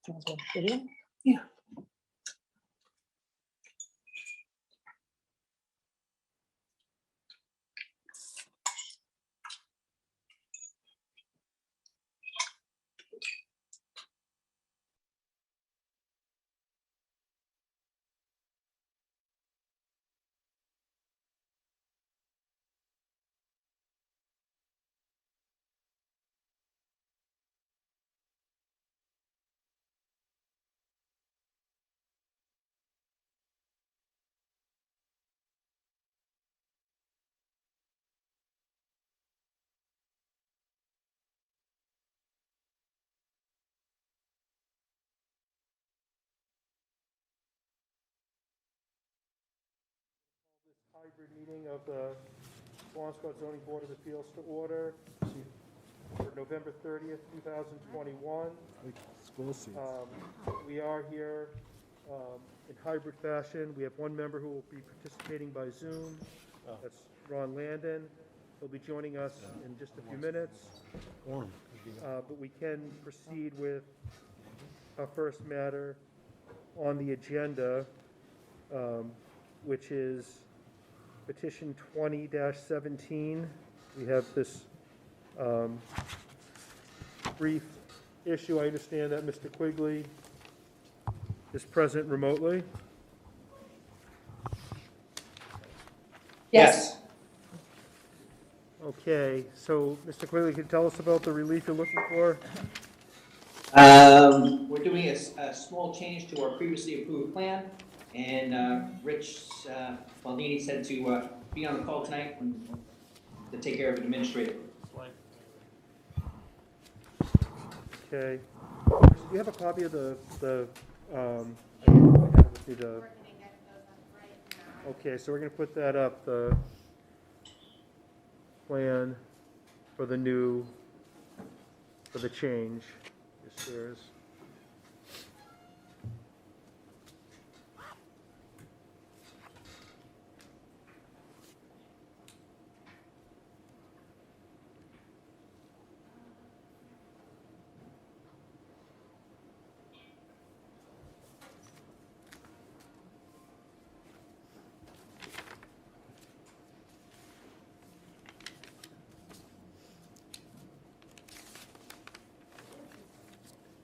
Someone's gonna fit in? Yeah. Hybrid meeting of the Swampscott Zoning Board of Appeals to order for November 30th, 2021. School seats. We are here in hybrid fashion. We have one member who will be participating by Zoom. That's Ron Landon. He'll be joining us in just a few minutes. But we can proceed with our first matter on the agenda, which is Petition 20-17. We have this brief issue. I understand that Mr. Quigley is present remotely. Yes. Okay, so Mr. Quigley, can you tell us about the relief you're looking for? We're doing a small change to our previously approved plan, and Rich Baldini said to be on the call tonight to take care of it administratively. Okay. Do you have a copy of the okay, so we're going to put that up, the plan for the new, for the change. Yes, there is.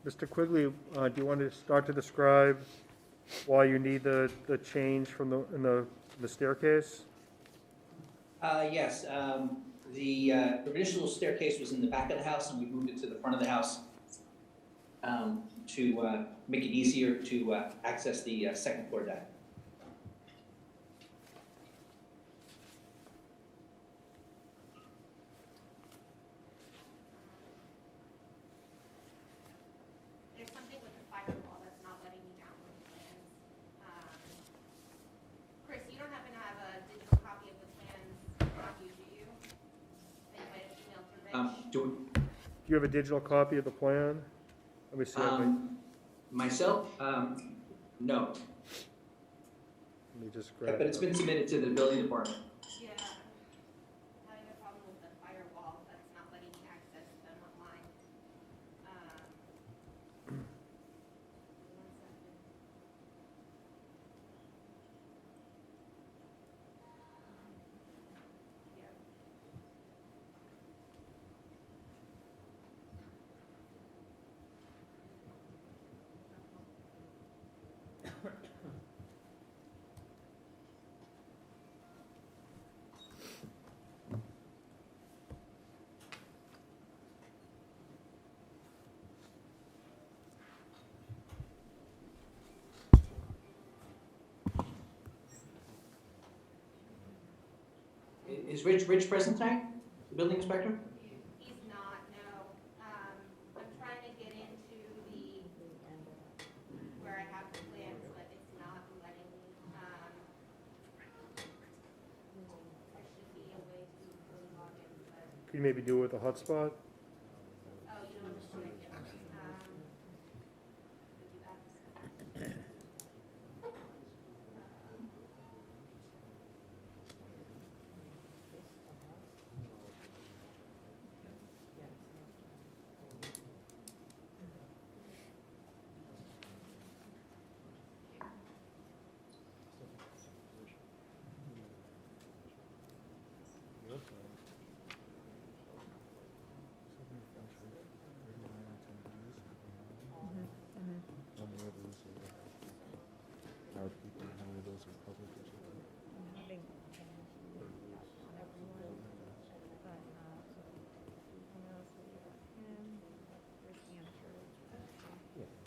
Mr. Quigley, do you want to start to describe why you need the change from the staircase? Yes, the original staircase was in the back of the house, and we moved it to the front of the house to make it easier to access the second floor deck. There's something with the firewall that's not letting me download the plans. Chris, you don't happen to have a digital copy of the plans on you, do you? That you might have emailed to Rich? Do you have a digital copy of the plan? Let me see. Myself, no, Let me just but grab it's been submitted to the building department. Yeah. I'm having a problem with the firewall that's not letting me access them online. One second. Yeah. Is Rich present tonight, the building inspector? He's not, no. I'm trying to get into the, where I have the plans, but it's not letting me. There should be a way to fully log in, but, Can you maybe do it with a hotspot? oh, you know, just check it. Would you ask?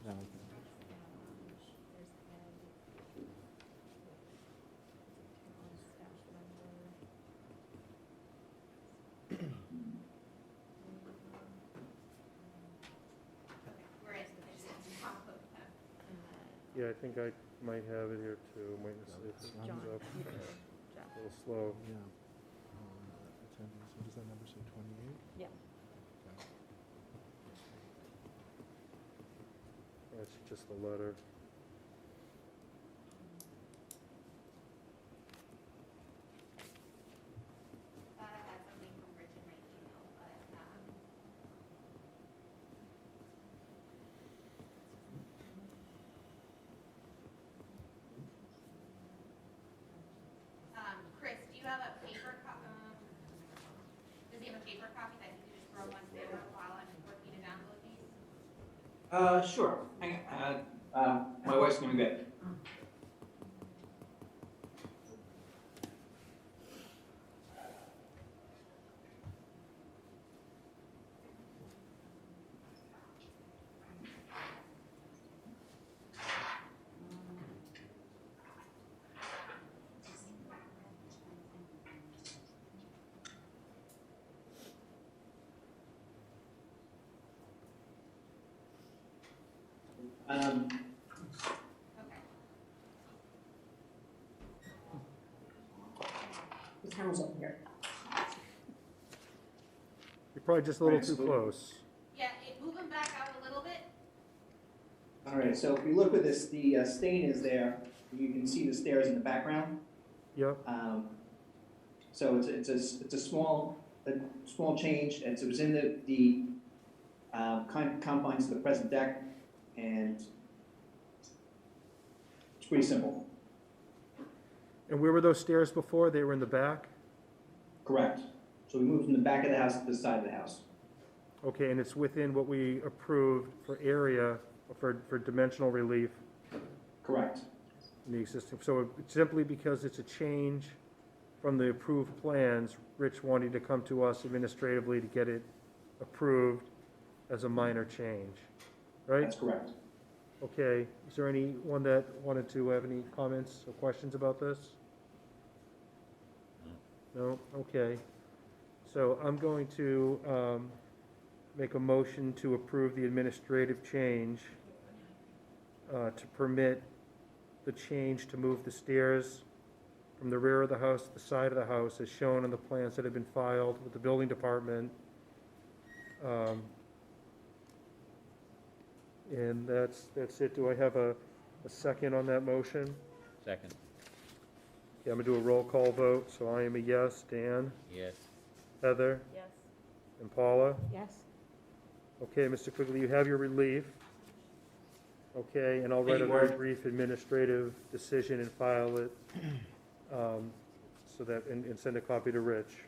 No. Where is the petition? Top of them. Yeah, I think I might have it here too. I'm waiting to see if it comes up. A little slow. Yeah. Attendance, what does that number say, 28? Yeah. Okay. That's just the letter. Thought I had something from Rich in my email, but, Chris, do you have a paper does he have a paper copy that you can just throw one there while I'm working to download these? Sure. Hang on. My wife's gonna get it. Okay. The town's up here. You're probably just a little Right, too so- close. Yeah, move them back out a little bit. All right, so if you look at this, the stain is there. You can see the stairs in the background. Yep. So it's a small change. It was in the confines of the present deck, and it's pretty simple. And where were those stairs before? They were in the back? Correct. So we moved from the back of the house to the side of the house. Okay, and it's within what we approved for area, for dimensional relief Correct. in the existing. So it's simply because it's a change from the approved plans, Rich wanted to come to us administratively to get it approved as a minor change, right? That's correct. Okay, is there anyone that wanted to have any comments or questions about this? No? Okay. So I'm going to make a motion to approve the administrative change to permit the change to move the stairs from the rear of the house to the side of the house as shown on the plans that have been filed with the building department. And that's it. Do I have a second on that motion? Second. Yeah, I'm gonna do a roll call vote, so I am a yes. Dan? Yes. Heather? Yes. And Paula? Yes. Okay, Mr. Quigley, you have your relief. Okay, and I'll write a very brief administrative decision and file it, so that, and send a copy to Rich.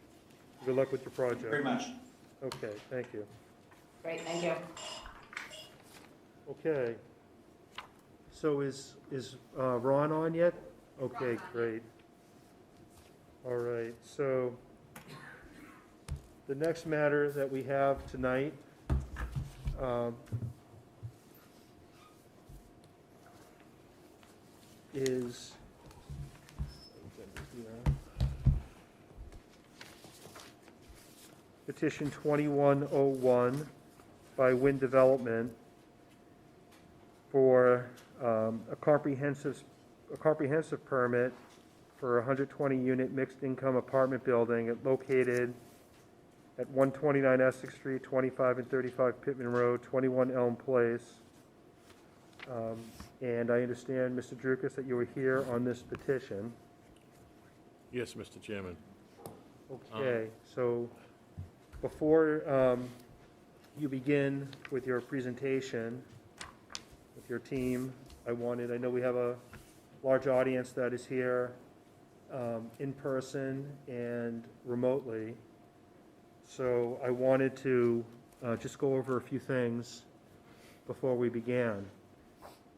Good luck with your Thank you very project. much. Okay, thank you. Great, thank you. Okay. So is Ron on yet? Okay, Ron's on. great. All right, so the next matter that we have tonight is Petition 2101 by WINN Development for a comprehensive permit for a 120-unit mixed-income apartment building located at 129 Essex Street, 25 and 35 Pittman Road, 21 Elm Place. And I understand, Mr. DRUCAS, that you were here on this petition. Yes, Mr. Chairman. Okay, so before you begin with your presentation with your team, I know we have a large audience that is here in person and remotely. So I wanted to just go over a few things before we began.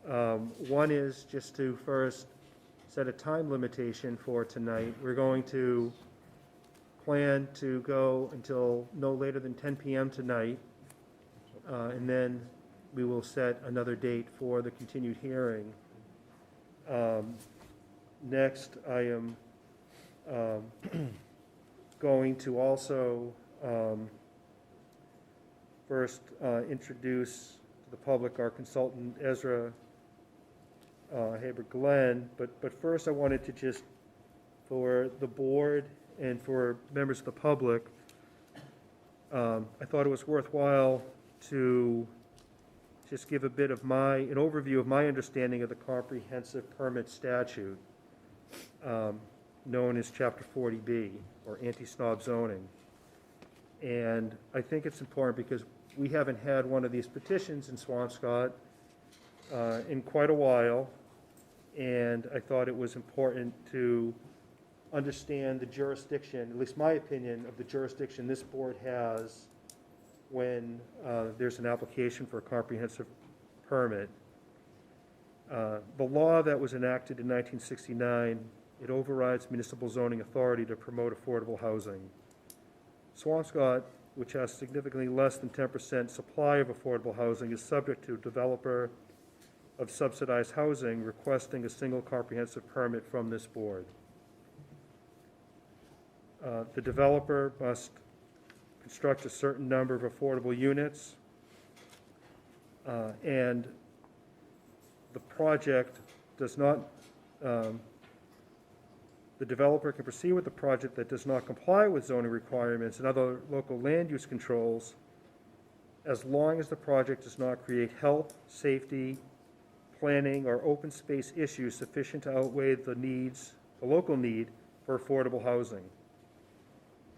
One is just to first set a time limitation for tonight. We're going to plan to go until no later than 10 p.m. tonight, and then we will set another date for the continued hearing. Next, I am going to also first introduce to the public our consultant Ezra Haber-Glenn, but first I wanted to just, for the board and for members of the public, I thought it was worthwhile to just give a bit of an overview of my understanding of the comprehensive permit statute, known as Chapter 40B, or anti-snob zoning. And I think it's important because we haven't had one of these petitions in Swampscott in quite a while, and I thought it was important to understand the jurisdiction, at least my opinion, of the jurisdiction this board has when there's an application for a comprehensive permit. The law that was enacted in 1969, it overrides municipal zoning authority to promote affordable housing. Swampscott, which has significantly less than 10% supply of affordable housing, is subject to a developer of subsidized housing requesting a single comprehensive permit from this board. The developer must construct a certain number of affordable units, and the project does not, the developer can proceed with the project that does not comply with zoning requirements and other local land use controls as long as the project does not create health, safety, planning, or open space issues sufficient to outweigh the local need for affordable housing.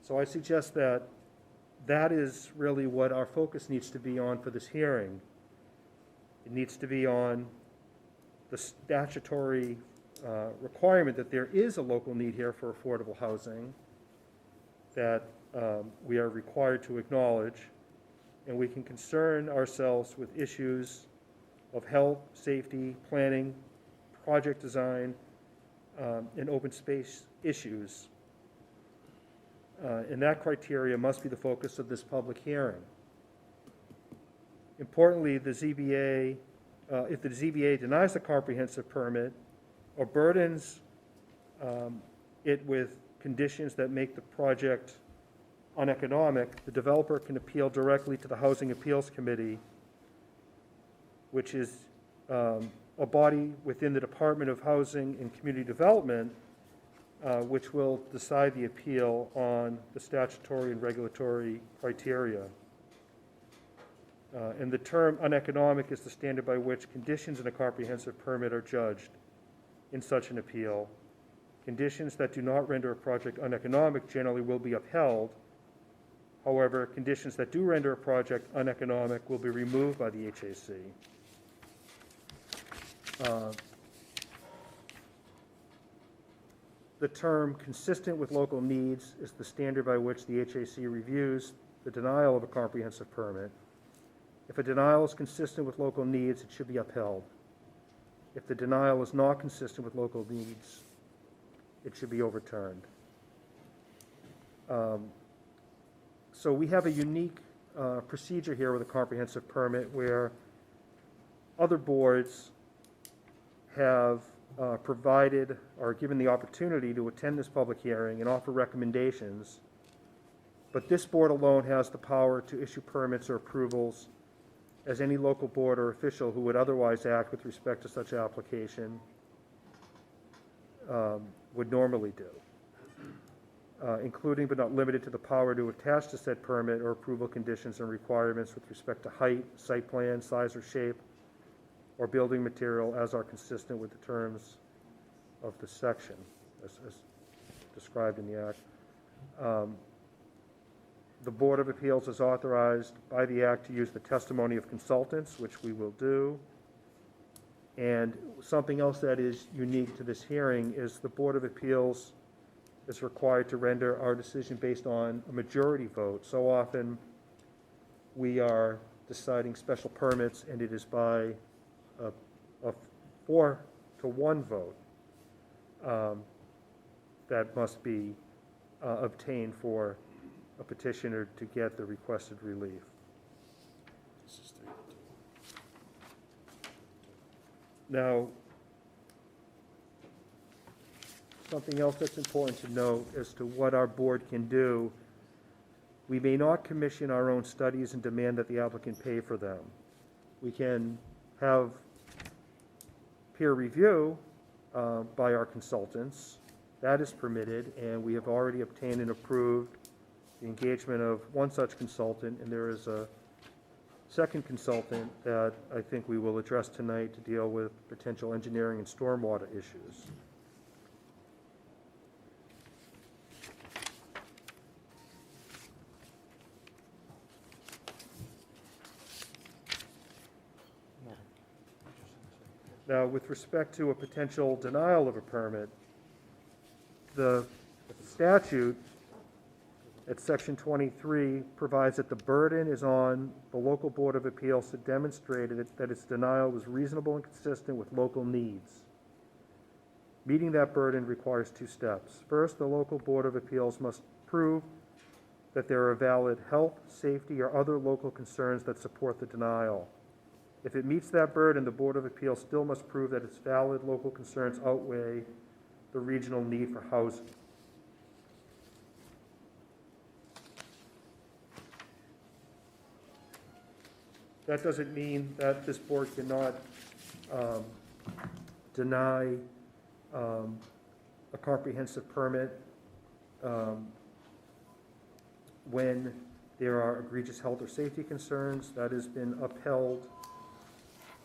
So I suggest that that is really what our focus needs to be on for this hearing. It needs to be on the statutory requirement that there is a local need here for affordable housing that we are required to acknowledge, and we can concern ourselves with issues of health, safety, planning, project design, and open space issues. And that criteria must be the focus of this public hearing. Importantly, the ZBA, if the ZBA denies the comprehensive permit or burdens it with conditions that make the project uneconomic, the developer can appeal directly to the Housing Appeals Committee, which is a body within the Department of Housing and Community Development, which will decide the appeal on the statutory and regulatory criteria. And the term uneconomic is the standard by which conditions in a comprehensive permit are judged in such an appeal. Conditions that do not render a project uneconomic generally will be upheld. However, conditions that do render a project uneconomic will be removed by the HAC. The term consistent with local needs is the standard by which the HAC reviews the denial of a comprehensive permit. If a denial is consistent with local needs, it should be upheld. If the denial is not consistent with local needs, it should be overturned. So we have a unique procedure here with a comprehensive permit where other boards have provided or given the opportunity to attend this public hearing and offer recommendations, but this board alone has the power to issue permits or approvals as any local board or official who would otherwise act with respect to such application would normally do, including but not limited to the power to attach to said permit or approval conditions and requirements with respect to height, site plan, size or shape, or building material as are consistent with the terms of the section as described in the Act. The Board of Appeals is authorized by the Act to use the testimony of consultants, which we will do. And something else that is unique to this hearing is the Board of Appeals is required to render our decision based on a majority vote. So often we are deciding special permits and it is by a 4-to-1 vote that must be obtained for a petitioner to get the requested relief. Now, something else that's important to note as to what our board can do, we may not commission our own studies and demand that the applicant pay for them. We can have peer review by our consultants. That is permitted, and we have already obtained and approved the engagement of one such consultant, and there is a second consultant that I think we will address tonight to deal with potential engineering and stormwater issues. Now, with respect to a potential denial of a permit, the statute at Section 23 provides that the burden is on the local Board of Appeals to demonstrate that its denial was reasonable and consistent with local needs. Meeting that burden requires two steps. First, the local Board of Appeals must prove that there are valid health, safety, or other local concerns that support the denial. If it meets that burden, the Board of Appeals still must prove that its valid local concerns outweigh the regional need for housing. That doesn't mean that this board cannot deny a comprehensive permit when there are egregious health or safety concerns. That has been upheld.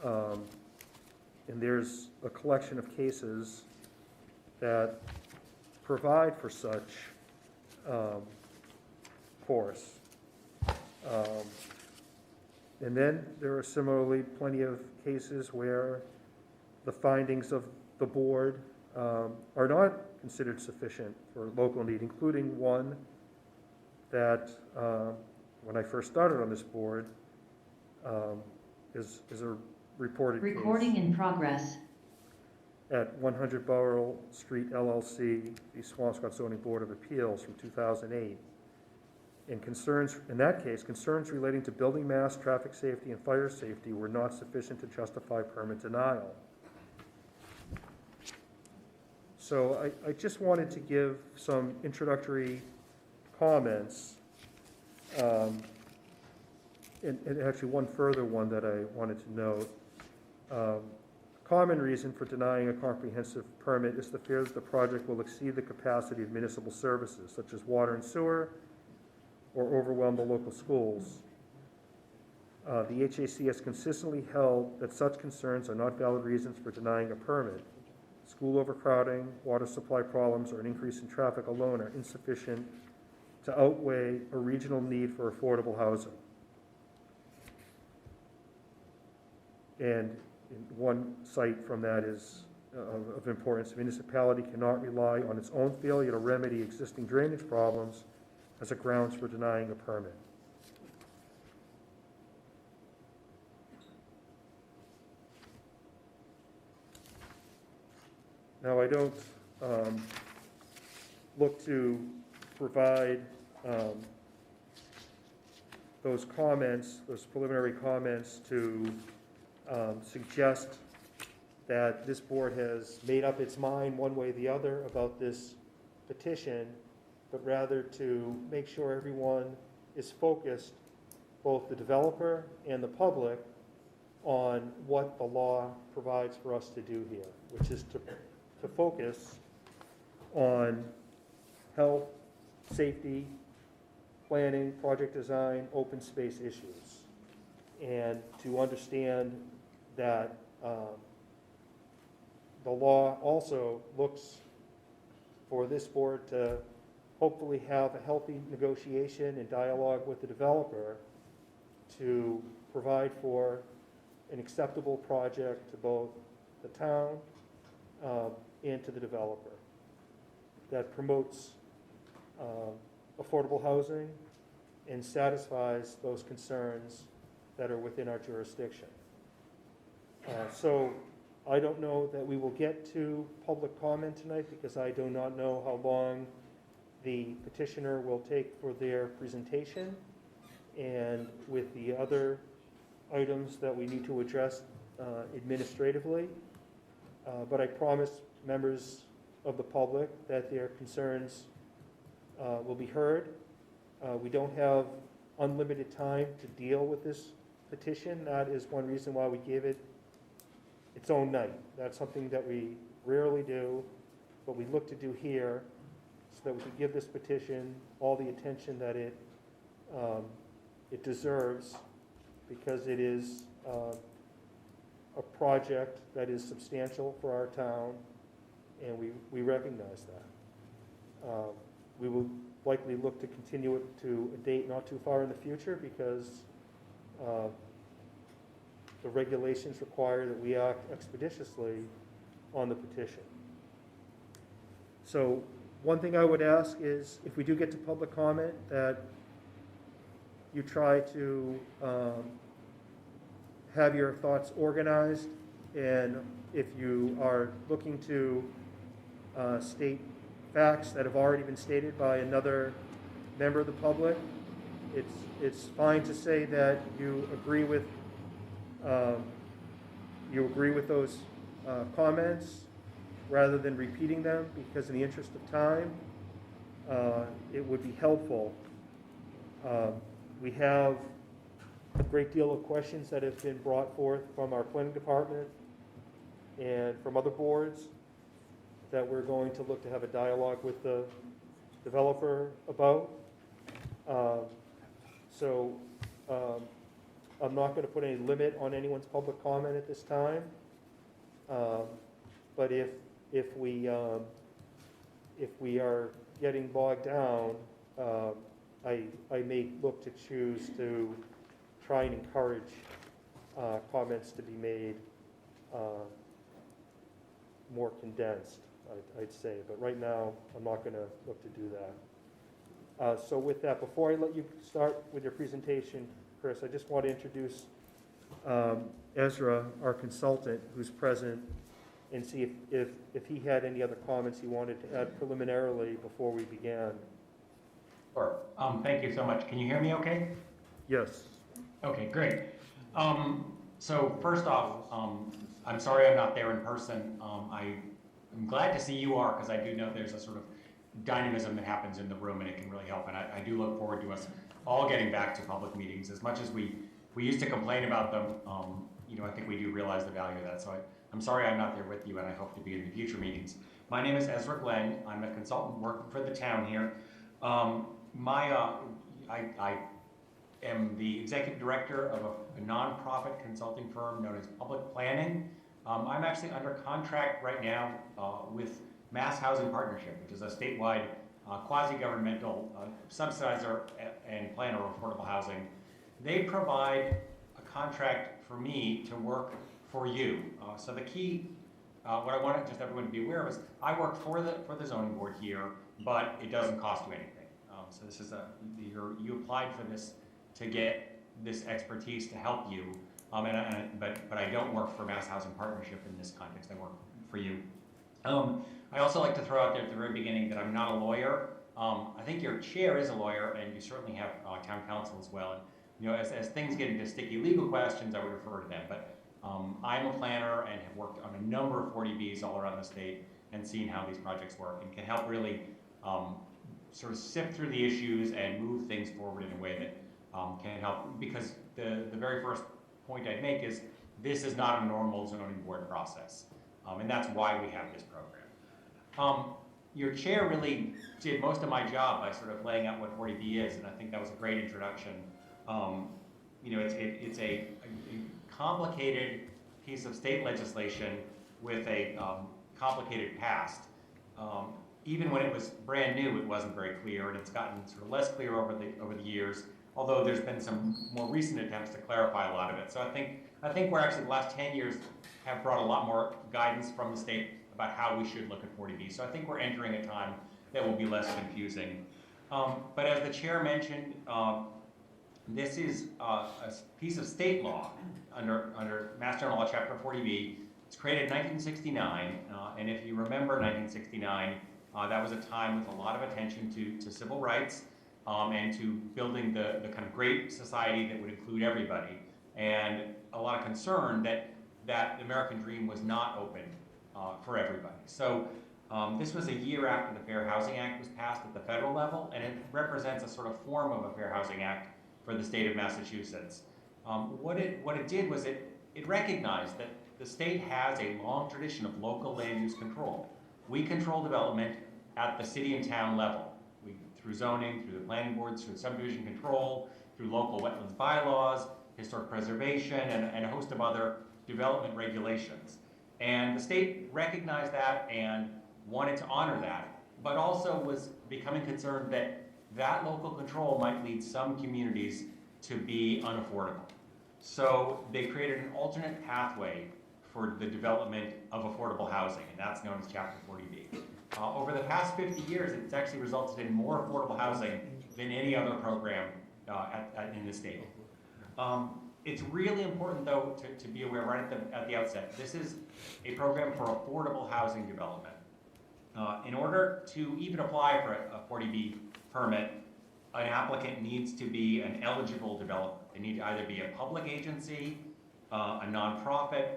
And there's a collection of cases that provide for such course. And then there are similarly plenty of cases where the findings of the board are not considered sufficient for local need, including one that when I first started on this board is a reported Recording case in progress. at 100 Burrell Street LLC, the Swampscott Zoning Board of Appeals from 2008. And concerns, in that case, concerns relating to building mass, traffic safety, and fire safety were not sufficient to justify permit denial. So I just wanted to give some introductory comments, and actually one further one that I wanted to note. Common reason for denying a comprehensive permit is the fear that the project will exceed the capacity of municipal services, such as water and sewer, or overwhelm the local schools. The HAC has consistently held that such concerns are not valid reasons for denying a permit. School overcrowding, water supply problems, or an increase in traffic alone are insufficient to outweigh a regional need for affordable housing. And one site from that is of importance. The municipality cannot rely on its own failure to remedy existing drainage problems as a grounds for denying a permit. Now, I don't look to provide those comments, those preliminary comments, to suggest that this board has made up its mind one way or the other about this petition, but rather to make sure everyone is focused, both the developer and the public, on what the law provides for us to do here, which is to focus on health, safety, planning, project design, open space issues, and to understand that the law also looks for this board to hopefully have a healthy negotiation and dialogue with the developer to provide for an acceptable project to both the town and to the developer that promotes affordable housing and satisfies those concerns that are within our jurisdiction. So I don't know that we will get to public comment tonight because I do not know how long the petitioner will take for their presentation, and with the other items that we need to address administratively, But I promise members of the public that their concerns will be heard. We don't have unlimited time to deal with this petition. That is one reason why we gave it its own night. That's something that we rarely do, but we look to do here so that we can give this petition all the attention that it deserves, because it is a project that is substantial for our town, and we recognize that. We will likely look to continue it to a date not too far in the future, because the regulations require that we act expeditiously on the petition. So one thing I would ask is, if we do get to public comment, that you try to have your thoughts organized, and if you are looking to state facts that have already been stated by another member of the public, it's fine to say that you agree with those comments rather than repeating them, because in the interest of time, it would be helpful. We have a great deal of questions that have been brought forth from our planning department and from other boards that we're going to look to have a dialogue with the developer about. I'm not going to put any limit on anyone's public comment at this time. But if we are getting bogged down, I may look to choose to try and encourage comments to be made more condensed, I'd say. But right now, I'm not going to look to do that. So with that, before I let you start with your presentation, Chris, I just want to introduce Ezra, our consultant, who's present, and see if he had any other comments he wanted to add preliminarily before we began. Sure. Thank you so much. Can you hear me okay? Yes. Okay, great. So first off, I'm sorry I'm not there in person. I'm glad to see you are, because I do know there's a sort of dynamism that happens in the room, and it can really help. And I do look forward to us all getting back to public meetings. As much as we used to complain about them, I think we do realize the value of that. So I'm sorry I'm not there with you, and I hope to be in the future meetings. My name is Ezra Glenn. I'm a consultant working for the town here. I am the executive director of a nonprofit consulting firm known as Public Planning. I'm actually under contract right now with Mass Housing Partnership, which is a statewide quasi-governmental subsidizer and planner of affordable housing. They provide a contract for me to work for you. So the key, what I want just everyone to be aware of is, I work for the zoning board here, but it doesn't cost you anything. So this is you applied for this to get this expertise to help you, but I don't work for Mass Housing Partnership in this context. I work for you. I also like to throw out there at the very beginning that I'm not a lawyer. I think your chair is a lawyer, and you certainly have town counsel as well. And, as things get into sticky legal questions, I would refer to them. But I'm a planner and have worked on a number of 40Bs all around the state and seen how these projects work, and can help really sort of sift through the issues and move things forward in a way that can help. Because the very first point I'd make is, this is not a normal zoning board process, and that's why we have this program. Your chair really did most of my job by sort of laying out what 40B is, and I think that was a great introduction. It's a complicated piece of state legislation with a complicated past. Even when it was brand new, it wasn't very clear, and it's gotten sort of less clear over the years, although there's been some more recent attempts to clarify a lot of it. So I think we're actually, the last 10 years have brought a lot more guidance from the state about how we should look at 40B. So I think we're entering a time that will be less confusing. But as the chair mentioned, this is a piece of state law under Mass General Law, Chapter 40B. It's created in 1969, and if you remember 1969, that was a time with a lot of attention to civil rights and to building the kind of great society that would include everybody, and a lot of concern that the American dream was not open for everybody. So this was a year after the Fair Housing Act was passed at the federal level, and it represents a sort of form of a Fair Housing Act for the state of Massachusetts. What it did was it recognized that the state has a long tradition of local land use control. We control development at the city and town level. Through zoning, through the planning boards, through subdivision control, through local wetlands bylaws, historic preservation, and a host of other development regulations. And the state recognized that and wanted to honor that, but also was becoming concerned that that local control might lead some communities to be unaffordable. So they created an alternate pathway for the development of affordable housing, and that's known as Chapter 40B. Over the past 50 years, it's actually resulted in more affordable housing than any other program in the state. It's really important, though, to be aware right at the outset. This is a program for affordable housing development. In order to even apply for a 40B permit, an applicant needs to be an eligible developer. They need to either be a public agency, a nonprofit,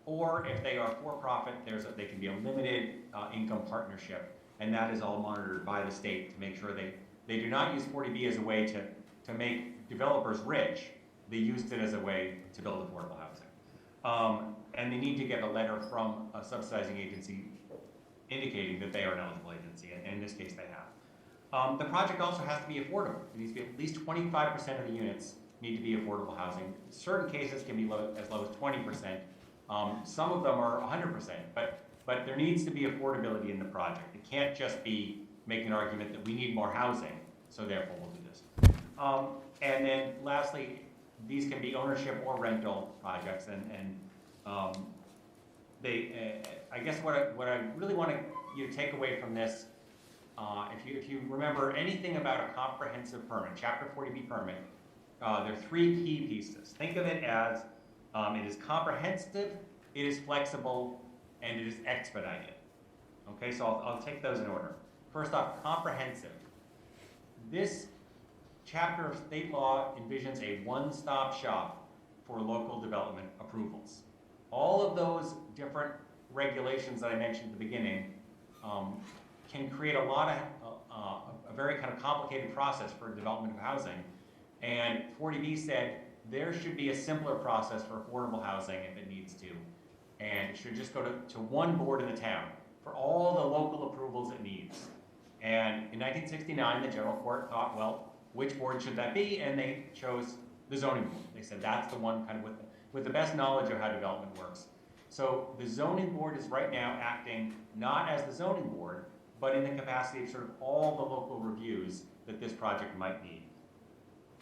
or if they are for-profit, they can be a limited income partnership, and that is all monitored by the state to make sure they do not use 40B as a way to make developers rich. They used it as a way to build affordable housing. And they need to get a letter from a subsidizing agency indicating that they are an eligible agency, and in this case they have. The project also has to be affordable. It needs to be at least 25% of the units need to be affordable housing. Certain cases can be as low as 20%. Some of them are 100%, but there needs to be affordability in the project. It can't just be making an argument that we need more housing, so therefore we'll do this. And then lastly, these can be ownership or rental projects, and I guess what I really want you to take away from this, if you remember anything about a comprehensive permit, Chapter 40B permit, there are three key pieces. Think of it as it is comprehensive, it is flexible, and it is expedited. Okay, so I'll take those in order. First off, comprehensive. This chapter of state law envisions a one-stop shop for local development approvals. All of those different regulations that I mentioned at the beginning can create a lot of a very kind of complicated process for development of housing. And 40B said there should be a simpler process for affordable housing if it needs to. And it should just go to one board in the town for all the local approvals it needs. And in 1969, the general court thought, well, which board should that be? And they chose the zoning board. They said that's the one kind of with the best knowledge of how development works. So the zoning board is right now acting not as the zoning board, but in the capacity of sort of all the local reviews that this project might need.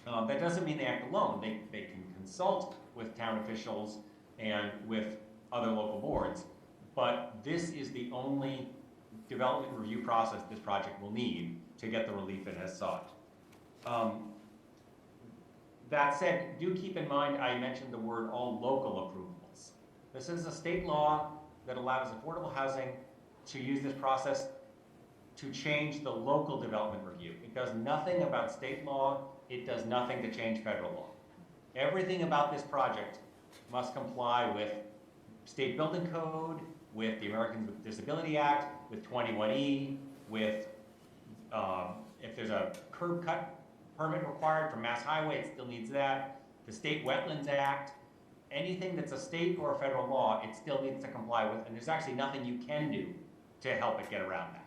That doesn't mean they act alone. They can consult with town officials and with other local boards, but this is the only development review process this project will need to get the relief it has sought. That said, do keep in mind I mentioned the word all local approvals. This is a state law that allows affordable housing to use this process to change the local development review. It does nothing about state law. It does nothing to change federal law. Everything about this project must comply with state building code, with the Americans with Disability Act, with 21E, with if there's a curb cut permit required for Mass Highway, it still needs that. The State Wetlands Act, anything that's a state or a federal law, it still needs to comply with, and there's actually nothing you can do to help it get around that.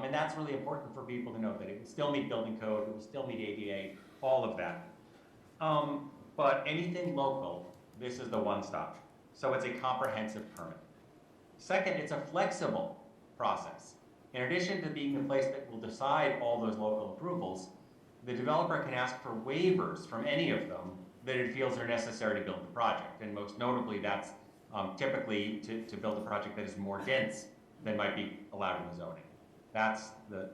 And that's really important for people to know, that it will still meet building code, it will still meet ADA, all of that. But anything local, this is the one stop. So it's a comprehensive permit. Second, it's a flexible process. In addition to being the place that will decide all those local approvals, the developer can ask for waivers from any of them that it feels are necessary to build the project. And most notably, that's typically to build a project that is more dense than might be allowed in the zoning. That's the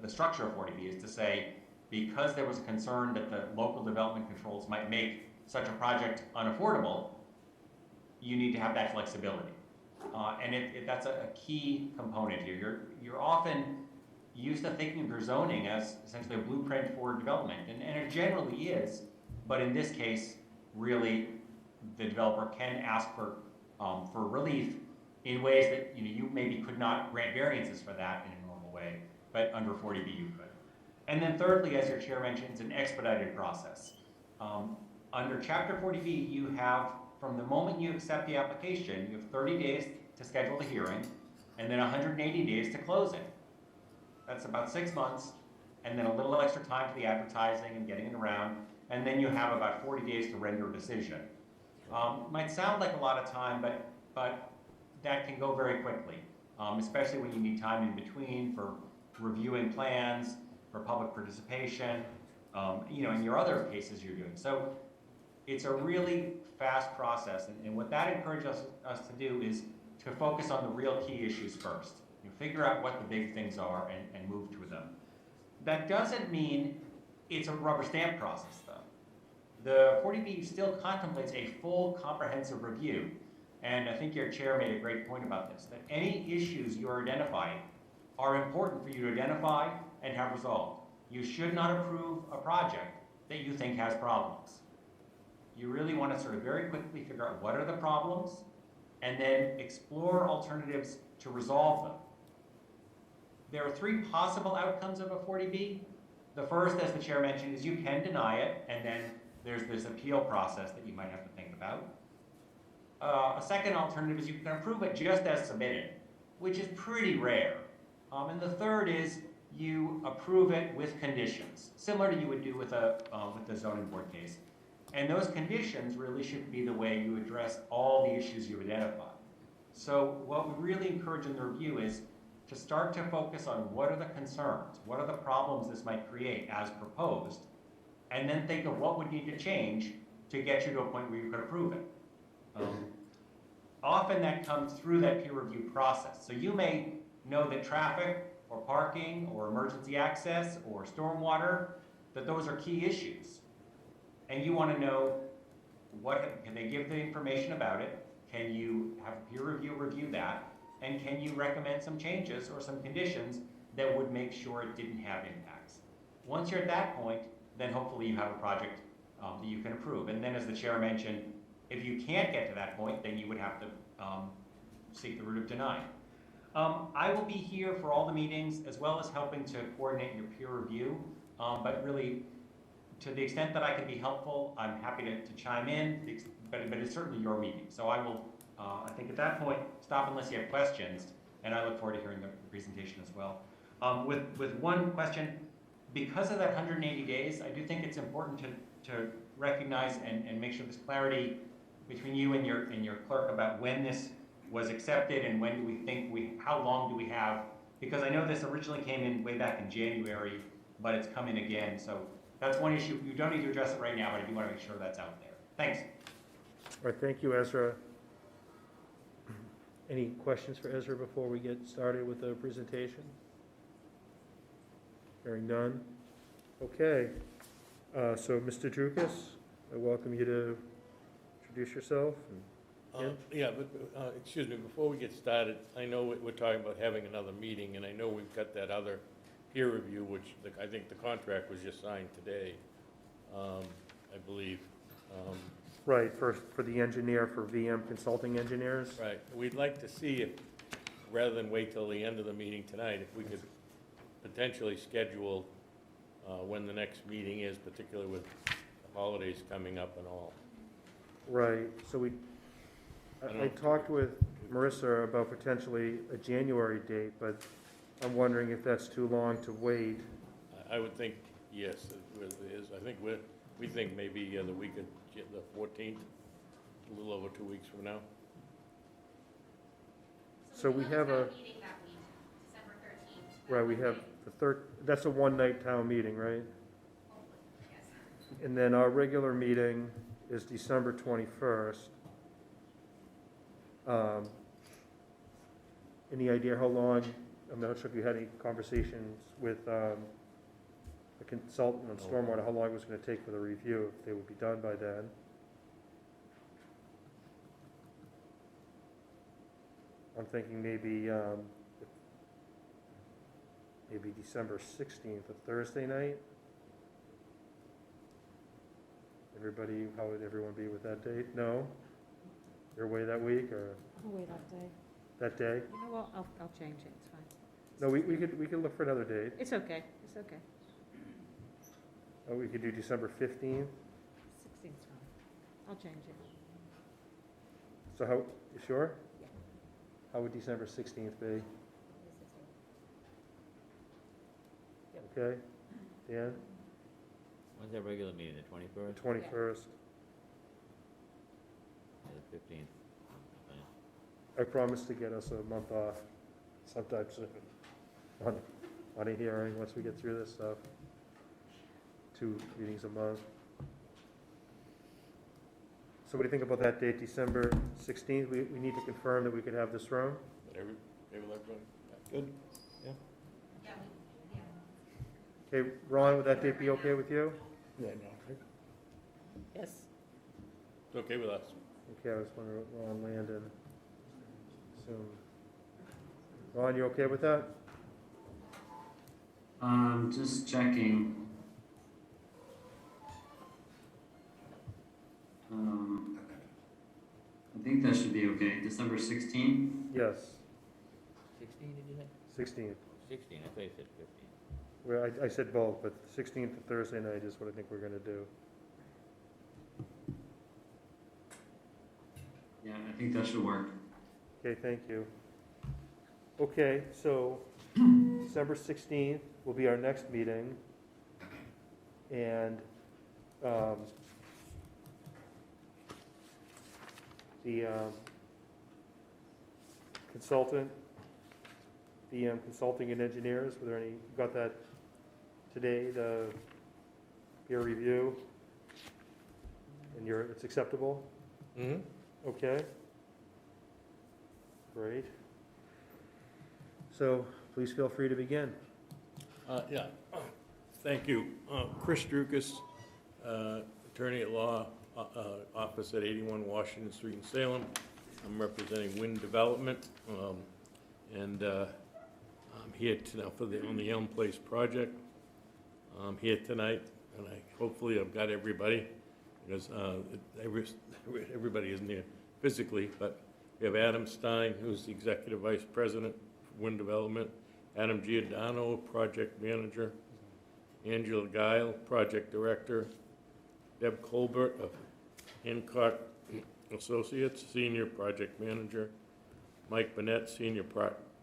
structure of 40B, is to say, because there was a concern that the local development controls might make such a project unaffordable, you need to have that flexibility. And that's a key component here. You're often used to thinking of your zoning as essentially a blueprint for development, and it generally is, but in this case, really, the developer can ask for relief in ways that you maybe could not grant variances for that in a normal way, but under 40B you could. And then thirdly, as your chair mentioned, it's an expedited process. Under Chapter 40B, you have, from the moment you accept the application, you have 30 days to schedule the hearing, and then 180 days to close it. That's about 6 months, and then a little extra time for the advertising and getting it around, and then you have about 40 days to render a decision. Might sound like a lot of time, but that can go very quickly, especially when you need time in between for reviewing plans, for public participation, in your other cases you're doing. So it's a really fast process, and what that encourages us to do is to focus on the real key issues first. Figure out what the big things are and move to them. That doesn't mean it's a rubber stamp process, though. The 40B still contemplates a full comprehensive review, and I think your chair made a great point about this, that any issues you are identifying are important for you to identify and have resolved. You should not approve a project that you think has problems. You really want to sort of very quickly figure out what are the problems and then explore alternatives to resolve them. There are 3 possible outcomes of a 40B. The first, as the chair mentioned, is you can deny it, and then there's this appeal process that you might have to think about. A second alternative is you can approve it just as submitted, which is pretty rare. And the third is you approve it with conditions, similar to you would do with the zoning board case. And those conditions really should be the way you address all the issues you identify. So what we really encourage in the review is to start to focus on what are the concerns, what are the problems this might create as proposed, and then think of what would need to change to get you to a point where you could approve it. Often that comes through that peer review process. So you may know that traffic or parking or emergency access or stormwater, that those are key issues. And you want to know can they give the information about it? Can you have a peer review that? And can you recommend some changes or some conditions that would make sure it didn't have impacts? Once you're at that point, then hopefully you have a project that you can approve. And then as the chair mentioned, if you can't get to that point, then you would have to seek the route of denying. I will be here for all the meetings as well as helping to coordinate your peer review, but really to the extent that I can be helpful, I'm happy to chime in, but it's certainly your meeting. So I will, I think at that point, stop unless you have questions, and I look forward to hearing the presentation as well. With one question, because of that 180 days, I do think it's important to recognize and make sure there's clarity between you and your clerk about when this was accepted and when do we think how long do we have, because I know this originally came in way back in January, but it's come in again, so that's one issue. You don't need to address it right now, but I do want to make sure that's out there. Thanks. All right, thank you, Ezra. Any questions for Ezra before we get started with the presentation? Hearing none. Okay, so Mr. DRUCAS, I welcome you to introduce yourself. Yeah, but, excuse me, before we get started, I know we're talking about having another meeting, and I know we've got that other peer review, which I think the contract was just signed today, I believe. Right, for the engineer, for VM Consulting Engineers. Right. We'd like to see if, rather than wait till the end of the meeting tonight, if we could potentially schedule when the next meeting is, particularly with the holidays coming up and all. Right, so I talked with Marissa about potentially a January date, but I'm wondering if that's too long to wait. I would think, yes, it is. I think we think maybe the week of the 14th, a little over 2 weeks from now. So we have a, Meeting that week, December 13th. right, we have that's a one-night town meeting, right? Yes. And then our regular meeting is December 21st. Any idea how long, I'm not sure if you had any conversations with the consultant on stormwater, how long it was going to take for the review, if they would be done by then? I'm thinking maybe December 16th, a Thursday night. How would everyone be with that date? No? You're away that week, or? I'm away that day. that day? You know what, I'll change it, it's fine. No, we could look for another date. It's okay, it's okay. Oh, we could do December 15th. 16th's fine. I'll change it. So how, you sure? Yeah. How would December 16th be? Yep. Okay, Dan, When's that regular meeting, the 21st 21st. or the 15th? I promise to get us a month off sometime soon on a hearing, once we get through this stuff. 2 meetings a month. So what do you think about that date, December 16th? We need to confirm that we could have this room. Whatever, everyone, good? Yeah, yeah. Okay, Ron, would that date be okay with you? Yeah, no. Yes. It's okay with us. Okay, I was wondering, Ron Landon. Soon. Ron, you okay with that? Just checking. I think that should be okay. December 16th? Yes, 16, did you say? 16th. 16, I thought you said 15. Well, I said both, but 16th to Thursday night is what I think we're gonna do. Yeah, I think that should work. Okay, thank you. Okay, so December 16th will be our next meeting. And the consultant, VM Consulting and Engineers, were there any, you got that today, the peer review? And it's acceptable? Mm-hmm. Okay. Great. So please feel free to begin. Yeah, thank you. Chris DRUCAS, attorney at law, office at 81 Washington Street in Salem. I'm representing WINN Development, and I'm here tonight on the Elm Place project. I'm here tonight, and hopefully I've got everybody, because everybody isn't here physically, but we have Adam Stein, who's the Executive Vice President for WINN Development, Adam Giordano, Project Manager, Angela Guile, Project Director, Deb Colbert of Hancock Associates, Senior Project Manager, Mike Burnett, Senior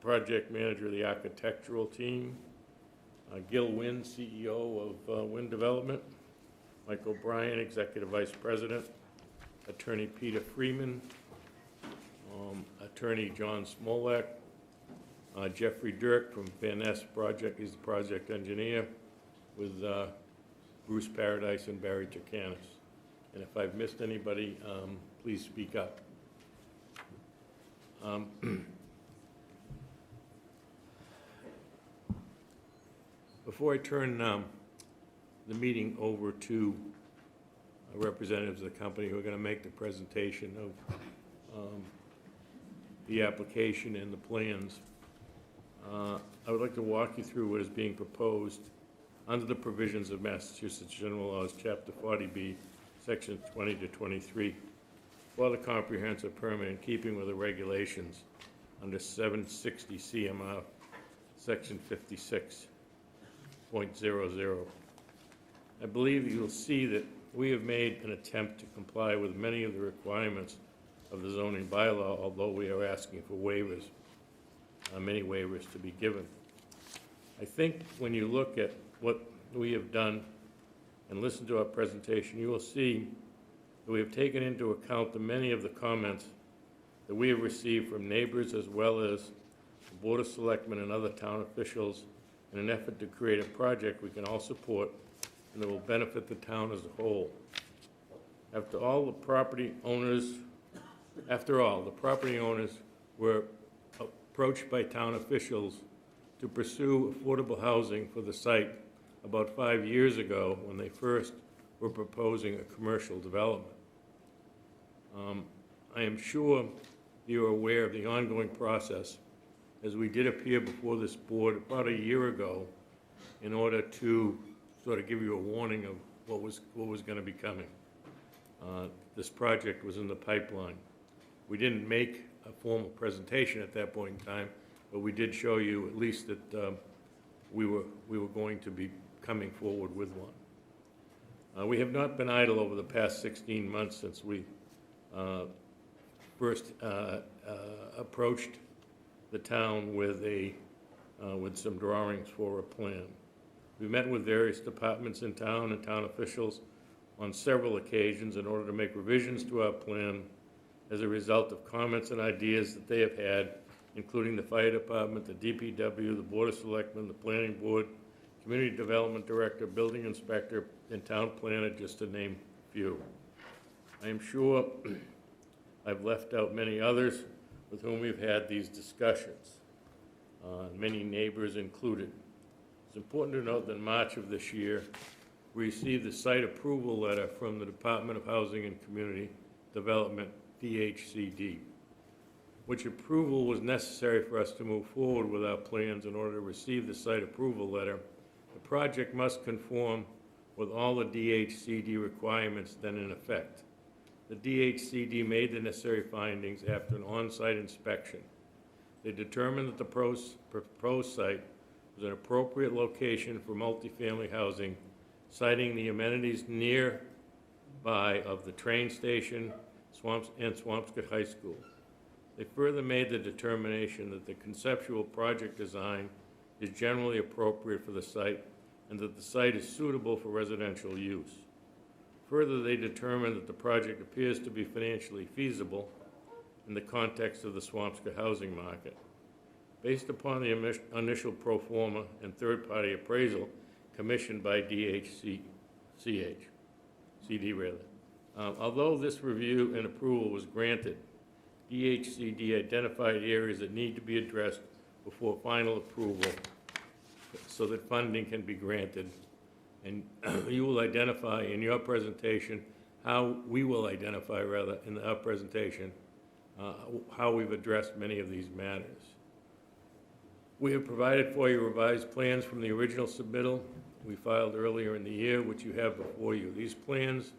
Project Manager of the Architectural Team, Gil Wynn, CEO of WINN Development, Mike O'Brien, Executive Vice President, Attorney Peter Freeman, Attorney John Smolak, Jeffrey Dirk from Van Ness Project, he's the project engineer, with Bruce Paradise and Barry Turkanis. And if I've missed anybody, please speak up. Before I turn the meeting over to representatives of the company who are going to make the presentation of the application and the plans, I would like to walk you through what is being proposed under the provisions of Massachusetts General Laws, Chapter 40B, Sections 20 to 23, for the comprehensive permit in keeping with the regulations under 760 CMR, Section 56.00. I believe you'll see that we have made an attempt to comply with many of the requirements of the zoning bylaw, although we are asking for waivers, many waivers to be given. I think when you look at what we have done and listen to our presentation, you will see that we have taken into account the many of the comments that we have received from neighbors as well as the Board of Selectmen and other town officials in an effort to create a project we can all support and that will benefit the town as a whole. After all, the property owners were approached by town officials to pursue affordable housing for the site about 5 years ago when they first were proposing a commercial development. I am sure you are aware of the ongoing process, as we did appear before this board about a year ago in order to sort of give you a warning of what was going to be coming. This project was in the pipeline. We didn't make a formal presentation at that point in time, but we did show you at least that we were going to be coming forward with one. We have not been idle over the past 16 months since we first approached the town with some drawings for a plan. We met with various departments in town and town officials on several occasions in order to make revisions to our plan as a result of comments and ideas that they have had, including the fire department, the DPW, the Board of Selectmen, the planning board, community development director, building inspector, and town planner, just to name a few. I am sure I've left out many others with whom we've had these discussions, many neighbors included. It's important to note that in March of this year, we received the site approval letter from the Department of Housing and Community Development, DHCD, which approval was necessary for us to move forward with our plans. In order to receive the site approval letter, the project must conform with all the DHCD requirements then in effect. The DHCD made the necessary findings after an on-site inspection. They determined that the proposed site was an appropriate location for multifamily housing, citing the amenities nearby of the train station and Swampscott High School. They further made the determination that the conceptual project design is generally appropriate for the site and that the site is suitable for residential use. Further, they determined that the project appears to be financially feasible in the context of the Swampscott housing market. Based upon the initial pro forma and third-party appraisal commissioned by CD, although this review and approval was granted, DHCD identified areas that need to be addressed before final approval so that funding can be granted. And you will identify in your presentation we will identify in our presentation how we've addressed many of these matters. We have provided for you revised plans from the original submittal we filed earlier in the year, which you have before you. These plans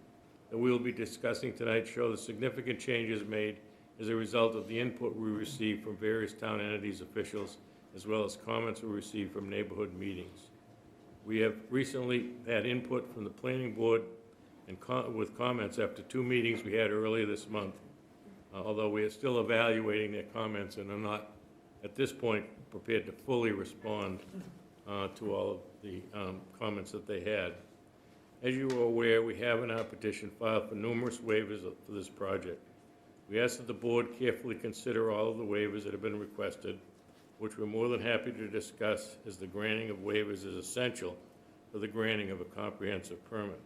that we will be discussing tonight show the significant changes made as a result of the input we received from various town entities, officials, as well as comments we received from neighborhood meetings. We have recently had input from the planning board and with comments after 2 meetings we had earlier this month, although we are still evaluating their comments and are not, at this point, prepared to fully respond to all of the comments that they had. As you are aware, we have in our petition filed for numerous waivers for this project. We ask that the board carefully consider all of the waivers that have been requested, which we're more than happy to discuss, as the granting of waivers is essential for the granting of a comprehensive permit.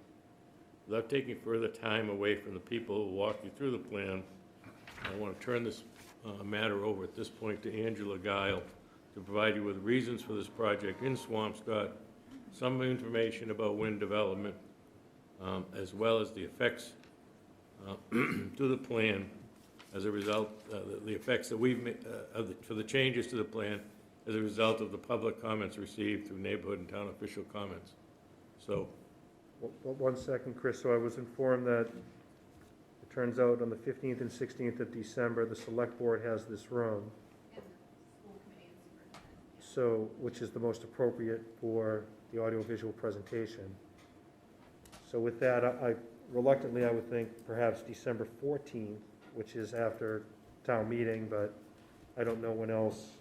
Without taking further time away from the people who will walk you through the plan, I want to turn this matter over at this point to Angela Guile to provide you with reasons for this project in Swampscott, some information about WINN development, as well as the effects to the plan as a result, the effects that we've made for the changes to the plan as a result of the public comments received through neighborhood and town official comments. So, One second, Chris. So I was informed that it turns out on the 15th and 16th of December, the select board has this room. And the school committee and superintendent. So, which is the most appropriate for the audiovisual presentation. So with that, I reluctantly, I would think perhaps December 14th, which is after town meeting, but I don't know when else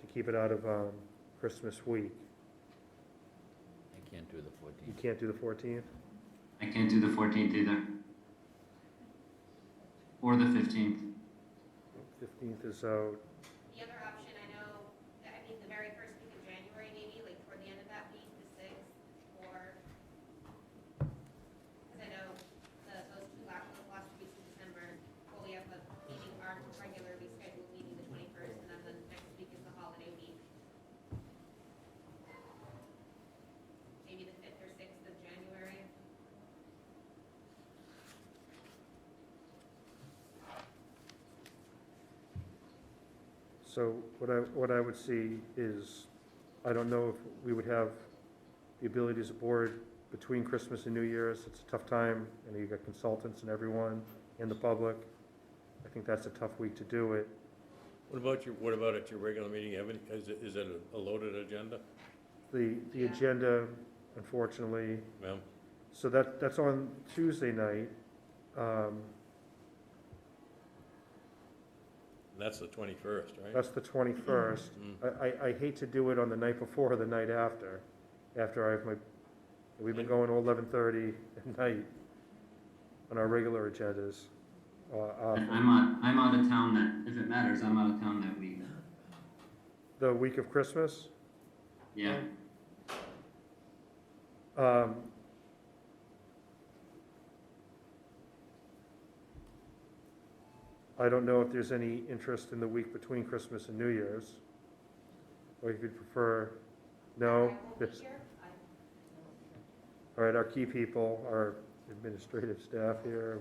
to keep it out of Christmas week. I can't do the You 14th. can't do the 14th? I can't do the 14th either. Or the 15th. 15th is out. The other option, I know, I mean, the very first week of January, maybe, like toward the end of that week, the 6th, or, because I know those last 2 weeks of December, well, we have a meeting, our regularly scheduled meeting the 21st, and then the next week is the holiday week. Maybe the 5th or 6th of January. So what I would see is, I don't know if we would have the ability as a board between Christmas and New Year's. It's a tough time, and you've got consultants and everyone, and the public. I think that's a tough week to do it. What about at your regular meeting? Is it a loaded agenda? The agenda, unfortunately, Well, so that's on Tuesday night. that's the 21st, right? That's the 21st. I hate to do it on the night before or the night after I have we've been going to 11:30 at night on our regular agendas. And I'm out of town if it matters, I'm out of town that week. The week of Christmas? Yeah. I don't know if there's any interest in the week between Christmas and New Year's. Or if you'd prefer, no? I won't be This- here. All right, our key people, our administrative staff here,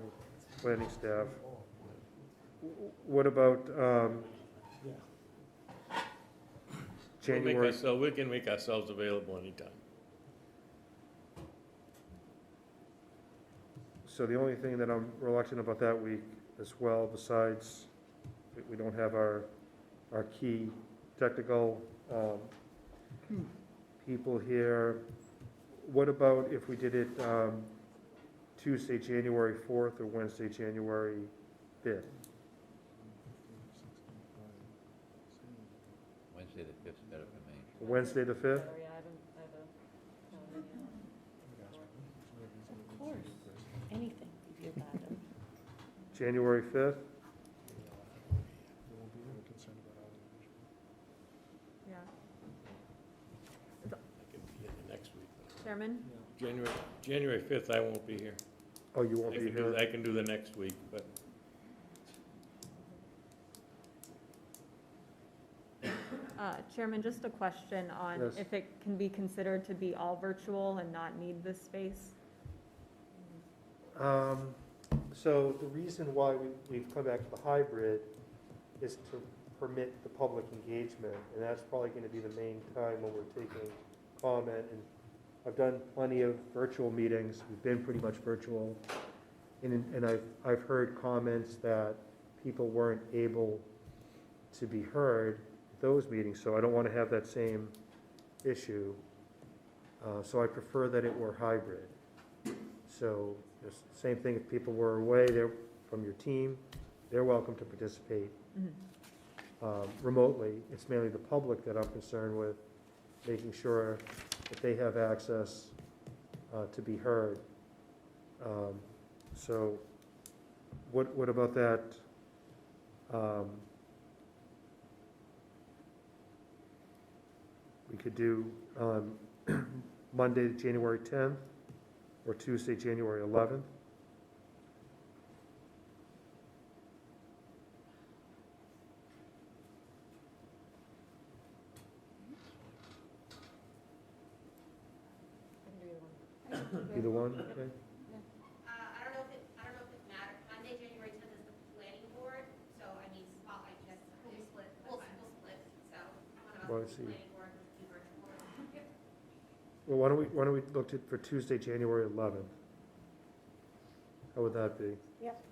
planning staff. What about January? We can make ourselves available anytime. So the only thing that I'm reluctant about that week as well, besides we don't have our key technical people here. What about if we did it Tuesday, January 4th or Wednesday, January 5th? Wednesday the 5th is better for me. Wednesday the 5th? Sorry, I have Of course, anything if you're better. January 5th? There won't be any concern about our division. Yeah. I can be here the next week. Chairman? January 5th, I won't be here. Oh, you won't be here? I can do the next week, but Chairman, just a question on Yes. if it can be considered to be all virtual and not need this space? So the reason why we've come back to the hybrid is to permit the public engagement, and that's probably going to be the main time when we're taking comment. And I've done plenty of virtual meetings. We've been pretty much virtual, and I've heard comments that people weren't able to be heard at those meetings. So I don't want to have that same issue. So I prefer that it were hybrid. So the same thing, if people were away there from your team, they're welcome to participate remotely. It's mainly the public that I'm concerned with, making sure that they have access to be heard. So what about that? We could do Monday, January 10th, or Tuesday, January 11th. Either one, okay? I don't know if it matters. Monday, January 10th is the planning board, so I mean, spotlight just, we'll split, so one Well, of us let's will see. do planning board, we'll do virtual. Well, why don't we look for Tuesday, January 11th? How would that be? Yep.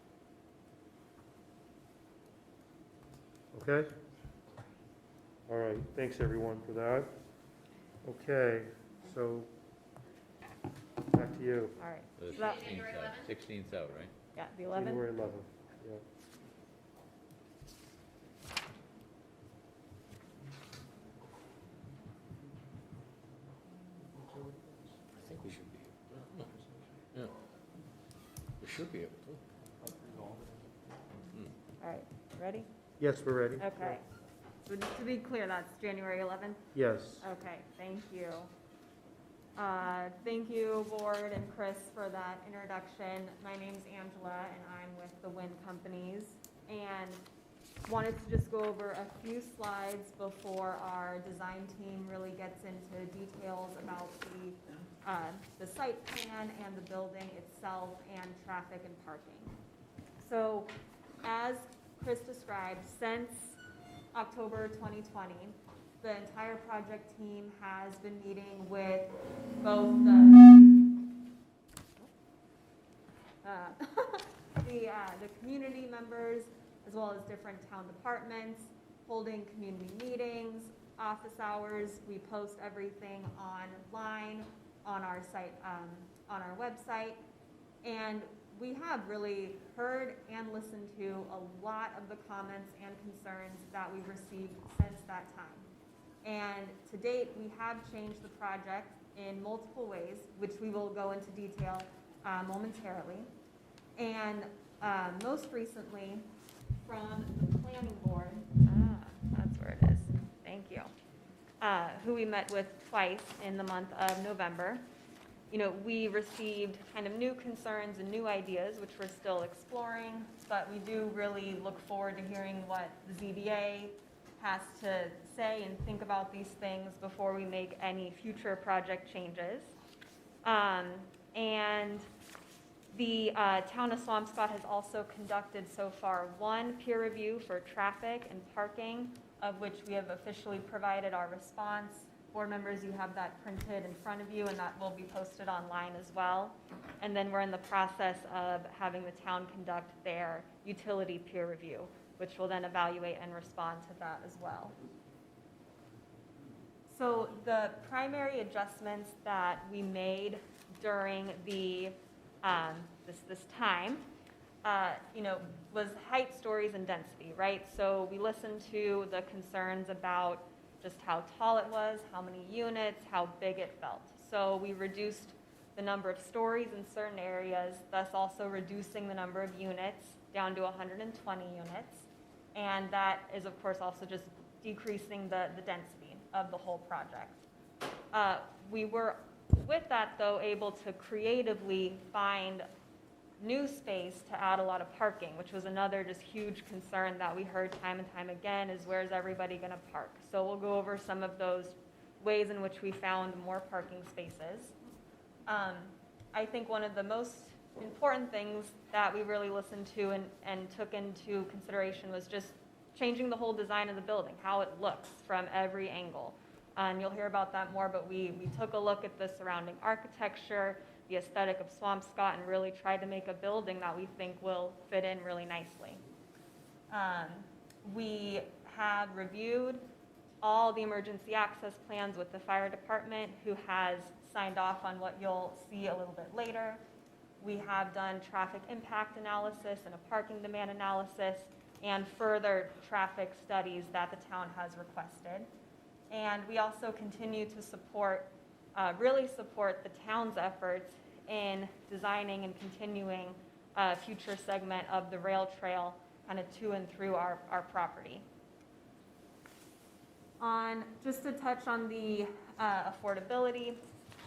Okay? All right, thanks everyone for that. Okay, so back to you. All right, The So that- 16th out, 16th out, right? yeah, the 11th? January 11th, yeah. I think we should be able to. Yeah. We should be able to. All right, ready? Yes, we're ready. Okay. So just to be clear, that's January 11th? Yes. Okay, thank you. Thank you, board and Chris, for that introduction. My name's Angela, and I'm with the WINN companies. And wanted to just go over a few slides before our design team really gets into details about the site plan and the building itself and traffic and parking. So, as Chris described, since October 2020, the entire project team has been meeting with both the community members as well as different town departments, holding community meetings, office hours. We post everything online on our site, on our website. And we have really heard and listened to a lot of the comments and concerns that we've received since that time. And to date, we have changed the project in multiple ways, which we will go into detail momentarily. And most recently, from the planning board, that's where it is, thank you, who we met with twice in the month of November. You know, we received kind of new concerns and new ideas, which we're still exploring, but we do really look forward to hearing what the ZBA has to say and think about these things before we make any future project changes. And the town of Swampscott has also conducted so far one peer review for traffic and parking, of which we have officially provided our response. Board members, you have that printed in front of you, and that will be posted online as well. And then we're in the process of having the town conduct their utility peer review, which will then evaluate and respond to that as well. So the primary adjustments that we made during the this time, was height, stories, and density, right? So we listened to the concerns about just how tall it was, how many units, how big it felt. So we reduced the number of stories in certain areas, thus also reducing the number of units down to 120 units. And that is, of course, also just decreasing the density of the whole project. We were, with that, though, able to creatively find new space to add a lot of parking, which was another just huge concern that we heard time and time again, is where's everybody going to park? So we'll go over some of those ways in which we found more parking spaces. I think one of the most important things that we really listened to and took into consideration was just changing the whole design of the building, how it looks from every angle. And you'll hear about that more, but we took a look at the surrounding architecture, the aesthetic of Swampscott, and really tried to make a building that we think will fit in really nicely. We have reviewed all the emergency access plans with the fire department, who has signed off on what you'll see a little bit later. We have done traffic impact analysis and a parking demand analysis, and further traffic studies that the town has requested. And we also continue to support, really support the town's efforts in designing and continuing a future segment of the rail trail kind of to and through our property. Just to touch on the affordability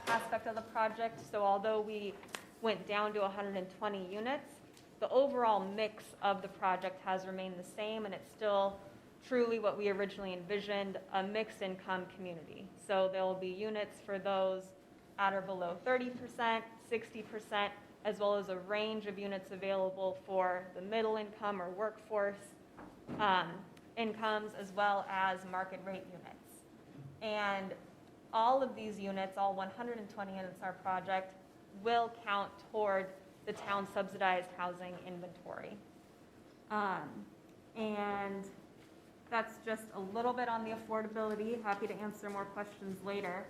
aspect of the project, so although we went down to 120 units, the overall mix of the project has remained the same, and it's still truly what we originally envisioned, a mixed income community. So there will be units for those at or below 30%, 60%, as well as a range of units available for the middle income or workforce incomes, as well as market rate units. And all of these units, all 120 units in our project, will count toward the town subsidized housing inventory. And that's just a little bit on the affordability. Happy to answer more questions later.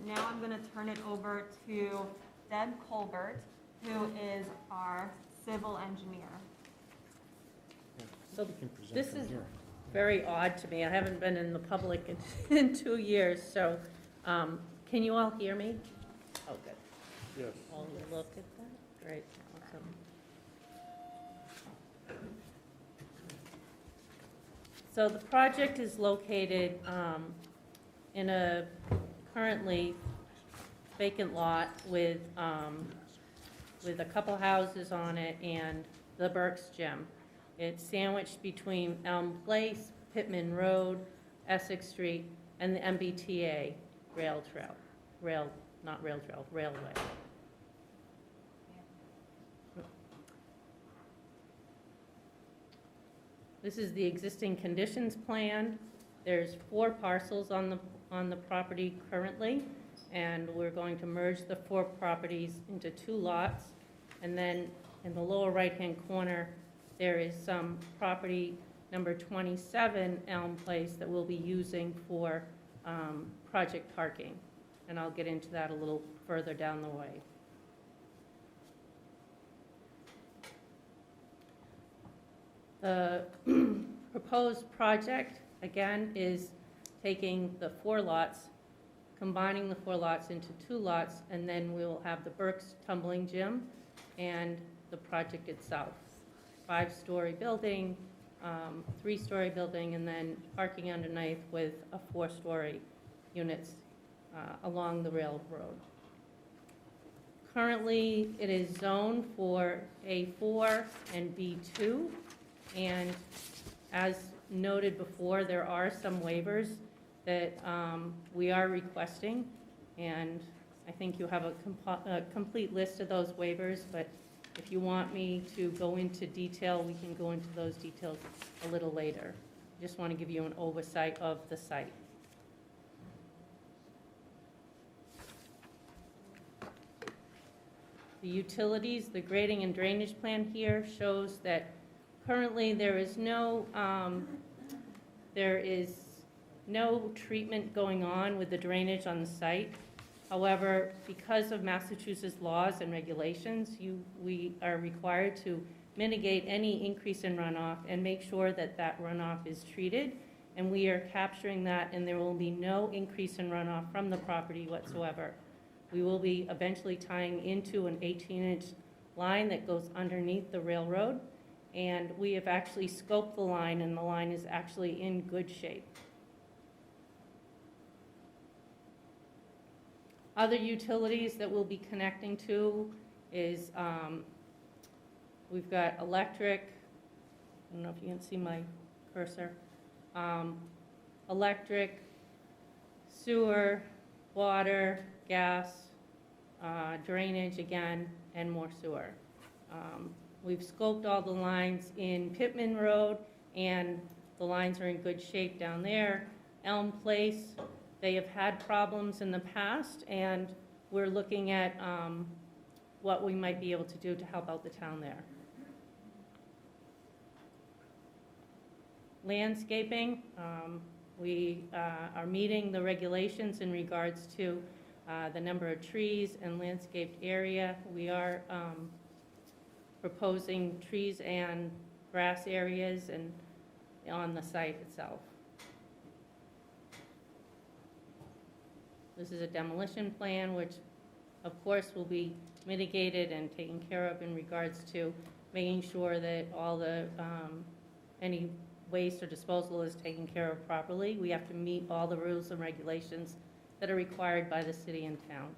Now I'm going to turn it over to Deb Colbert, who is our civil engineer. So this is very odd to me. I haven't been in the public in 2 years, so can you all hear me? Oh, good. Yes. All look at that? Great, awesome. So the project is located in a currently vacant lot with a couple houses on it and the Burke's Gym. It's sandwiched between Elm Place, Pittman Road, Essex Street, and the MBTA railway. This is the existing conditions plan. There's 4 parcels on the property currently, and we're going to merge the 4 properties into 2 lots. And then in the lower right-hand corner, there is some property number 27 Elm Place that we'll be using for project parking. And I'll get into that a little further down the way. The proposed project, again, is taking the 4 lots, combining the 4 lots into 2 lots, and then we will have the Burke's Tumbling Gym and the project itself. 5-story building, 3-story building, and then parking underneath with a 4-story units along the railroad. Currently, it is zoned for A4 and B2, and as noted before, there are some waivers that we are requesting, and I think you have a complete list of those waivers, but if you want me to go into detail, we can go into those details a little later. Just want to give you an oversight of the site. The utilities, the grading and drainage plan here shows that currently there is no treatment going on with the drainage on the site. However, because of Massachusetts laws and regulations, we are required to mitigate any increase in runoff and make sure that that runoff is treated. And we are capturing that, and there will be no increase in runoff from the property whatsoever. We will be eventually tying into an 18-inch line that goes underneath the railroad. And we have actually scoped the line, and the line is actually in good shape. Other utilities that we'll be connecting to is, we've got electric, I don't know if you can see my cursor, electric, sewer, water, gas, drainage again, and more sewer. We've scoped all the lines in Pittman Road, and the lines are in good shape down there. Elm Place, they have had problems in the past, and we're looking at what we might be able to do to help out the town there. Landscaping, we are meeting the regulations in regards to the number of trees and landscaped area. We are proposing trees and grass areas and on the site itself. This is a demolition plan, which of course will be mitigated and taken care of in regards to making sure that all the any waste or disposal is taken care of properly. We have to meet all the rules and regulations that are required by the city and town.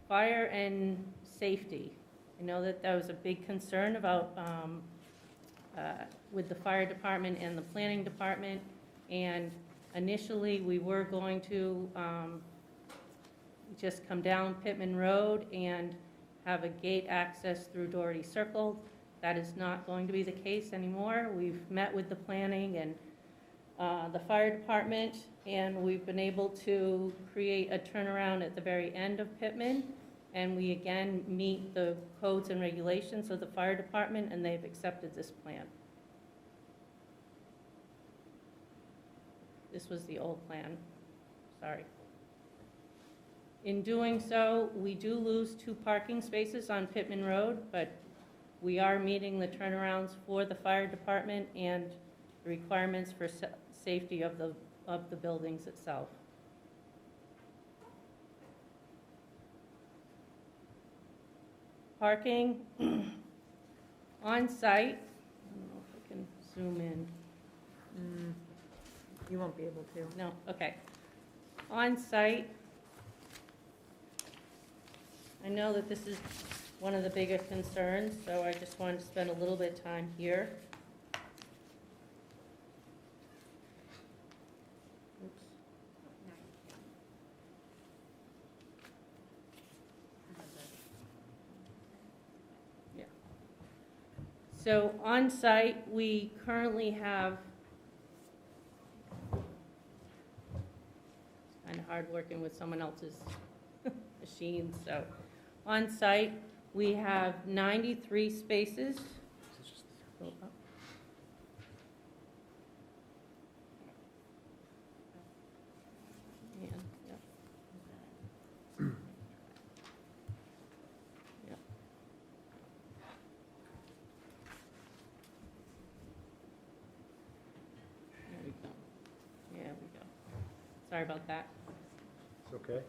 Fire and safety. I know that that was a big concern about with the fire department and the planning department, and initially we were going to just come down Pittman Road and have a gate access through Doherty Circle. That is not going to be the case anymore. We've met with the planning and the fire department, and we've been able to create a turnaround at the very end of Pittman. And we again meet the codes and regulations of the fire department, and they've accepted this plan. This was the old plan, sorry. In doing so, we do lose 2 parking spaces on Pittman Road, but we are meeting the turnarounds for the fire department and the requirements for safety of the buildings itself. Parking on site. I don't know if I can zoom in. You won't be able to. No, okay. On site, I know that this is one of the bigger concerns, so I just wanted to spend a little bit of time here. Oops. Yeah. So on site, we currently have, it's kind of hard working with someone else's machine, so on site, We have 93 spaces. Go up. Yeah, yep. Yep. There we go. There we go. Sorry about that. It's okay.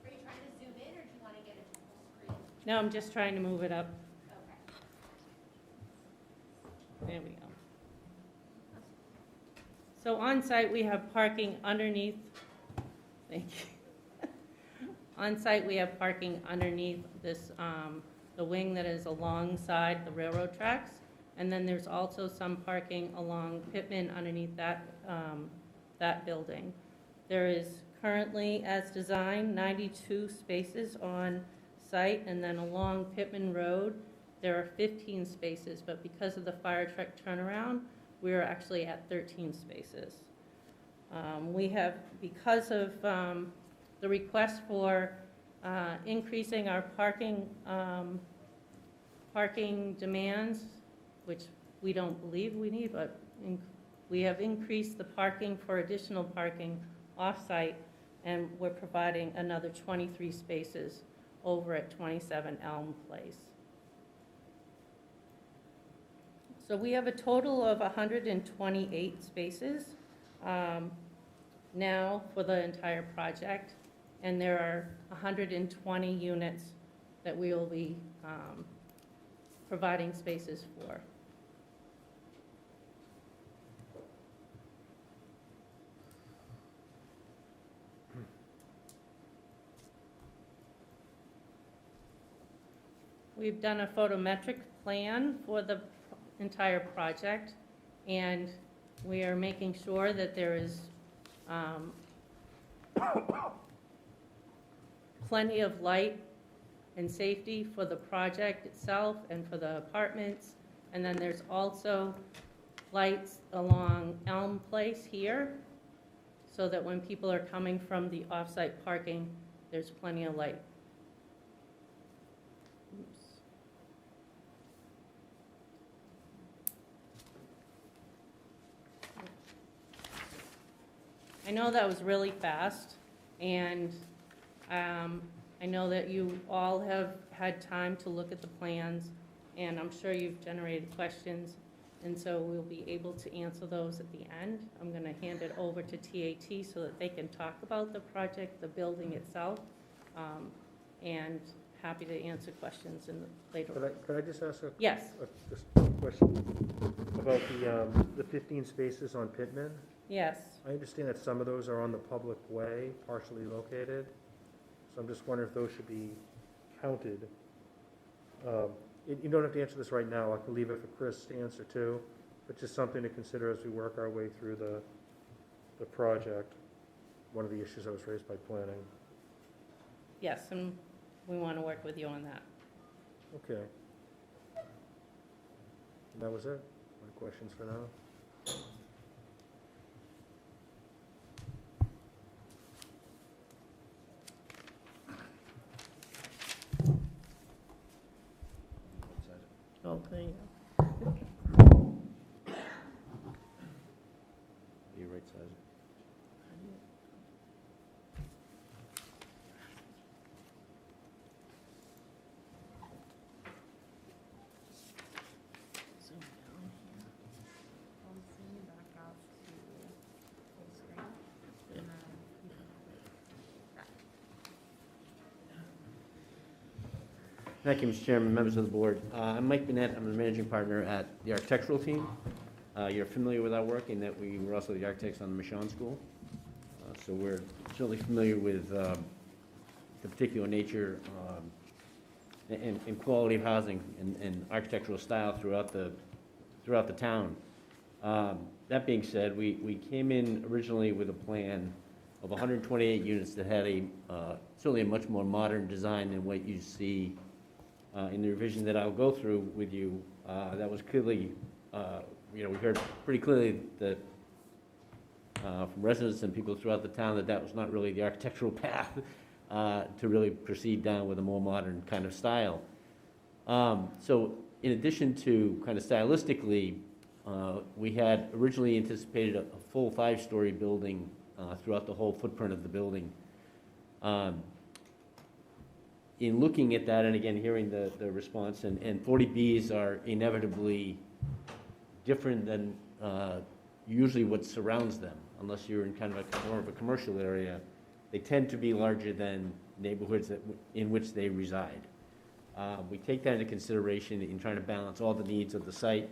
Are you trying to zoom in, or do you want to get it to full screen? No, I'm just trying to move it up. Okay. There we go. So on site, we have parking underneath, thank you. On site, we have parking underneath this, the wing that is alongside the railroad tracks. And then there's also some parking along Pittman underneath that, that building. There is currently, as designed, 92 spaces on site, and then along Pittman Road, there are 15 spaces, but because of the fire truck turnaround, we are actually at 13 spaces. We have, because of the request for increasing our parking, parking demands, which we don't believe we need, but we have increased the parking for additional parking off-site, and we're providing another 23 spaces over at 27 Elm Place. So we have a total of 128 spaces now for the entire project, and there are 120 units that we will be providing spaces for. We've done a photometric plan for the entire project, and we are making sure that there is plenty of light and safety for the project itself and for the apartments. And then there's also lights along Elm Place here, so that when people are coming from the off-site parking, there's plenty of light. Oops. I know that was really fast, and I know that you all have had time to look at the plans, and I'm sure you've generated questions, and so we'll be able to answer those at the end. I'm going to hand it over to TAT so that they can talk about the project, the building itself, and happy to answer questions in the later. Could I just ask Yes. Just a question about the 15 spaces on Pittman? Yes. I understand that some of those are on the public way, partially located, so I'm just wondering if those should be counted. You don't have to answer this right now, I can leave it for Chris to answer too, but just something to consider as we work our way through the project. One of the issues that was raised by planning. Yes, and we want to work with you on that. Okay. And that was it? My questions for now? Okay. You right size it. Zoom down here. I'll zoom you back out to full screen. Yeah. And then Thank you, Mr. Chairman, members of the board. I'm Mike Bennett. I'm the managing partner at the architectural team. You're familiar with our work in that we were also the architects on the Michon School. So we're certainly familiar with the particular nature and quality of housing and architectural style throughout the town. That being said, we came in originally with a plan of 128 units that had certainly a much more modern design than what you see in the revision that I'll go through with you. That was clearly we heard pretty clearly that from residents and people throughout the town that was not really the architectural path to really proceed down with a more modern kind of style. So in addition to kind of stylistically, we had originally anticipated a full 5-story building throughout the whole footprint of the building. In looking at that, and again, hearing the response, and 40Bs are inevitably different than usually what surrounds them, unless you're in kind of more of a commercial area. They tend to be larger than neighborhoods in which they reside. We take that into consideration in trying to balance all the needs of the site.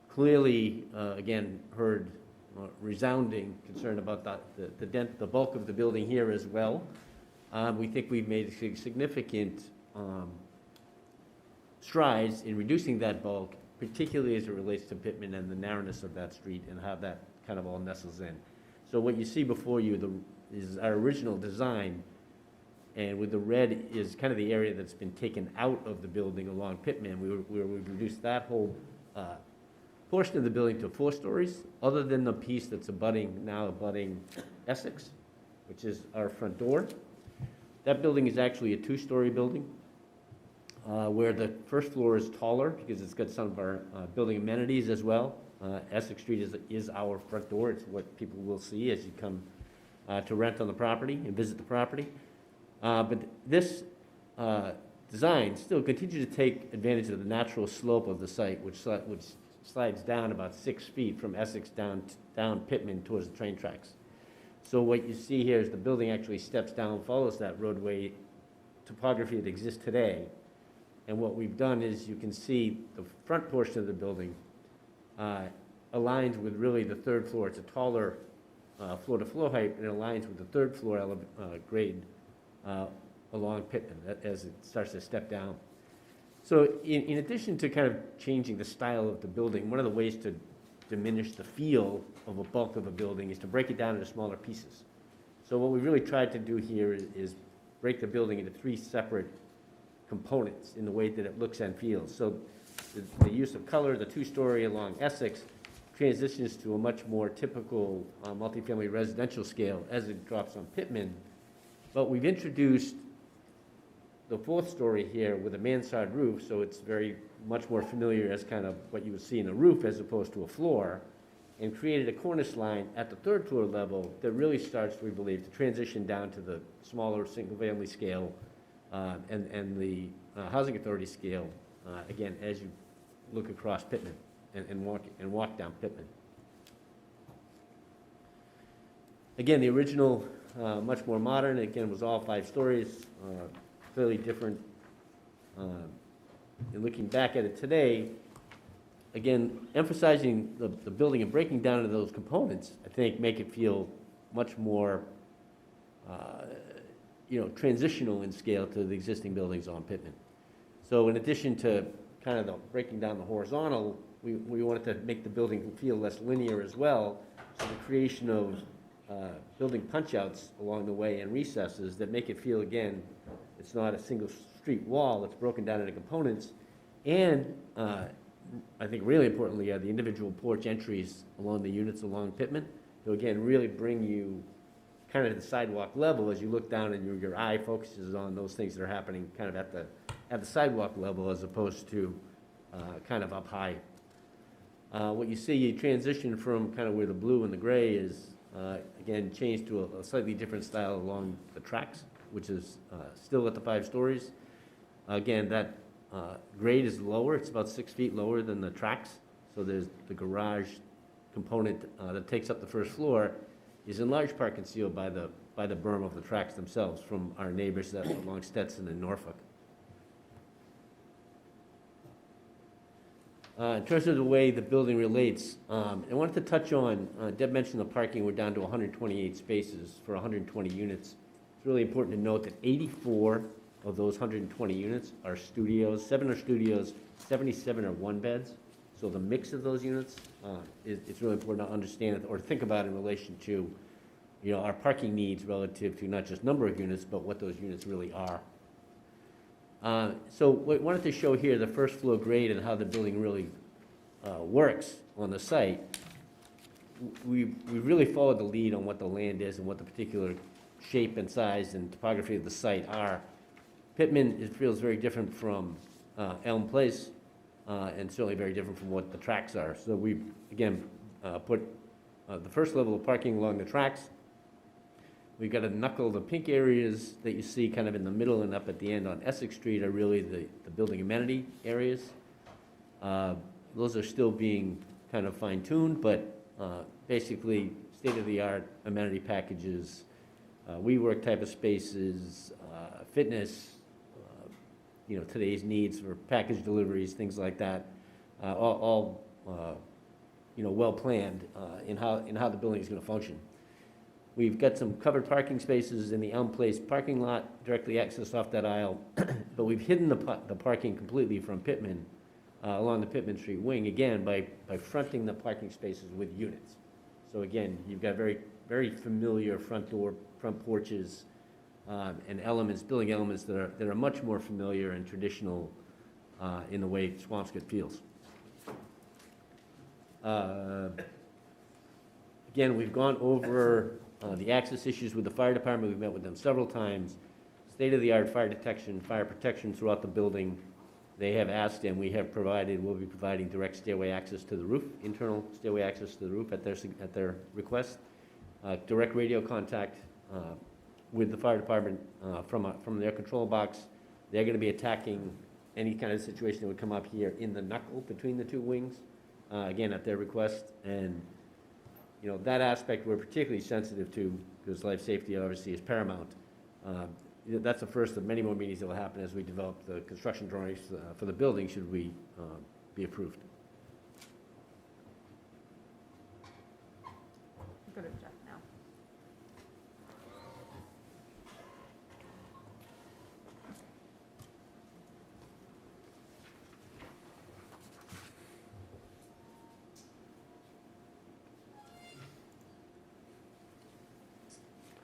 Clearly, again, heard resounding concern about the bulk of the building here as well. We think we've made significant strides in reducing that bulk, particularly as it relates to Pittman and the narrowness of that street and how that kind of all nestles in. So what you see before you is our original design, and with the red is kind of the area that's been taken out of the building along Pittman. We've reduced that whole portion of the building to 4 stories, other than the piece that's now abutting Essex, which is our front door. That building is actually a 2-story building, where the first floor is taller because it's got some of our building amenities as well. Essex Street is our front door. It's what people will see as you come to rent on the property and visit the property. But this design still continues to take advantage of the natural slope of the site, which slides down about 6 feet from Essex down Pittman towards the train tracks. So what you see here is the building actually steps down, follows that roadway topography that exists today. And what we've done is you can see the front portion of the building aligns with really the 3rd floor. It's a taller floor-to-floor height, and it aligns with the 3rd floor grade along Pittman as it starts to step down. So in addition to kind of changing the style of the building, one of the ways to diminish the feel of a bulk of a building is to break it down into smaller pieces. So what we really tried to do here is break the building into 3 separate components in the way that it looks and feels. So the use of color, the 2-story along Essex, transitions to a much more typical multifamily residential scale as it drops on Pittman. But we've introduced the 4th story here with a mansard roof, so it's very much more familiar as kind of what you would see in a roof as opposed to a floor, and created a cornice line at the 3rd floor level that really starts, we believe, to transition down to the smaller single-family scale and the housing authority scale, again, as you look across Pittman and walk down Pittman. Again, the original, much more modern, again, was all 5 stories, clearly different. And looking back at it today, again, emphasizing the building and breaking down into those components, I think make it feel much more transitional in scale to the existing buildings on Pittman. So in addition to kind of the breaking down the horizontal, we wanted to make the building feel less linear as well. So the creation of building punch-outs along the way and recesses that make it feel, again, it's not a single street wall, it's broken down into components. And I think really importantly are the individual porch entries along the units along Pittman to, again, really bring you kind of to the sidewalk level as you look down and your eye focuses on those things that are happening kind of at the sidewalk level as opposed to kind of up high. What you see, you transition from kind of where the blue and the gray is, again, changed to a slightly different style along the tracks, which is still at the 5 stories. Again, that grade is lower. It's about 6 feet lower than the tracks. So there's the garage component that takes up the 1st floor is in large part concealed by the berm of the tracks themselves from our neighbors that along Stetson and Norfolk. In terms of the way the building relates, I wanted to touch on, Deb mentioned the parking, we're down to 128 spaces for 120 units. It's really important to note that 84 of those 120 units are studios, 7 are studios, 77 are 1-beds. So the mix of those units, it's really important to understand it or think about in relation to, our parking needs relative to not just number of units, but what those units really are. So what I wanted to show here, the first floor grade and how the building really works on the site. We really followed the lead on what the land is and what the particular shape and size and topography of the site are. Pittman, it feels very different from Elm Place, and certainly very different from what the tracks are. So we, again, put the first level of parking along the tracks. We've got a knuckle. The pink areas that you see kind of in the middle and up at the end on Essex Street are really the building amenity areas. Those are still being kind of fine-tuned, but basically state-of-the-art amenity packages, WeWork type of spaces, fitness, today's needs for package deliveries, things like that, all well planned in how the building is going to function. We've got some covered parking spaces in the Elm Place parking lot, directly accessed off that aisle, but we've hidden the parking completely from Pittman along the Pittman Street wing, again, by fronting the parking spaces with units. So again, you've got very, very familiar front door, front porches, and elements, building elements that are much more familiar and traditional in the way Swampscott feels. Again, we've gone over the access issues with the fire department. We've met with them several times. State-of-the-art fire detection, fire protection throughout the building. They have asked, and we have provided, we'll be providing direct stairway access to the roof, internal stairway access to the roof at their request. Direct radio contact with the fire department from their control box. They're going to be attacking any kind of situation that would come up here in the knuckle between the two wings, again, at their request. And that aspect we're particularly sensitive to because life safety obviously is paramount. That's the first of many more meetings that will happen as we develop the construction drawings for the building should we be approved. Go to Jeff now.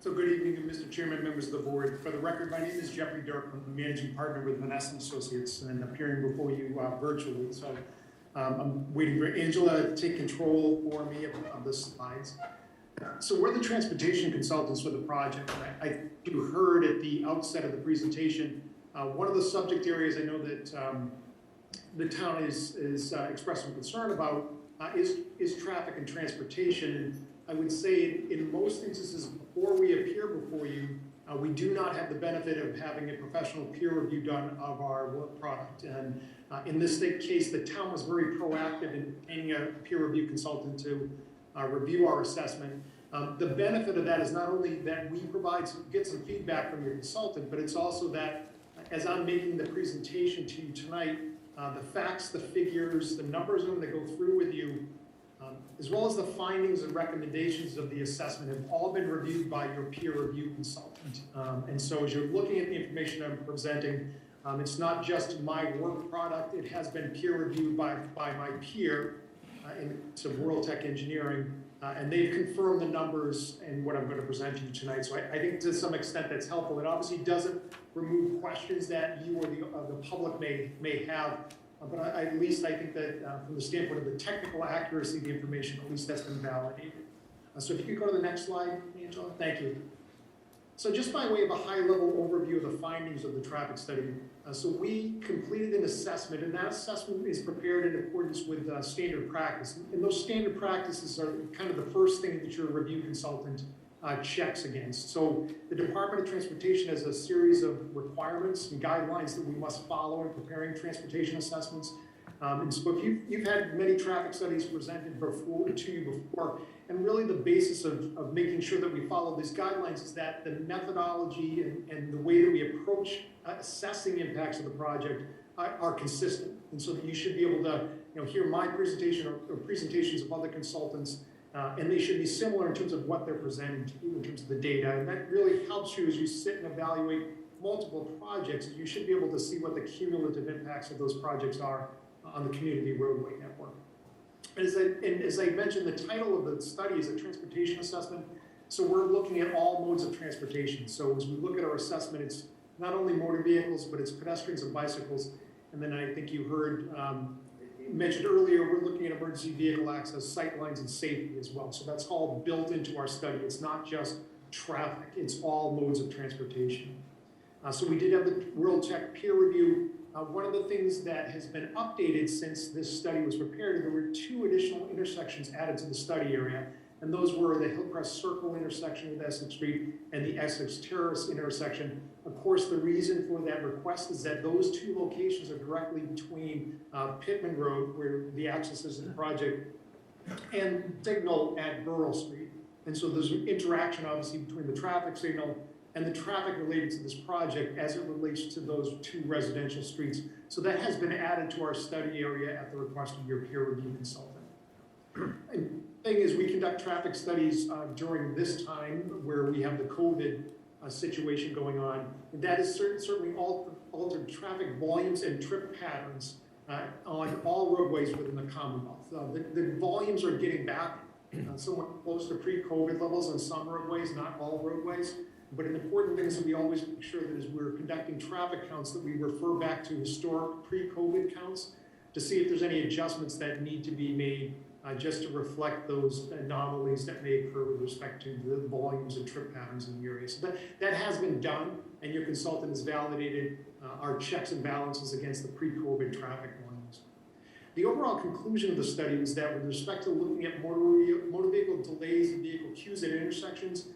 So good evening, Mr. Chairman, members of the board. For the record, my name is Jeffrey Dirk. I'm the managing partner with Vanessa Associates and appearing before you virtually. So I'm waiting for Angela to take control for me of the slides. So we're the transportation consultants for the project. You heard at the outset of the presentation, one of the subject areas I know that the town is expressing concern about is traffic and transportation. And I would say in most instances, before we appear before you, we do not have the benefit of having a professional peer review done of our work product. And in this case, the town was very proactive in paying a peer review consultant to review our assessment. The benefit of that is not only that we get some feedback from your consultant, but it's also that as I'm making the presentation to you tonight, the facts, the figures, the numbers I'm going to go through with you, as well as the findings and recommendations of the assessment have all been reviewed by your peer review consultant. And so as you're looking at the information I'm presenting, it's not just my work product, it has been peer reviewed by my peer in World Tech Engineering, and they've confirmed the numbers and what I'm going to present to you tonight. So I think to some extent that's helpful. It obviously doesn't remove questions that you or the public may have, but at least I think that from the standpoint of the technical accuracy of the information, at least that's been validated. So if you could go to the next slide, Angela, thank you. So just by way of a high-level overview of the findings of the traffic study, so we completed an assessment, and that assessment is prepared in accordance with standard practice. And those standard practices are kind of the first thing that your review consultant checks against. So the Department of Transportation has a series of requirements and guidelines that we must follow in preparing transportation assessments. And so if you've had many traffic studies presented to you before, and really the basis of making sure that we follow these guidelines is that the methodology and the way that we approach assessing impacts of the project are consistent. And so that you should be able to hear my presentation or presentations of other consultants, and they should be similar in terms of what they're presenting to you in terms of the data. And that really helps you as you sit and evaluate multiple projects. You should be able to see what the cumulative impacts of those projects are on the community roadway network. And as I mentioned, the title of the study is a transportation assessment. So we're looking at all modes of transportation. So as we look at our assessment, it's not only motor vehicles, but it's pedestrians and bicycles. And then I think you heard mentioned earlier, we're looking at emergency vehicle access, sight lines, and safety as well. So that's all built into our study. It's not just traffic, it's all modes of transportation. So we did have the World Tech peer review. One of the things that has been updated since this study was prepared, there were 2 additional intersections added to the study area, and those were the Hillcrest Circle intersection with Essex Street and the Essex Terrace intersection. Of course, the reason for that request is that those 2 locations are directly between Pittman Road, where the access is to the project, and signal at Burrell Street. And so there's an interaction, obviously, between the traffic signal and the traffic related to this project as it relates to those 2 residential streets. So that has been added to our study area at the request of your peer review consultant. And the thing is, we conduct traffic studies during this time where we have the COVID situation going on. And that has certainly altered traffic volumes and trip patterns on all roadways within the Commonwealth. The volumes are getting back somewhat close to pre-COVID levels on some roadways, not all roadways. But an important thing is that we always make sure that as we're conducting traffic counts that we refer back to historic pre-COVID counts to see if there's any adjustments that need to be made just to reflect those anomalies that may occur with respect to the volumes and trip patterns in the area. So that has been done, and your consultant has validated our checks and balances against the pre-COVID traffic volumes. The overall conclusion of the study was that with respect to looking at motor vehicle delays and vehicle queues at intersections,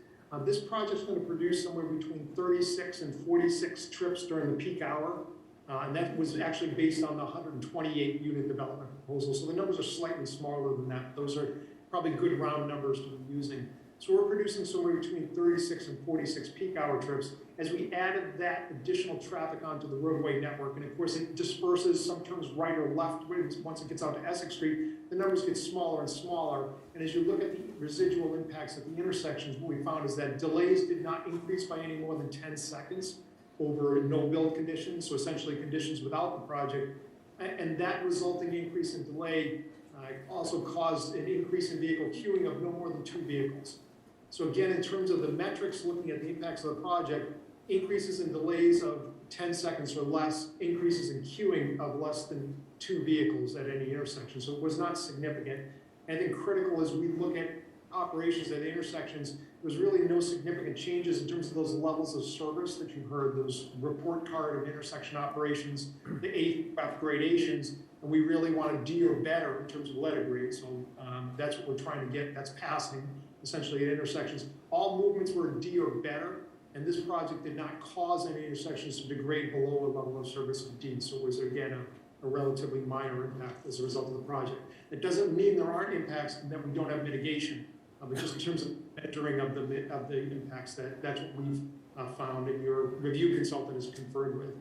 this project is going to produce somewhere between 36 and 46 trips during the peak hour. And that was actually based on the 128 unit development proposal. So the numbers are slightly smaller than that. Those are probably good round numbers to be using. So we're producing somewhere between 36 and 46 peak hour trips as we added that additional traffic onto the roadway network. And of course it disperses, sometimes right or left. Once it gets out to Essex Street, the numbers get smaller and smaller. And as you look at the residual impacts at the intersections, what we found is that delays did not increase by any more than 10 seconds over no build conditions, so essentially conditions without the project. And that resulting increase in delay also caused an increase in vehicle queuing of no more than 2 vehicles. So again, in terms of the metrics, looking at the impacts of the project, increases in delays of 10 seconds or less, increases in queuing of less than 2 vehicles at any intersection. So it was not significant. And I think critical as we look at operations at intersections, there's really no significant changes in terms of those levels of service that you heard, those report card of intersection operations, the AFF gradations, and we really want a D or better in terms of letter grade. So that's what we're trying to get. That's passing essentially at intersections. All movements were D or better, and this project did not cause any intersections to degrade below a level of service of D. So it was again a relatively minor impact as a result of the project. It doesn't mean there aren't impacts and that we don't have mitigation. But just in terms of measuring of the impacts, that's what we've found and your review consultant has conferred with.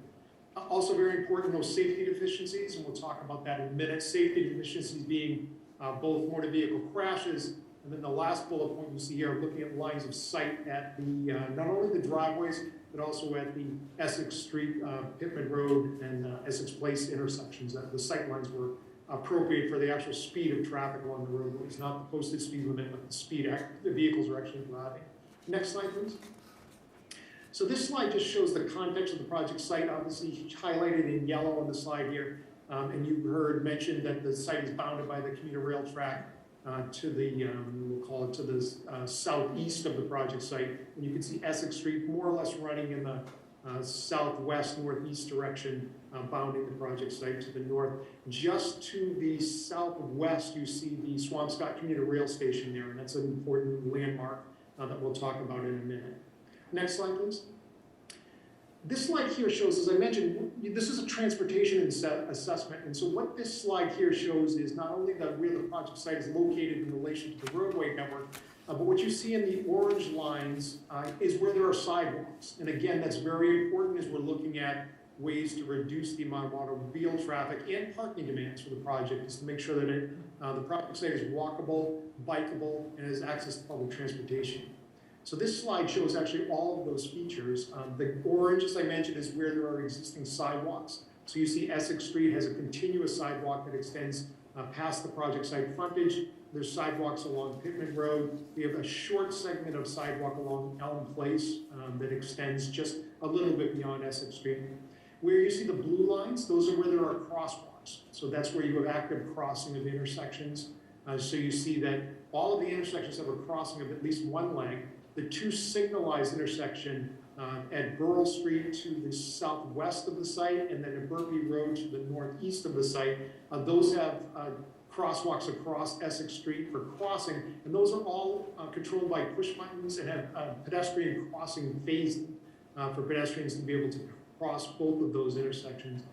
Also very important, those safety deficiencies, and we'll talk about that in a minute. Safety deficiencies being both motor vehicle crashes, and then the last bullet point you see here, looking at lines of sight at the not only the driveways, but also at the Essex Street, Pittman Road, and Essex Place intersections. The sight lines were appropriate for the actual speed of traffic along the roadways, not the posted speed limit, but the speed the vehicles are actually driving. Next slide, please. So this slide just shows the context of the project site, obviously highlighted in yellow on the slide here. And you heard mentioned that the site is bounded by the commuter rail track to the, we'll call it to the southeast of the project site. And you can see Essex Street more or less running in the southwest, northeast direction, bounding the project site to the north. Just to the southwest, you see the Swampscott commuter rail station there, and that's an important landmark that we'll talk about in a minute. Next slide, please. This slide here shows, as I mentioned, this is a transportation assessment, and so what this slide here shows is not only where the project site is located in relation to the roadway network, but what you see in the orange lines is where there are sidewalks. And again, that's very important as we're looking at ways to reduce the amount of automobile traffic and parking demands for the project, is to make sure that the project site is walkable, bikeable, and has access to public transportation. So this slide shows actually all of those features. The orange, as I mentioned, is where there are existing sidewalks. So you see Essex Street has a continuous sidewalk that extends past the project site frontage. There's sidewalks along Pittman Road. We have a short segment of sidewalk along Elm Place that extends just a little bit beyond Essex Street. Where you see the blue lines, those are where there are crosswalks. So that's where you have active crossing of intersections. So you see that all of the intersections have a crossing of at least one lane. The two signalized intersection at Burrell Street to the southwest of the site, and then at Burpee Road to the northeast of the site, those have crosswalks across Essex Street for crossing, and those are all controlled by push buttons and have pedestrian crossing phasing for pedestrians to be able to cross both of those intersections.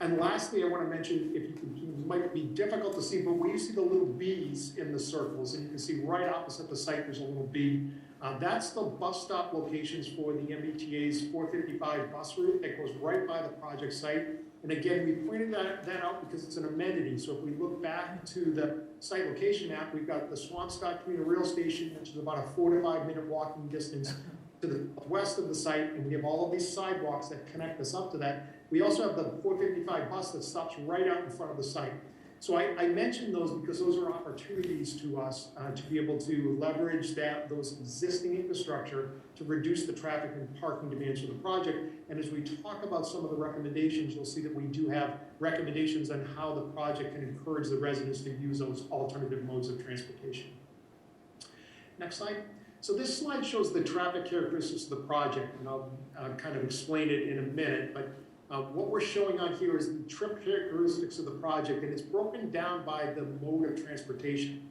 And lastly, I want to mention, it might be difficult to see, but where you see the little B's in the circles, and you can see right opposite the site, there's a little B. That's the bus stop locations for the MBTA's 455 bus route that goes right by the project site. And again, we pointed that out because it's an amenity. So if we look back to the site location map, we've got the Swampscott Commuter Rail Station, which is about a 4 to 5 minute walking distance to the west of the site, and we have all of these sidewalks that connect us up to that. We also have the 455 bus that stops right out in front of the site. So I mentioned those because those are opportunities to us to be able to leverage those existing infrastructure to reduce the traffic and parking demands for the project. And as we talk about some of the recommendations, you'll see that we do have recommendations on how the project can encourage the residents to use those alternative modes of transportation. Next slide. So this slide shows the traffic characteristics of the project, and I'll kind of explain it in a minute, but what we're showing on here is the trip characteristics of the project, and it's broken down by the mode of transportation.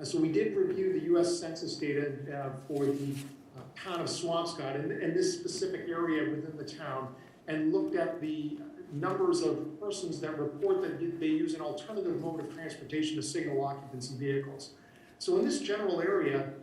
So we did review the U.S. Census data for the town of Swampscott and this specific area within the town, and looked at the numbers of persons that report that they use an alternative mode of transportation to single occupancy vehicles. So in this general area,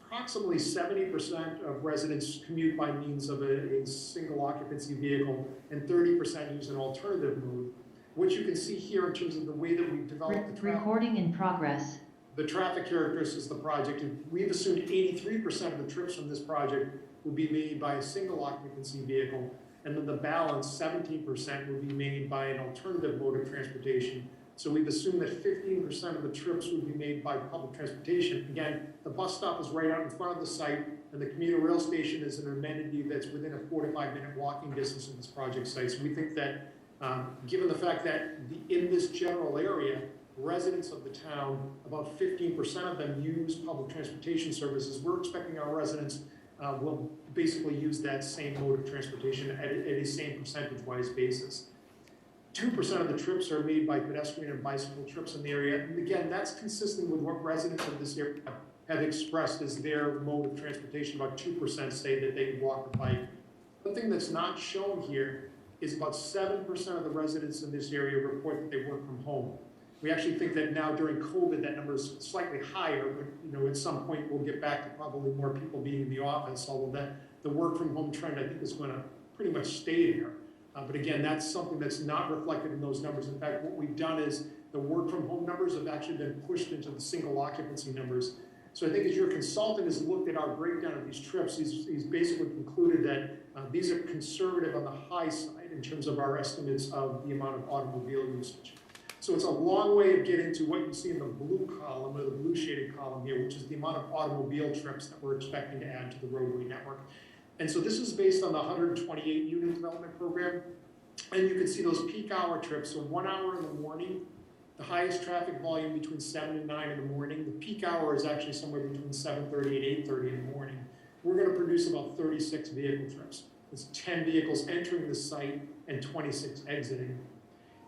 approximately 70% of residents commute by means of a single occupancy vehicle, and 30% use an alternative mode. What you can see here in terms of the way that we've developed the recording in progress. The traffic characteristics of the project, we've assumed 83% of the trips from this project will be made by a single occupancy vehicle, and then the balance, 17%, will be made by an alternative mode of transportation. So we've assumed that 15% of the trips would be made by public transportation. Again, the bus stop is right out in front of the site, and the commuter rail station is an amenity that's within a 4 to 5 minute walking distance of this project site. So we think that given the fact that in this general area, residents of the town, about 15% of them use public transportation services, we're expecting our residents will basically use that same mode of transportation at a same percentage-wise basis. 2% of the trips are made by pedestrian and bicycle trips in the area. And again, that's consistent with what residents of this area have expressed as their mode of transportation. About 2% say that they walk or bike. One thing that's not shown here is about 7% of the residents in this area report that they work from home. We actually think that now during COVID, that number is slightly higher, but at some point we'll get back to probably more people being in the office, although the work from home trend I think is going to pretty much stay there. But again, that's something that's not reflected in those numbers. In fact, what we've done is the work from home numbers have actually been pushed into the single occupancy numbers. So I think as your consultant has looked at our breakdown of these trips, he's basically concluded that these are conservative on the high side in terms of our estimates of the amount of automobile usage. So it's a long way of getting to what you see in the blue column, or the blue shaded column here, which is the amount of automobile trips that we're expecting to add to the roadway network. And so this is based on the 128 unit development program. And you can see those peak hour trips. So 1 hour in the morning, the highest traffic volume between 7 and 9 in the morning. The peak hour is actually somewhere between 7:30 and 8:30 in the morning. We're going to produce about 36 vehicle trips. It's 10 vehicles entering the site and 26 exiting.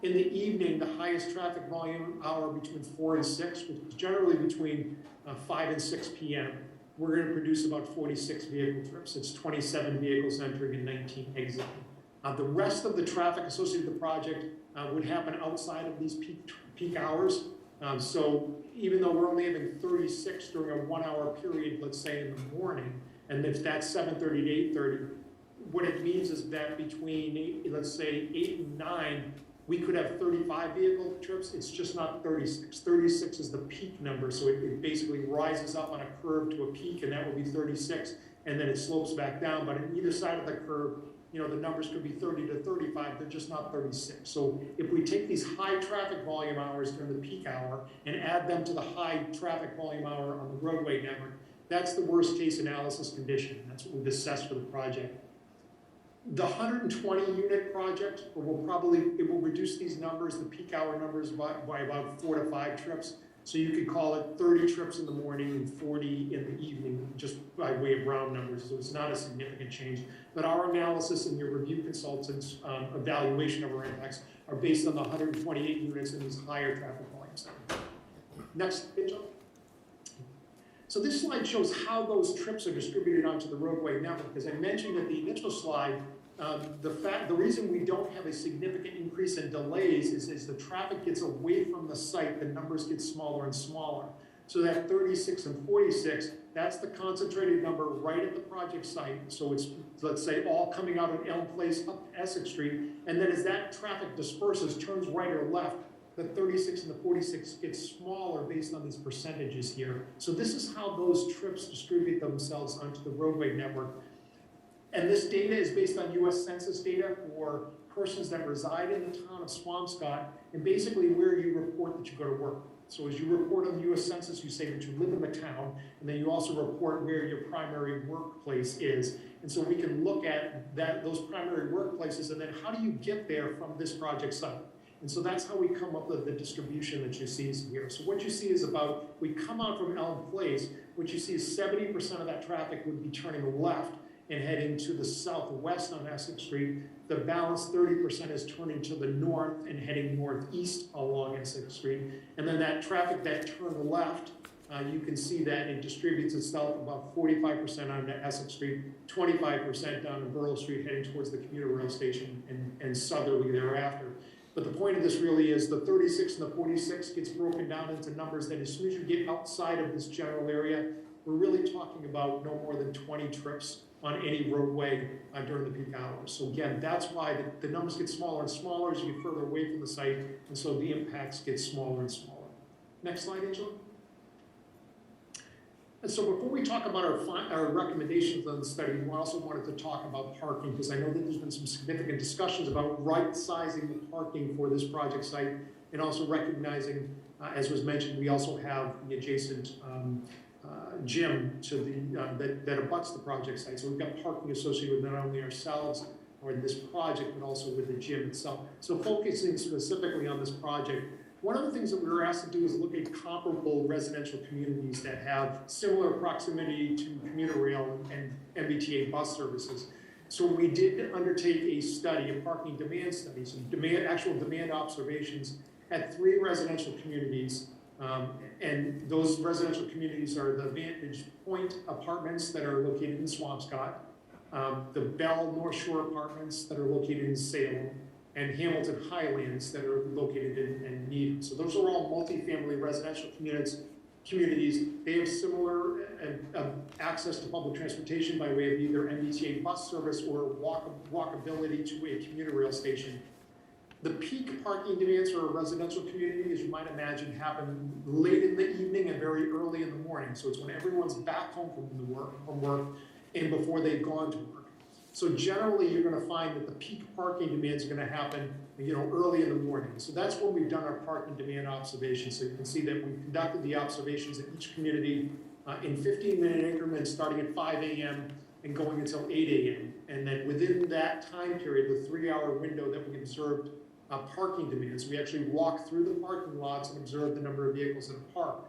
In the evening, the highest traffic volume hour between 4 and 6, which is generally between 5 and 6 p.m. We're going to produce about 46 vehicle trips. It's 27 vehicles entering and 19 exiting. The rest of the traffic associated with the project would happen outside of these peak hours. So even though we're only having 36 during a 1 hour period, let's say in the morning, and if that's 7:30 to 8:30, what it means is that between, let's say 8 and 9, we could have 35 vehicle trips. It's just not 36. 36 is the peak number, so it basically rises up on a curve to a peak, and that will be 36, and then it slopes back down. But on either side of the curve, you know, the numbers could be 30 to 35, they're just not 36. So if we take these high traffic volume hours during the peak hour and add them to the high traffic volume hour on the roadway network, that's the worst case analysis condition. That's what we've assessed for the project. The 120 unit project it will reduce these numbers, the peak hour numbers, by about 4 to 5 trips. So you could call it 30 trips in the morning and 40 in the evening, just by way of round numbers. So it's not a significant change. But our analysis and your review consultants' evaluation of our impacts are based on the 128 units in these higher traffic volumes. Next page. So this slide shows how those trips are distributed onto the roadway network. As I mentioned at the initial slide, the reason we don't have a significant increase in delays is as the traffic gets away from the site, the numbers get smaller and smaller. So that 36 and 46, that's the concentrated number right at the project site. So it's, let's say, all coming out of Elm Place up to Essex Street. And then as that traffic disperses, turns right or left, the 36 and the 46 gets smaller based on these percentages here. So this is how those trips distribute themselves onto the roadway network. And this data is based on US Census data for persons that reside in the town of Swampscott, and basically where you report that you go to work. So as you report on the US Census, you say that you live in the town, and then you also report where your primary workplace is. And so we can look at those primary workplaces, and then how do you get there from this project site? And so that's how we come up with the distribution that you see here. So what you see is we come out from Elm Place, what you see is 70% of that traffic would be turning left and heading to the southwest on Essex Street. The balance 30% is turning to the north and heading northeast along Essex Street. And then that traffic that turned left, you can see that it distributes itself about 45% onto Essex Street, 25% down to Borough Street heading towards the commuter rail station and southerly thereafter. But the point of this really is the 36 and the 46 gets broken down into numbers that as soon as you get outside of this general area, we're really talking about no more than 20 trips on any roadway during the peak hours. So again, that's why the numbers get smaller and smaller as you get further away from the site, and so the impacts get smaller and smaller. Next slide, Angela. And so before we talk about our recommendations on the study, we also wanted to talk about parking, because I know that there's been some significant discussions about right-sizing the parking for this project site, and also recognizing, as was mentioned, we also have the adjacent gym to that abuts the project site. So we've got parking associated with not only ourselves or this project, but also with the gym itself. So focusing specifically on this project, one of the things that we were asked to do is look at comparable residential communities that have similar proximity to commuter rail and MBTA bus services. So we did undertake a study, a parking demand study, so actual demand observations at 3 residential communities. And those residential communities are the Vantage Point apartments that are located in Swampscott, the Bell North Shore apartments that are located in Salem, and Hamilton Highlands that are located in Needham. So those are all multifamily residential communities. They have similar access to public transportation by way of either MBTA bus service or walkability to a commuter rail station. The peak parking demands for a residential community, as you might imagine, happen late in the evening and very early in the morning. So it's when everyone's back home from work and before they've gone to work. So generally, you're going to find that the peak parking demands are going to happen, early in the morning. So that's when we've done our parking demand observations. So you can see that we conducted the observations in each community in 15-minute increments, starting at 5 a.m. and going until 8 a.m. And then within that time period, the 3-hour window that we observed parking demands, we actually walked through the parking lots and observed the number of vehicles that are parked.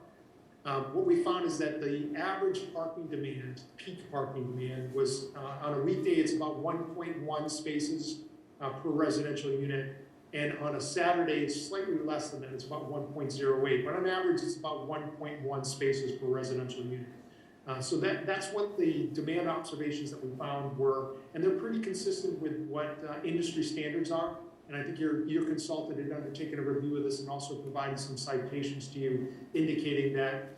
What we found is that the average parking demand, peak parking demand, was on a weekday it's about 1.1 spaces per residential unit, and on a Saturday it's slightly less than that, it's about 1.08, but on average it's about 1.1 spaces per residential unit. So that's what the demand observations that we found were, and they're pretty consistent with what industry standards are. And I think your consultant had undertaken a review of this and also provided some citations to you indicating that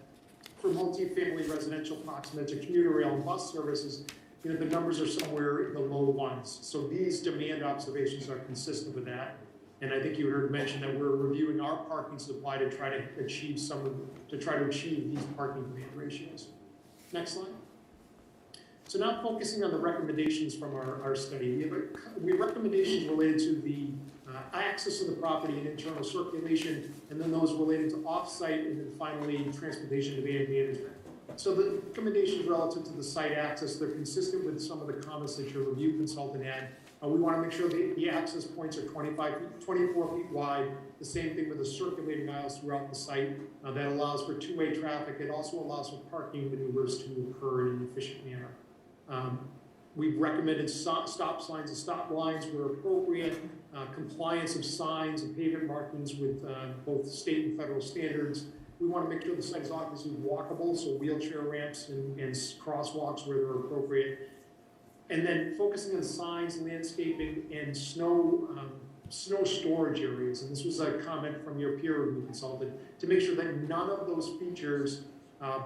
for multifamily residential proximate to commuter rail and bus services, the numbers are somewhere in the low ones. So these demand observations are consistent with that. And I think you heard mention that we're reviewing our parking supply to try to achieve these parking demand ratios. Next slide. So now focusing on the recommendations from our study. We have recommendations related to the access to the property and internal circulation, and then those related to off-site, and then finally transportation demand management. So the recommendations relative to the site access, they're consistent with some of the comments that your review consultant had. We want to make sure that the access points are 24 feet wide. The same thing with the circulating aisles throughout the site. That allows for two-way traffic. It also allows for parking maneuvers to occur in an efficient manner. We've recommended stop signs and stop lines where appropriate, compliance of signs and pavement markings with both state and federal standards. We want to make sure the site is obviously walkable, so wheelchair ramps and crosswalks where they're appropriate. And then focusing on signs, landscaping, and snow storage areas. And this was a comment from your peer review consultant, to make sure that none of those features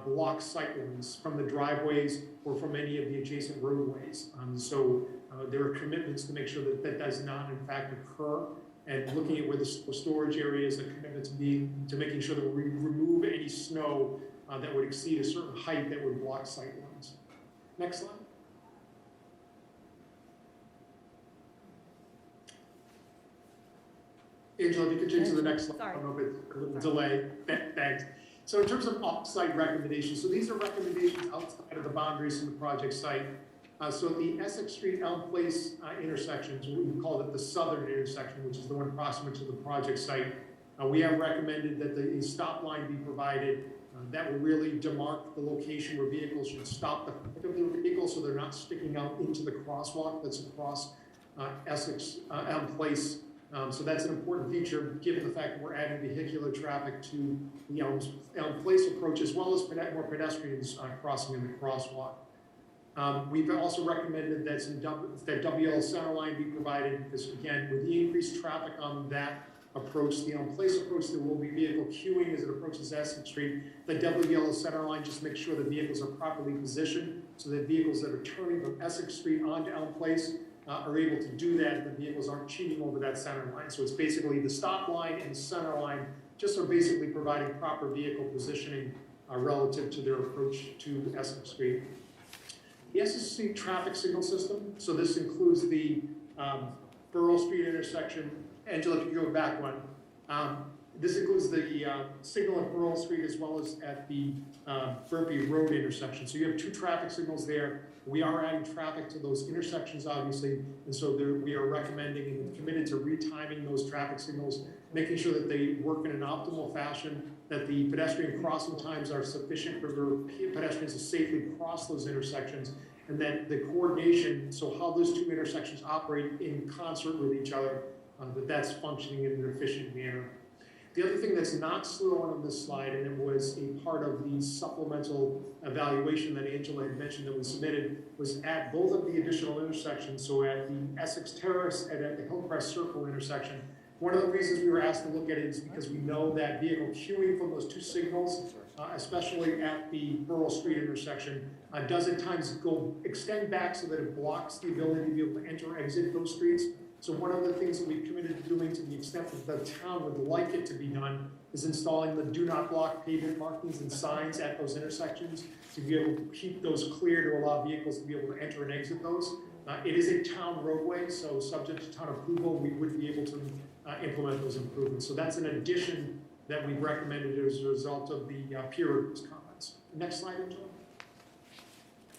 block sight lines from the driveways or from any of the adjacent roadways. So there are commitments to make sure that that does not in fact occur. And looking at where the storage areas, the commitment to making sure that we remove any snow that would exceed a certain height that would block sight lines. Next slide. Angela, if you could change to the next slide. Sorry. I don't know if it's a little delay. Thanks. So in terms of off-site recommendations, so these are recommendations outside of the boundaries of the project site. So at the Essex Street Elm Place intersections, we call it the southern intersection, which is the one proximate to the project site, we have recommended that the stop line be provided. That will really demark the location where vehicles should stop the front of their vehicle so they're not sticking out into the crosswalk that's across Essex Elm Place. So that's an important feature given the fact that we're adding vehicular traffic to the Elm Place approach, as well as more pedestrians crossing in the crosswalk. We've also recommended that that WL center line be provided because, again, with the increased traffic on that approach, the Elm Place approach, there will be vehicle queuing as it approaches Essex Street. The double yellow center line just makes sure that vehicles are properly positioned so that vehicles that are turning from Essex Street onto Elm Place are able to do that, and the vehicles aren't cheating over that center line. So it's basically the stop line and the center line just are basically providing proper vehicle positioning relative to their approach to Essex Street. The Essex Street traffic signal system, so this includes the Burrell Street intersection. Angela, if you go back one. This includes the signal at Burrell Street as well as at the Burpee Road intersection. So you have two traffic signals there. We are adding traffic to those intersections, obviously, and so we are recommending and committed to retiming those traffic signals, making sure that they work in an optimal fashion, that the pedestrian crossing times are sufficient for pedestrians to safely cross those intersections, and that the coordination, so how those two intersections operate in concert with each other, that's functioning in an efficient manner. The other thing that's not slid on this slide, and it was a part of the supplemental evaluation that Angela had mentioned that was submitted, was at both of the additional intersections, so at the Essex Terrace and at the Hillcrest Circle intersection. One of the reasons we were asked to look at it is because we know that vehicle queuing from those two signals, especially at the Burrell Street intersection, does at times extend back so that it blocks the ability to be able to enter or exit those streets. So one of the things that we've committed to doing to the extent that the town would like it to be done is installing the do not block pavement markings and signs at those intersections to be able to keep those clear to allow vehicles to be able to enter and exit those. It is a town roadway, so subject to town approval, we would be able to implement those improvements. So that's an addition that we've recommended as a result of the peer review's comments. Next slide, Angela.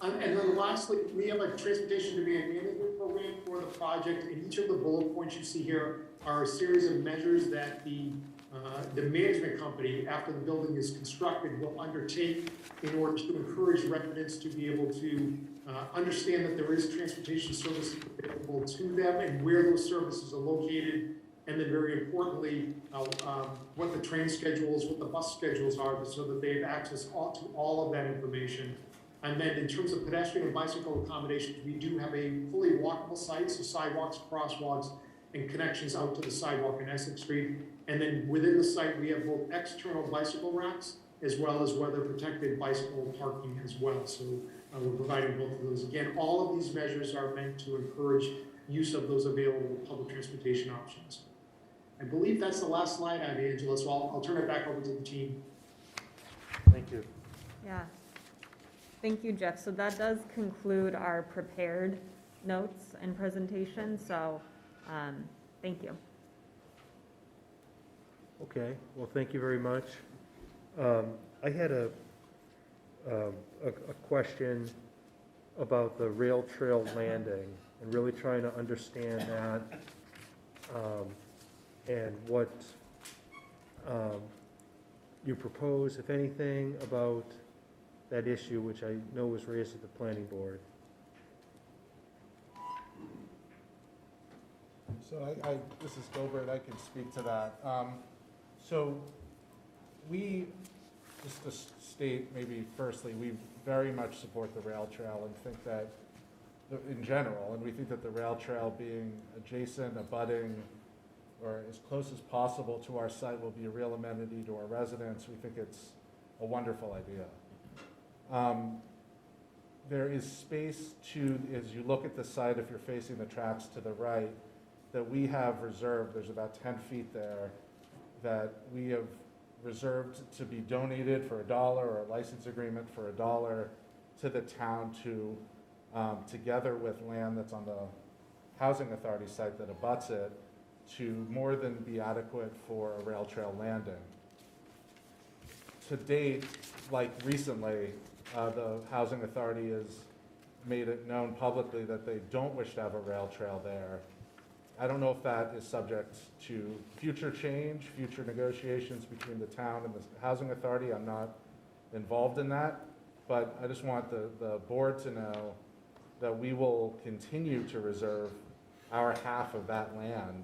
And then lastly, we have a transportation demand management program for the project, and each of the bullet points you see here are a series of measures that the management company, after the building is constructed, will undertake in order to encourage residents to be able to understand that there is transportation services available to them and where those services are located, and then very importantly, what the train schedules, what the bus schedules are, so that they have access to all of that information. And then in terms of pedestrian and bicycle accommodations, we do have a fully walkable site, so sidewalks, crosswalks, and connections out to the sidewalk in Essex Street. And then within the site, we have both external bicycle racks as well as weather-protected bicycle parking as well. So we're providing both of those. Again, all of these measures are meant to encourage use of those available public transportation options. I believe that's the last slide I have, Angela, so I'll turn it back over to the team. Thank you. Yeah. Thank you, Jeff. So that does conclude our prepared notes and presentation, so thank you. Okay, well, thank you very much. I had a question about the rail trail landing and really trying to understand that and what you propose, if anything, about that issue, which I know was raised at the planning board. So this is Gilbert, I can speak to that. So we, just to state maybe firstly, we very much support the rail trail and think that, in general, and we think that the rail trail being adjacent, abutting, or as close as possible to our site will be a real amenity to our residents. We think it's a wonderful idea. There is space to, as you look at the site, if you're facing the tracks to the right, that we have reserved, there's about 10 feet there, that we have reserved to be donated for $1 or a license agreement for $1 to the town to, together with land that's on the housing authority site that abuts it, to more than be adequate for a rail trail landing. To date, like recently, the housing authority has made it known publicly that they don't wish to have a rail trail there. I don't know if that is subject to future change, future negotiations between the town and the housing authority. I'm not involved in that, but I just want the board to know that we will continue to reserve our half of that land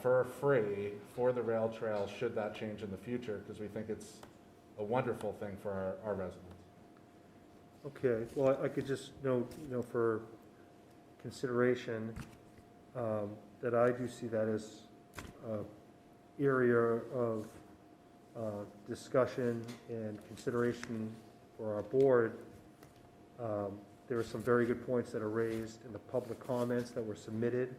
for free for the rail trail should that change in the future, because we think it's a wonderful thing for our residents. Okay, well, I could just note, for consideration, that I do see that as an area of discussion and consideration for our board. There are some very good points that are raised in the public comments that were submitted.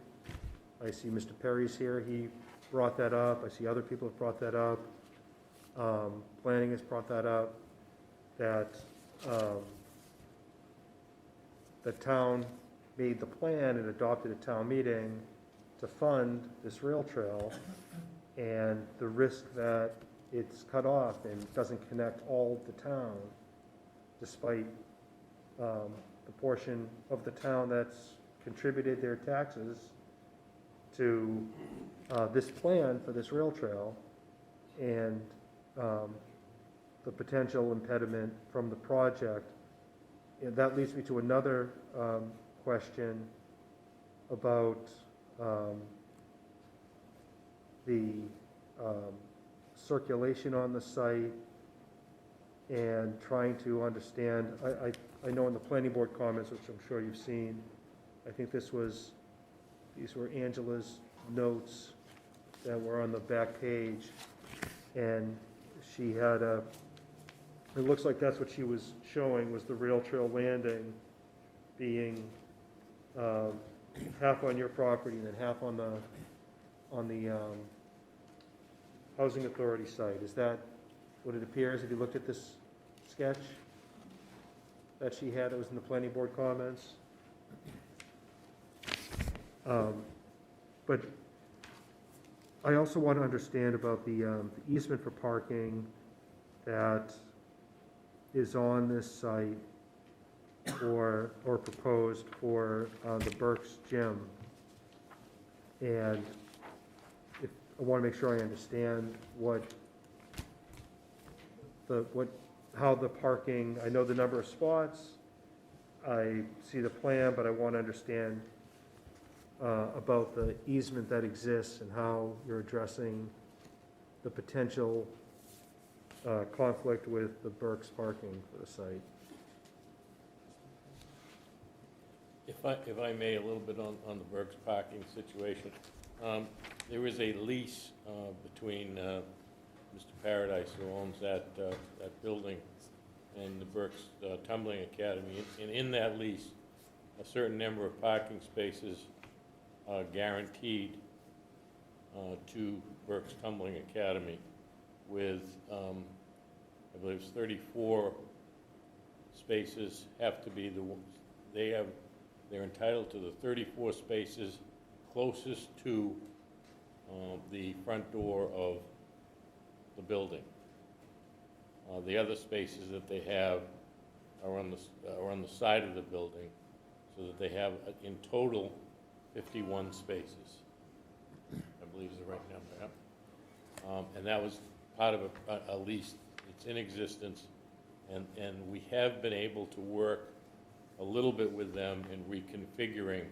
I see Mr. Perry's here. He brought that up. I see other people have brought that up. Planning has brought that up, that the town made the plan and adopted a town meeting to fund this rail trail, and the risk that it's cut off and doesn't connect all the town, despite the portion of the town that's contributed their taxes to this plan for this rail trail, and the potential impediment from the project. And that leads me to another question about the circulation on the site and trying to understand. I know in the planning board comments, which I'm sure you've seen, I think these were Angela's notes that were on the back page, and she had it looks like that's what she was showing, was the rail trail landing being half on your property and then half on the housing authority site. Is that what it appears? Have you looked at this sketch that she had that was in the planning board comments? But I also want to understand about the easement for parking that is on this site or proposed for the Burke's Gym. And I want to make sure I understand how the parking, I know the number of spots, I see the plan, but I want to understand about the easement that exists and how you're addressing the potential conflict with the Burke's parking for the site. If I may, a little bit on the Burke's parking situation. There is a lease between Mr. Paradise, who owns that building, and the Burke's Tumbling Academy. And in that lease, a certain number of parking spaces are guaranteed to Burke's Tumbling Academy, with I believe it's 34 spaces have to be they're entitled to the 34 spaces closest to the front door of the building. The other spaces that they have are on the side of the building, so that they have in total 51 spaces. I believe is the right number, yeah. And that was part of a lease. It's in existence, and we have been able to work a little bit with them in reconfiguring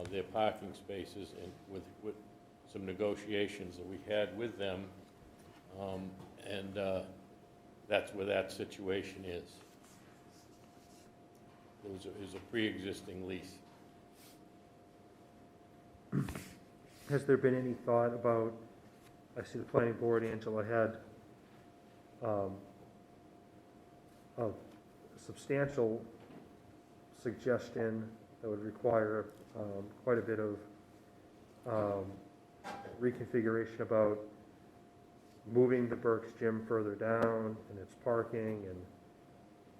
their parking spaces, and with some negotiations that we had with them, and that's where that situation is. It was a pre-existing lease. Has there been any thought about, I see the planning board, Angela, had a substantial suggestion that would require quite a bit of reconfiguration about moving the Burke's Gym further down and its parking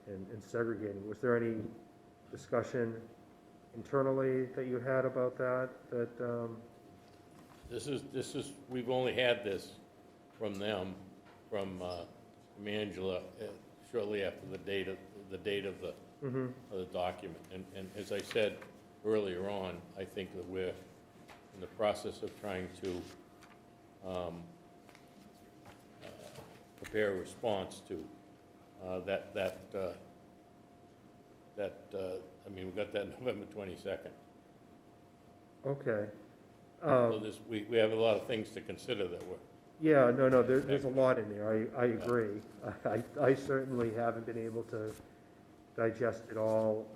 and segregating. Was there any discussion internally that you had about that? This is we've only had this from them, from Angela, shortly after the date of the document. And as I said earlier on, I think that we're in the process of trying to prepare a response to I mean, we got that November 22nd. Okay. So we have a lot of things to consider that we're. Yeah, no, there's a lot in there. I agree. I certainly haven't been able to digest it all,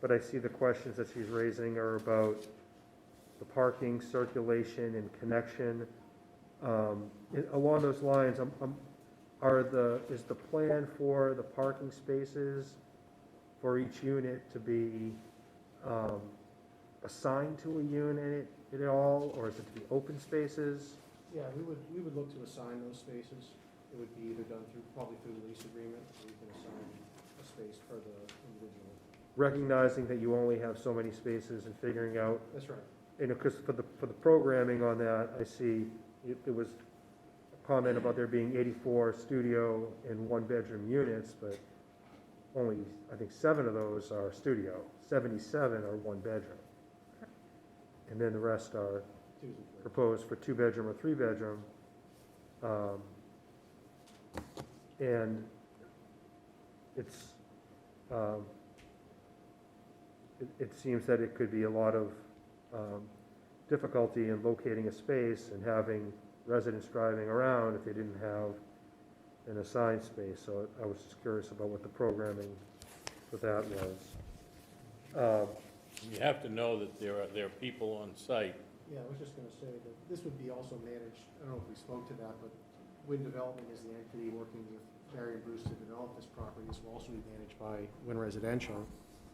but I see the questions that she's raising are about the parking, circulation, and connection. Along those lines, is the plan for the parking spaces for each unit to be assigned to a unit at all, or is it to be open spaces? Yeah, we would look to assign those spaces. It would be either done probably through the lease agreement, or we can assign a space per the individual. Recognizing that you only have so many spaces and figuring out. That's right. Because for the programming on that, I see there was a comment about there being 84 studio and one-bedroom units, but only, I think, 7 of those are studio. 77 are one-bedroom. And then the rest are proposed for 2-bedroom or 3-bedroom. And it's, it seems that it could be a lot of difficulty in locating a space and having residents driving around if they didn't have an assigned space. So I was just curious about what the programming for that was. You have to know that there are people on site. Yeah, I was just going to say that this would be also managed, I don't know if we spoke to that, but WINN Development is the entity working with Barry and Bruce to develop this property. This will also be managed by WINN Residential,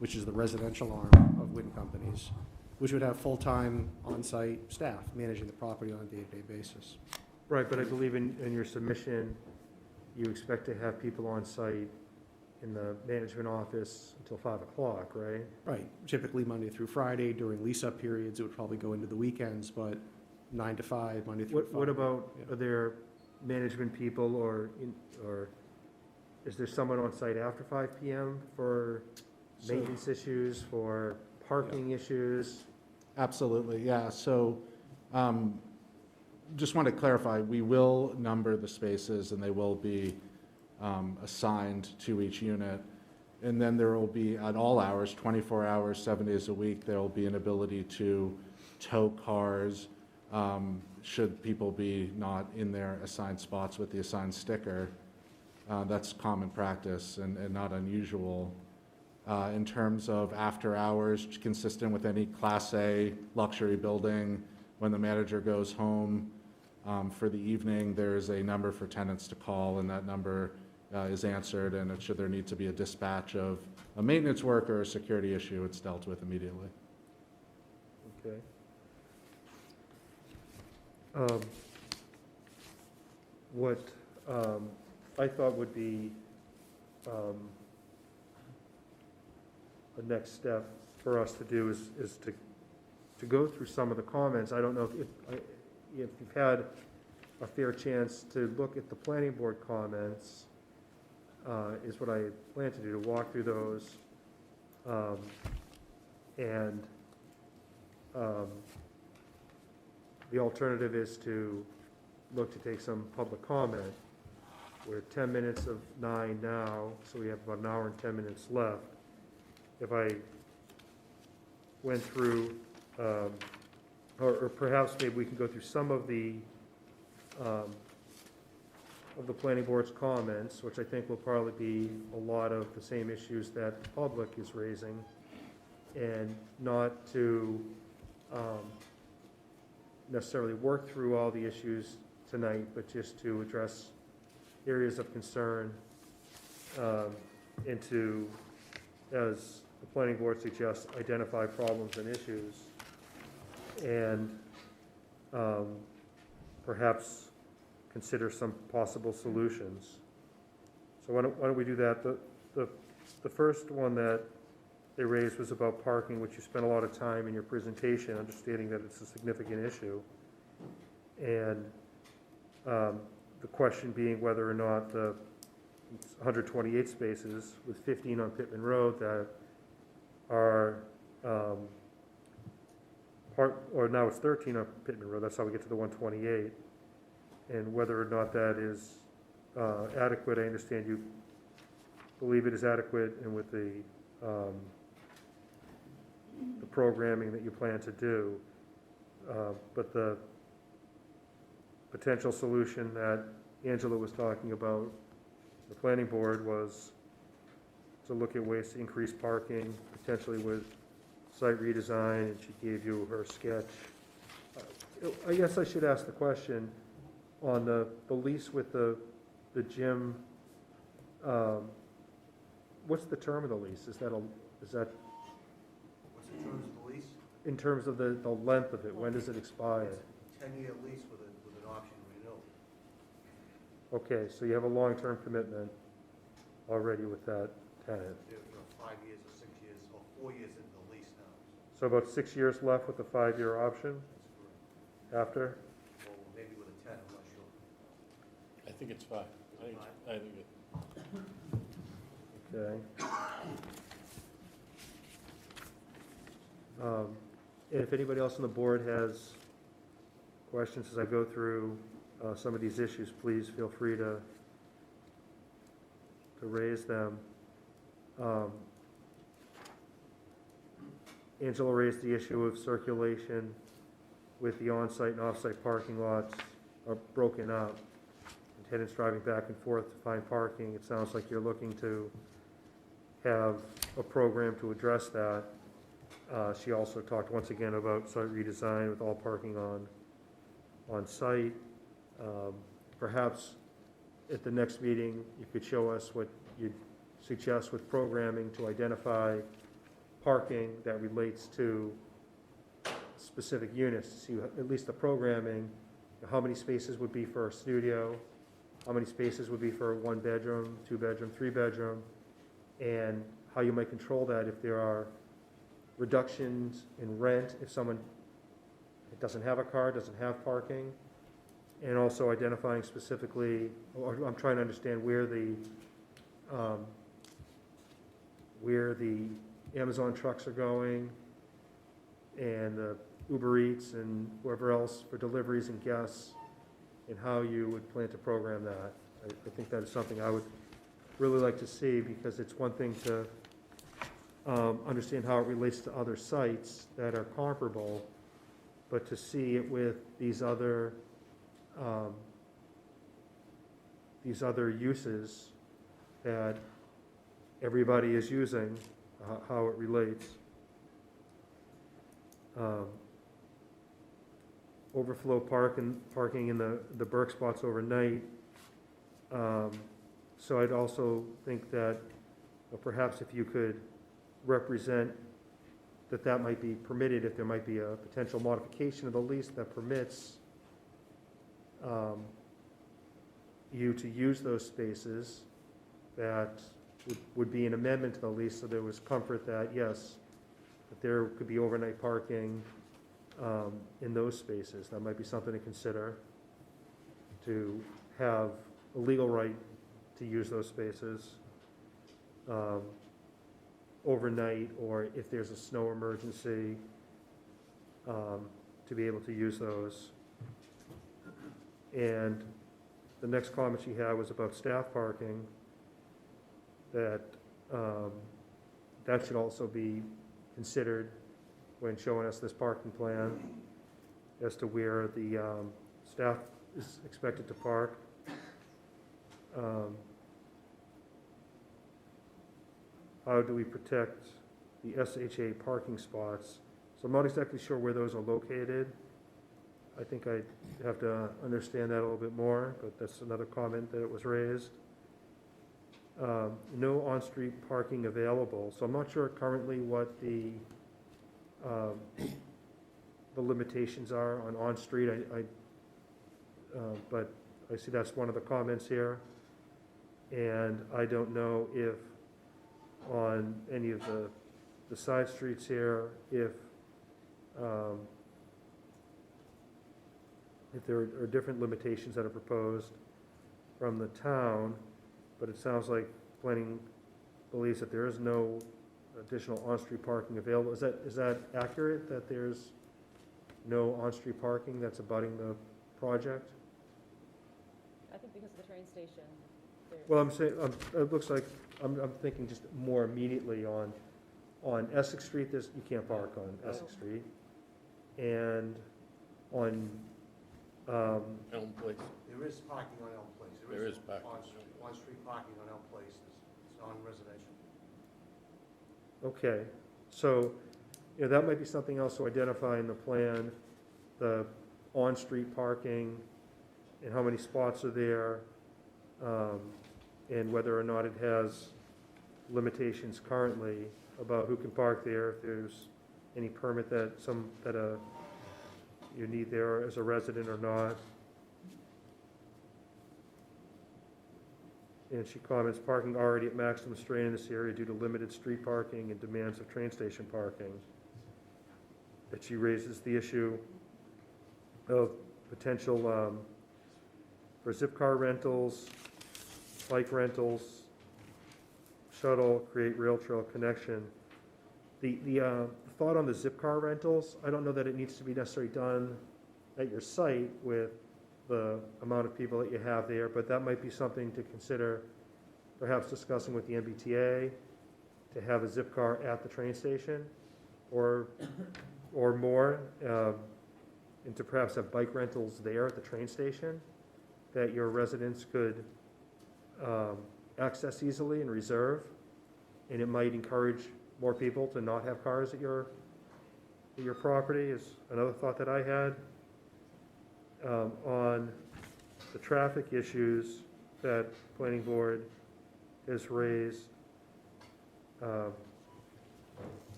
which is the residential arm of WINN Companies, which would have full-time on-site staff managing the property on a day-to-day basis. Right, but I believe in your submission, you expect to have people on site in the management office until 5 o'clock, right? Right, typically Monday through Friday. During lease-up periods, it would probably go into the weekends, but 9 to 5, Monday through Friday. What about, are there management people or is there someone on site after 5 PM for maintenance issues, for parking issues? Absolutely, yeah. So just want to clarify, we will number the spaces and they will be assigned to each unit. And then there will be, at all hours, 24 hours, 7 days a week, there will be an ability to tow cars should people be not in their assigned spots with the assigned sticker. That's common practice and not unusual. In terms of after hours, consistent with any Class A luxury building, when the manager goes home for the evening, there's a number for tenants to call, and that number is answered, and should there need to be a dispatch of a maintenance work or a security issue, it's dealt with immediately. Okay. What I thought would be the next step for us to do is to go through some of the comments. I don't know if you've had a fair chance to look at the planning board comments, is what I plan to do, to walk through those. The alternative is to look to take some public comment. We're 10 minutes of 9 now, so we have about an hour and 10 minutes left. If I went through, or perhaps maybe we can go through some of the planning board's comments, which I think will probably be a lot of the same issues that the public is raising, and not to necessarily work through all the issues tonight, but just to address areas of concern and to, as the planning board suggests, identify problems and issues, and perhaps consider some possible solutions. So why don't we do that? The first one that they raised was about parking, which you spent a lot of time in your presentation understanding that it's a significant issue. And the question being whether or not the 128 spaces with 15 on Pittman Road that are or now it's 13 on Pittman Road, that's how we get to the 128, and whether or not that is adequate. I understand you believe it is adequate, and with the programming that you plan to do, but the potential solution that Angela was talking about, the planning board, was to look at ways to increase parking, potentially with site redesign, and she gave you her sketch. I guess I should ask the question, on the lease with the gym, what's the term of the lease? Is that What's the terms of the lease? in terms of the length of it? When does it expire? 10-year lease with an option renewal. Okay, so you have a long-term commitment already with that tenant. They're 5 years or 6 years, or 4 years into the lease now. So about 6 years left with the 5-year option That's correct. after? Or maybe with a 10, I'm not sure. I think it's 5. I think it. Okay. And if anybody else on the board has questions as I go through some of these issues, please feel free to raise them. Angela raised the issue of circulation with the on-site and off-site parking lots are broken up, and tenants driving back and forth to find parking. It sounds like you're looking to have a program to address that. She also talked once again about site redesign with all parking on site. Perhaps at the next meeting, you could show us what you'd suggest with programming to identify parking that relates to specific units, to see at least the programming, how many spaces would be for a studio, how many spaces would be for a 1-bedroom, 2-bedroom, 3-bedroom, and how you might control that if there are reductions in rent, if someone doesn't have a car, doesn't have parking, and also identifying specifically, or I'm trying to understand where the Amazon trucks are going, and the Uber Eats and whoever else for deliveries and guests, and how you would plan to program that. I think that is something I would really like to see, because it's one thing to understand how it relates to other sites that are comparable, but to see it with these other uses that everybody is using, how it relates. Overflow parking in the Burke spots overnight. So I'd also think that perhaps if you could represent that might be permitted, if there might be a potential modification of the lease that permits you to use those spaces, that would be an amendment to the lease, so there was comfort that, yes, that there could be overnight parking in those spaces. That might be something to consider, to have a legal right to use those spaces overnight, or if there's a snow emergency, to be able to use those. And the next comment she had was about staff parking, that that should also be considered when showing us this parking plan as to where the staff is expected to park. How do we protect the SHA parking spots? So I'm not exactly sure where those are located. I think I have to understand that a little bit more, but that's another comment that was raised. No on-street parking available. So I'm not sure currently what the limitations are on street. But I see that's one of the comments here. And I don't know if on any of the side streets here, if there are different limitations that are proposed from the town, but it sounds like planning believes that there is no additional on-street parking available. Is that accurate, that there's no on-street parking that's abutting the project? I think because of the train station. Well, I'm saying, it looks like, I'm thinking just more immediately on Essex Street, you can't park on Essex Street. And on, Elm Place. There is parking on Elm Place. There is parking. On-street parking on Elm Place. It's non-residential. okay, so, that might be something else to identify in the plan, the on-street parking and how many spots are there, and whether or not it has limitations currently about who can park there, if there's any permit that you need there as a resident or not. And she comments, parking already at maximum strain in this area due to limited street parking and demands of train station parking. That she raises the issue of potential for zip car rentals, bike rentals, shuttle, create rail trail connection. The thought on the zip car rentals, I don't know that it needs to be necessarily done at your site with the amount of people that you have there, but that might be something to consider, perhaps discussing with the MBTA, to have a zip car at the train station, or more, and to perhaps have bike rentals there at the train station that your residents could access easily and reserve, and it might encourage more people to not have cars at your property, is another thought that I had. On the traffic issues that planning board has raised,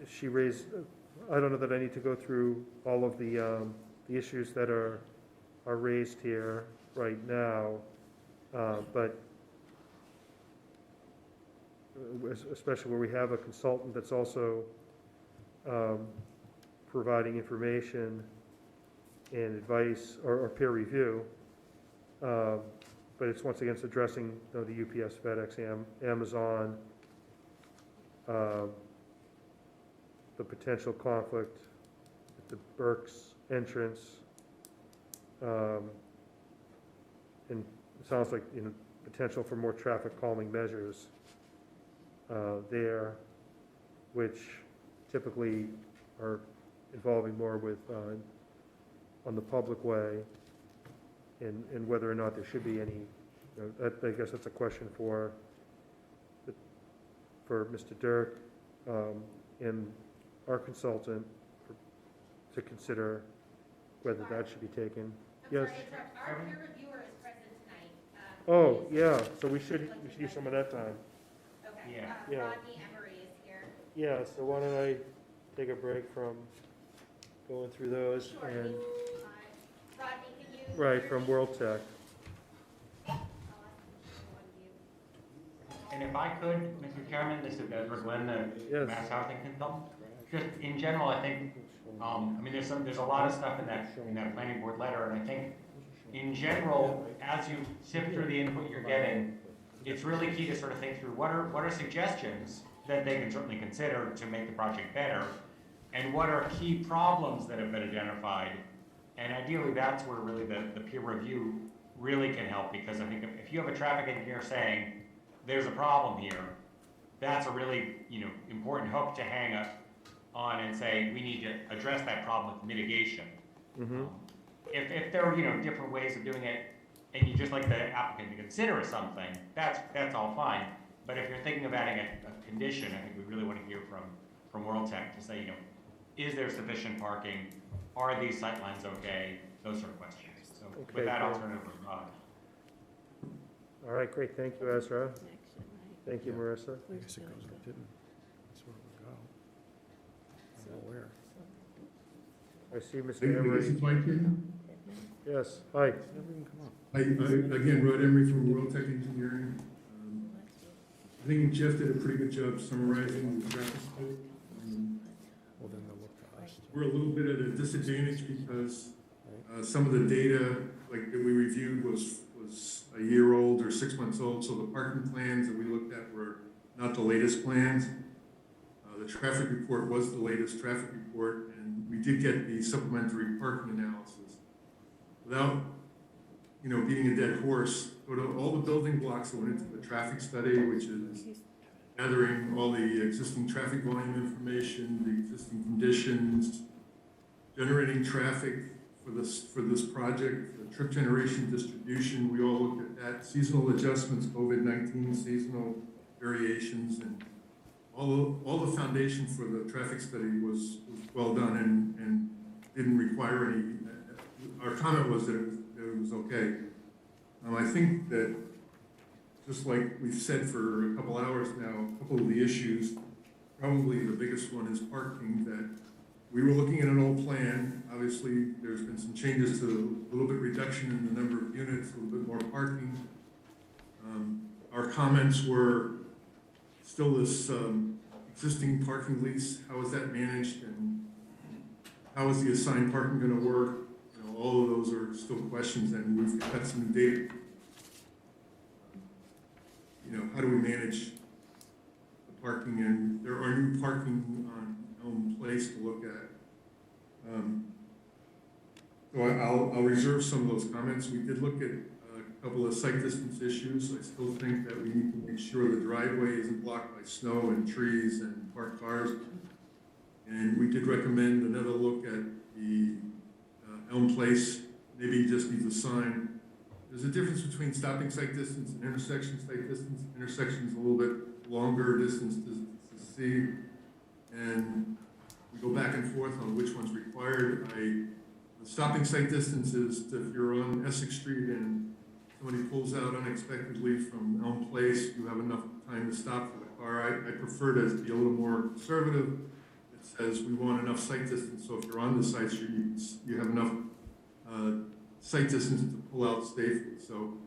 she raised, I don't know that I need to go through all of the issues that are raised here right now, but especially where we have a consultant that's also providing information and advice or peer review, but it's once again addressing the UPS, FedEx, Amazon, the potential conflict at the Burke's entrance, and it sounds like potential for more traffic calming measures there, which typically are involving more with on the public way, and whether or not there should be any. I guess that's a question for Mr. Dirk and our consultant to consider whether that should be taken. Yes. Our peer reviewer is present tonight. Oh, yeah. So we should use some of that time. Okay. Yeah. Rodney Emery is here. Yeah. So why don't I take a break from going through those Sure. and. Rodney, can you Right, from World Tech. And if I could, Mr. Chairman, this is Edward Glenn, the Yes. Mass Housing Consultant. Just in general, I think, I mean, there's a lot of stuff in that planning board letter, and I think in general, as you sift through the input you're getting, it's really key to sort of think through what are suggestions that they can certainly consider to make the project better, and what are key problems that have been identified. And ideally, that's where really the peer review really can help, because I think if you have a traffic engineer saying, there's a problem here, that's a really, important hook to hang up on and say, we need to address that problem with mitigation. Mm-hmm. If there are, different ways of doing it, and you just like the applicant to consider something, that's all fine. But if you're thinking of adding a condition, I think we really want to hear from World Tech to say, is there sufficient parking? Are these sightlines okay? Those sort of questions. So Okay, with that, I'll great. turn it over to Rod. All right, great, thank you, Ezra. Thank you, Marissa. I guess it goes with Pittman. That's where it would go. I don't know where. I see Mr. This Emery. is Mike here. Yes, hi. Never even come up. Again, Rod Emery from World Tech Engineering. I think Jeff did a pretty good job summarizing the traffic scope. Well, then they'll look to us. We're a little bit at a disadvantage because some of the data, like that we reviewed, was a year old or 6 months old. So the parking plans that we looked at were not the latest plans. The traffic report was the latest traffic report, and we did get the supplementary parking analysis. Without, beating a dead horse, go to all the building blocks that went into the traffic study, which is gathering all the existing traffic volume information, the existing conditions, generating traffic for this project, the trip generation distribution. We all looked at that, seasonal adjustments, COVID-19, seasonal variations, and all the foundation for the traffic study was well done and didn't require any. Our comment was that it was okay. I think that, just like we've said for a couple hours now, a couple of the issues, probably the biggest one is parking, that we were looking at an old plan. Obviously, there's been some changes to a little bit reduction in the number of units, a little bit more parking. Our comments were still this existing parking lease, how is that managed, and how is the assigned parking going to work? All of those are still questions, and we've got some data. How do we manage the parking? And there are new parking on Elm Place to look at. So I'll reserve some of those comments. We did look at a couple of site distance issues. I still think that we need to make sure the driveway isn't blocked by snow and trees and parked cars. And we did recommend another look at the Elm Place. Maybe you just needs a sign. There's a difference between stopping site distance and intersection site distance. Intersection is a little bit longer distance to see, and we go back and forth on which one's required. The stopping site distance is if you're on Essex Street and somebody pulls out unexpectedly from Elm Place, you have enough time to stop for the car. I prefer to be a little more conservative. It says we want enough site distance, so if you're on the site street, you have enough site distance to pull out safely. So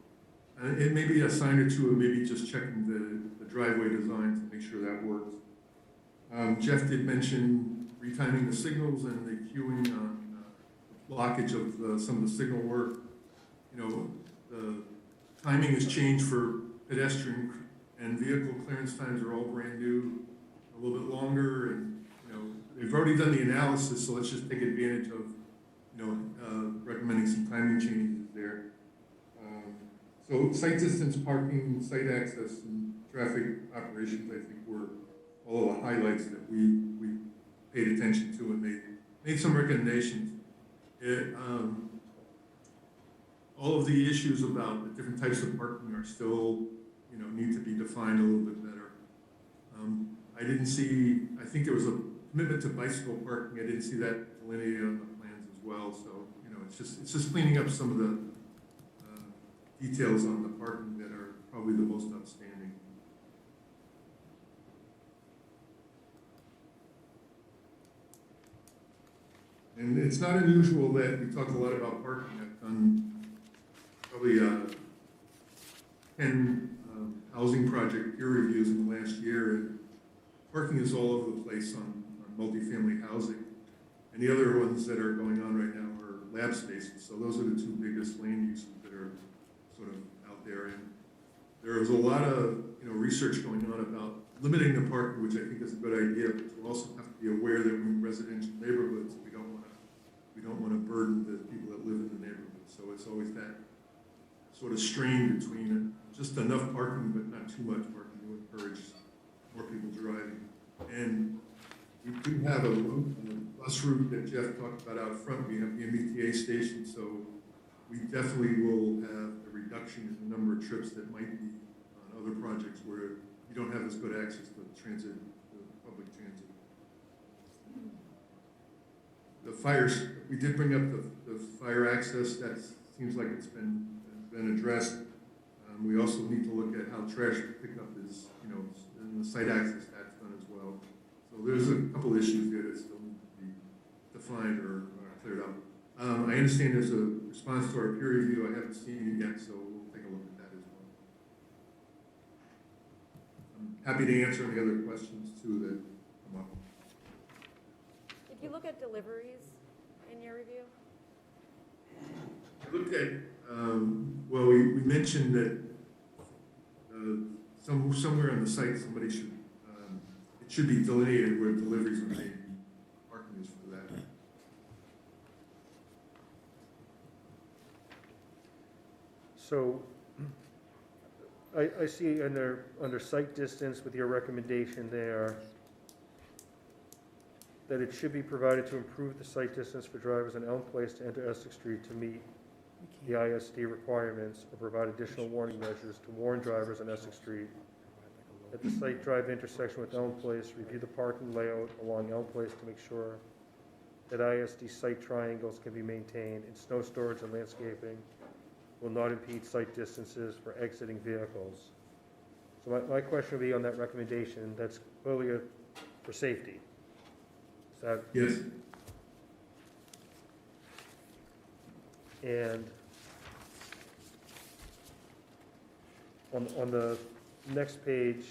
it may be a sign or two, and maybe just checking the driveway design to make sure that works. Jeff did mention retiming the signals and the queuing on the blockage of some of the signal work. The timing has changed for pedestrian and vehicle clearance times are all brand new, a little bit longer, and they've already done the analysis, so let's just take advantage of recommending some timing changes there. So site distance, parking, site access, and traffic operations, I think, were all of the highlights that we paid attention to and made some recommendations. All of the issues about the different types of parking are still, need to be defined a little bit better. I didn't see, I think there was a commitment to bicycle parking. I didn't see that delineated on the plans as well. So, it's just cleaning up some of the details on the parking that are probably the most outstanding. And it's not unusual that we talk a lot about parking. I've done parking is all over the place on multifamily housing. And the other ones that are going on right now are lab spaces. So those are the two biggest land uses that are sort of out there. And there is a lot of, research going on about limiting the parking, which I think is a good idea, but you also have to be aware that in residential neighborhoods, we don't want to burden the people that live in the neighborhood. So it's always that sort of strain between just enough parking, but not too much parking to encourage more people driving. And we do have a bus route that Jeff talked about out front. We have the MBTA station, so we definitely will have a reduction in the number of trips that might be on other projects where you don't have as good access to transit, public transit. The fires, we did bring up the fire access. That seems like it's been addressed. We also need to look at how trash pickup is, and the site access that's done as well. So there's a couple issues there that still need to be defined or cleared up. I understand there's a response to our peer review. I haven't seen it yet, so we'll take a look at that as well. I'm happy to answer any other questions too that come up. Did you look at deliveries in your review? I looked at, well, we mentioned that somewhere on the site somebody should, it should be delineated where deliveries are made. Parking is for that. So I see under site distance with your recommendation there, that it should be provided to improve the site distance for drivers on Elm Place to enter Essex Street to meet the ISD requirements, or provide additional warning measures to warn drivers on Essex Street. At the site drive intersection with Elm Place, review the parking layout along Elm Place to make sure that ISD site triangles can be maintained, and snow storage and landscaping will not impede site distances for exiting vehicles. So my question would be on that recommendation, that's clearly for safety. Is that? Yes. And on the next page,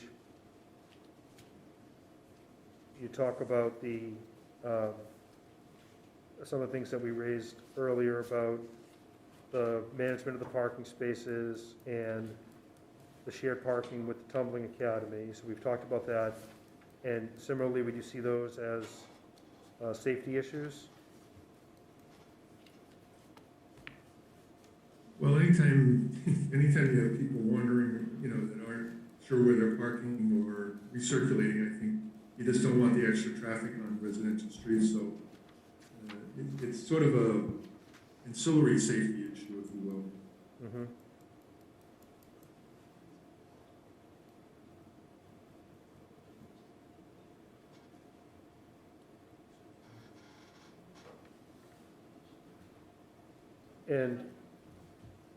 you talk about the, some of the things that we raised earlier about the management of the parking spaces and the shared parking with the Tumbling Academy. So we've talked about that. And similarly, would you see those as safety issues? Well, anytime you have people wandering, that aren't sure where they're parking or recirculating, I think you just don't want the extra traffic on residential streets. So it's sort of a ancillary safety issue, if you will. Mm-hmm. And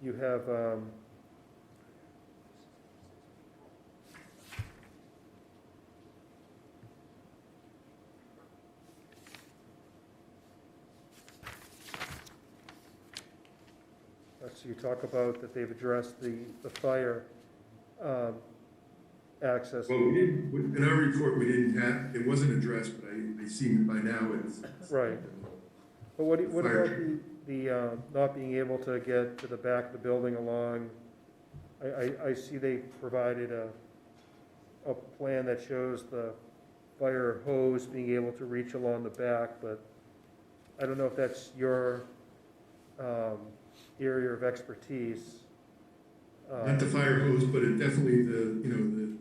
you have, so you talk about that they've addressed the fire access. Well, we didn't, in our report, we didn't have, it wasn't addressed, but I see by now it's. Right. But what about the not being able to get to the back of the building along, I see they provided a plan that shows the fire hose being able to reach along the back, but I don't know if that's your area of expertise. Not the fire hose, but it definitely the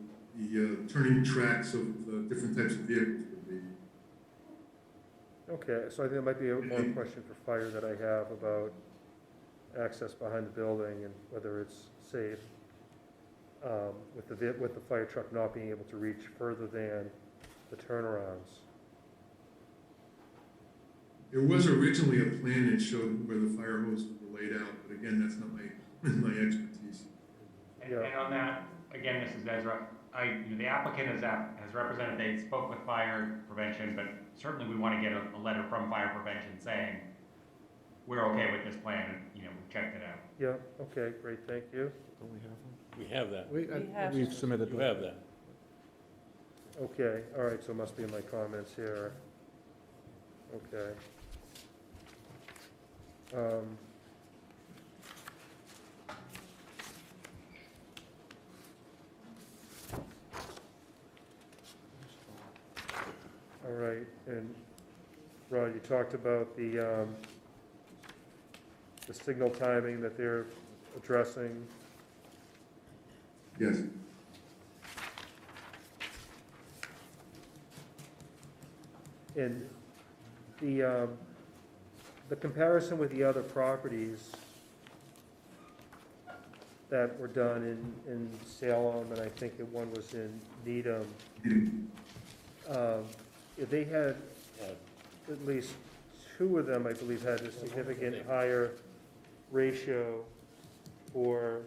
turning tracks of different types of vehicles would be. Okay, so I think it might be a more question for fire that I have about access behind the building and whether it's safe with the fire truck not being able to reach further than the turnarounds. There was originally a plan that showed where the fire hoses were laid out, but again, that's not my expertise. And on that, again, this is Ezra. The applicant has represented they spoke with fire prevention, but certainly we want to get a letter from fire prevention saying we're okay with this plan and we checked it out. Yeah, okay, great, thank you. We have that. We have We've submitted. You have that. Okay, all right, so it must be in my comments here. Okay. All right, and Rod, you talked about the signal timing that they're addressing. Yes. And the comparison with the other properties that were done in Salem, and I think that one was in Needham, they had, at least two of them, I believe, had a significant higher ratio for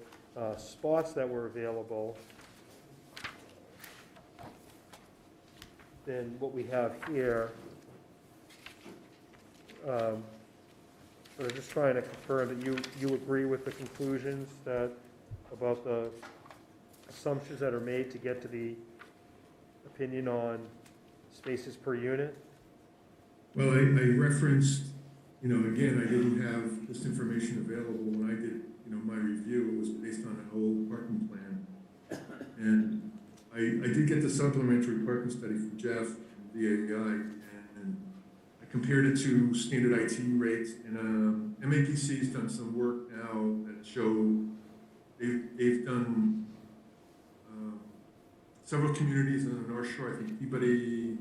spots that were available than what we have here. But I'm just trying to confirm that you agree with the conclusions that, about the assumptions that are made to get to the opinion on spaces per unit? Well, I referenced, again, I didn't have this information available when I did, my review. It was based on an old parking plan. And I did get the supplementary parking study from Jeff from VAI, and I compared it to standard IT rates. And MAPC's done some work now that show they've done several communities in the North Shore. I think Peabody,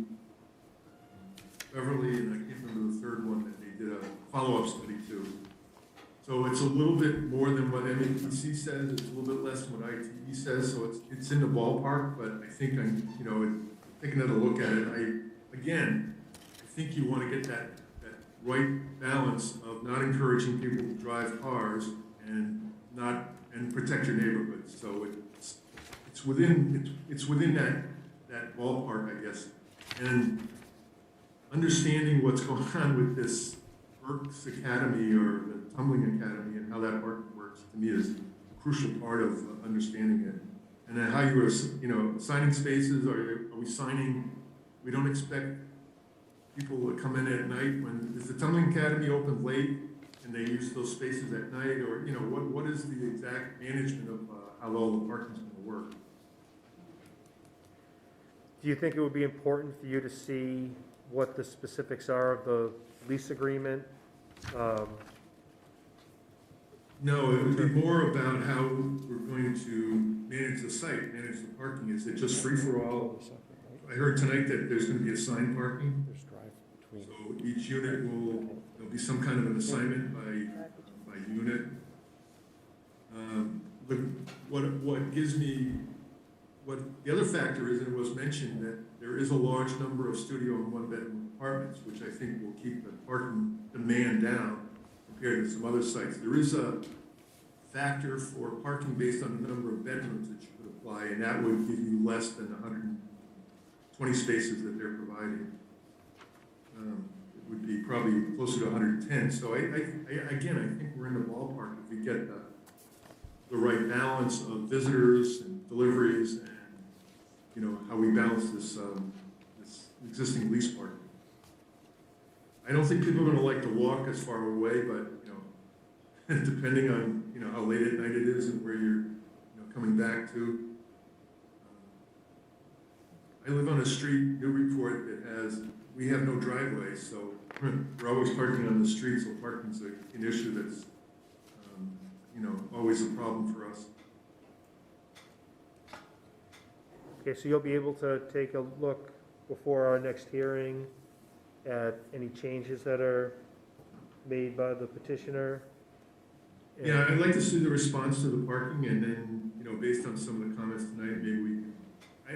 Beverly, and I can't remember the third one that they did a follow-up study to. So it's a little bit more than what MAPC says. It's a little bit less than what ITE says. So it's in the ballpark. But I think I'm, taking another look at it. I think you want to get that right balance of not encouraging people to drive cars and protect your neighborhoods. So it's within that ballpark, I guess. And understanding what's going on with this Berks Academy or the Tumbling Academy and how that works, to me, is a crucial part of understanding it. And then how you are, assigning spaces, are we signing, we don't expect people to come in at night is the Tumbling Academy open late and they use those spaces at night? Or, what is the exact management of how all the parking's going to work? Do you think it would be important for you to see what the specifics are of the lease agreement? No, it would be more about how we're going to manage the site, manage the parking. Is it just free for all? I heard tonight that there's going to be assigned parking. So each unit there'll be some kind of an assignment by unit. What the other factor is, and it was mentioned, that there is a large number of studio and one-bedroom apartments, which I think will keep the parking demand down compared to some other sites. There is a factor for parking based on the number of bedrooms that you could apply, and that would give you less than 120 spaces that they're providing. It would be probably closer to 110. So I think we're in the ballpark if we get the right balance of visitors and deliveries and, how we balance this existing lease parking. I don't think people are going to like to walk as far away, but, depending on, how late at night it is and where you're, coming back to. I live on a street, Newburyport, we have no driveways, so we're always parking on the street, so parking's an issue that's, always a problem for us. Okay, so you'll be able to take a look before our next hearing at any changes that are made by the petitioner? Yeah, I'd like to see the response to the parking, and then, based on some of the comments tonight, maybe we can,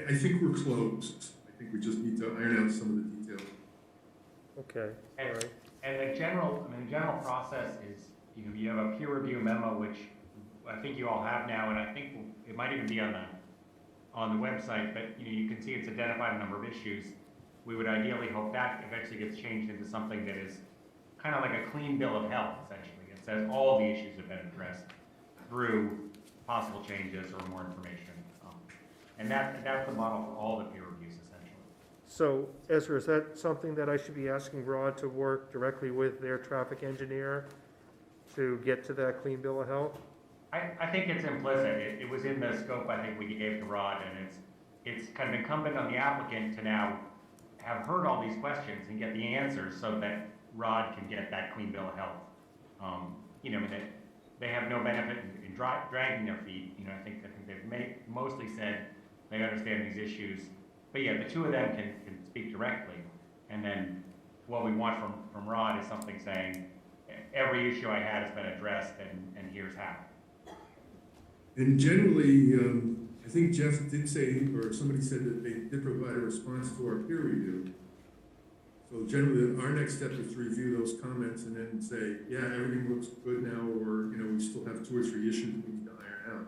I think we're close. I think we just need to iron out some of the details. Okay, all right. And the general process is, you have a peer review memo, which I think you all have now, and I think it might even be on the website, but you can see it's identified a number of issues. We would ideally hope that eventually gets changed into something that is kind of like a clean bill of health, essentially. It says all the issues have been addressed through possible changes or more information. And that's the model for all the peer reviews, essentially. So Ezra, is that something that I should be asking Rod to work directly with their traffic engineer to get to that clean bill of health? I think it's implicit. It was in the scope I think we gave to Rod, and it's kind of incumbent on the applicant to now have heard all these questions and get the answers so that Rod can get that clean bill of health. You know, they have no benefit in dragging their feet. You know, I think they've mostly said they understand these issues. But yeah, the two of them can speak directly. And then what we want from Rod is something saying, every issue I had has been addressed and here's how. And generally, I think Jeff did say, or somebody said that they did provide a response to our peer review. So generally, our next step is to review those comments and then say, yeah, everything looks good now, or, you know, we still have 2 or 3 issues we need to iron out.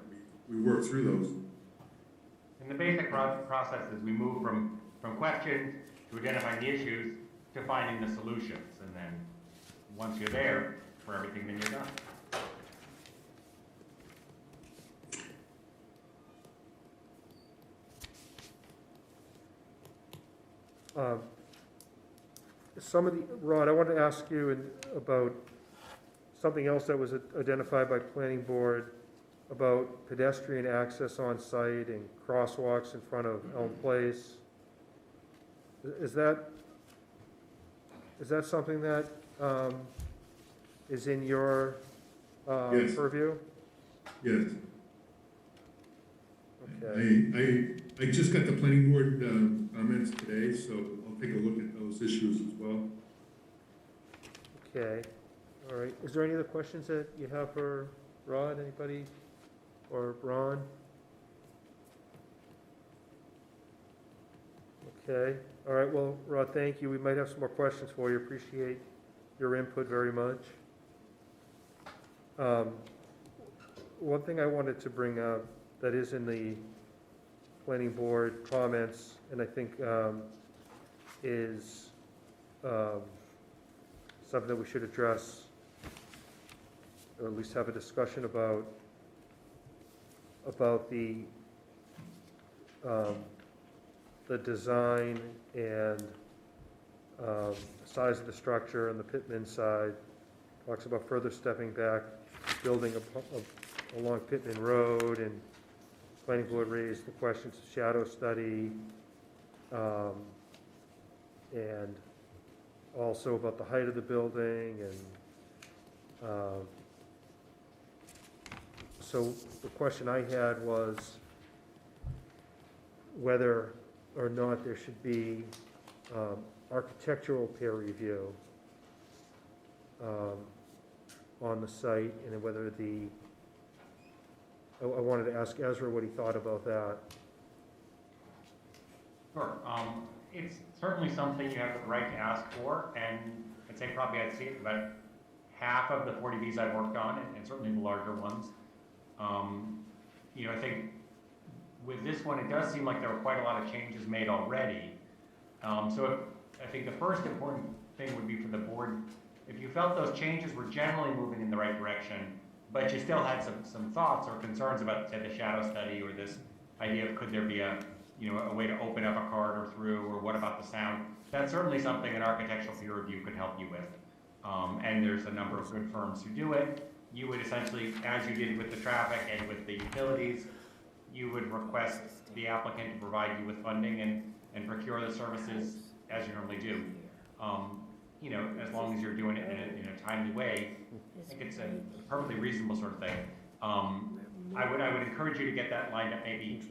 We work through those. And the basic process is we move from questions to identifying the issues to finding the solutions. And then once you're there for everything, then you're done. Rod, I wanted to ask you about something else that was identified by planning board about pedestrian access on site and crosswalks in front of Elm Place. Is that something that is in your Yes. purview? Yes. Okay. I just got the planning board comments today, so I'll take a look at those issues as well. Okay, all right. Is there any other questions that you have for Rod, anybody, or Ron? Okay, all right, well, Rod, thank you. We might have some more questions for you. Appreciate your input very much. One thing I wanted to bring up that is in the planning board comments, and I think is something that we should address, or at least have a discussion about the design and size of the structure and the Pittman side. Talks about further stepping back, building along Pittman Road, and planning board raised the questions of shadow study, and also about the height of the building, and so the question I had was whether or not there should be architectural peer review on the site, and whether I wanted to ask Ezra what he thought about that. Sure. It's certainly something you have the right to ask for, and I'd say probably I'd see it about half of the 40Bs I've worked on, and certainly the larger ones. You know, I think with this one, it does seem like there were quite a lot of changes made already. So I think the first important thing would be for the board, if you felt those changes were generally moving in the right direction, but you still had some thoughts or concerns about, say, the shadow study, or this idea of could there be a way to open up a corridor through, or what about the sound? That's certainly something an architectural peer review could help you with. And there's a number of good firms who do it. You would essentially, as you did with the traffic and with the utilities, you would request the applicant to provide you with funding and procure the services as you normally do. You know, as long as you're doing it in a timely way, I think it's a perfectly reasonable sort of thing. I would encourage you to get that lined up, maybe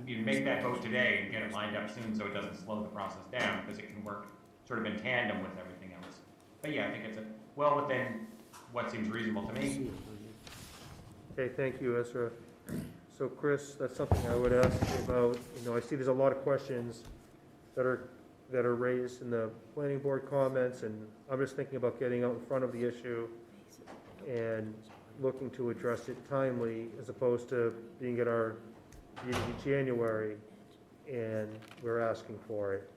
you make that vote today and get it lined up soon so it doesn't slow the process down, because it can work sort of in tandem with everything else. But yeah, I think it's well within what seems reasonable to me. Okay, thank you, Ezra. So Chris, that's something I would ask you about. You know, I see there's a lot of questions that are raised in the planning board comments, and I'm just thinking about getting out in front of the issue and looking to address it timely, as opposed to being at our meeting in January and we're asking for it.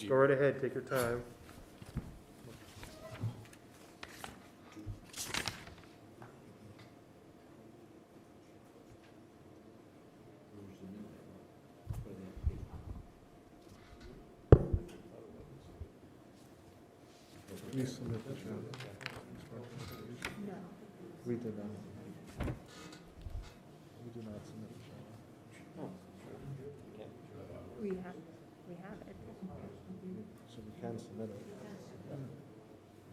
Go right ahead, take your time. We submit the shadow. No. We did not. We did not submit the shadow. We have it. So we can submit it.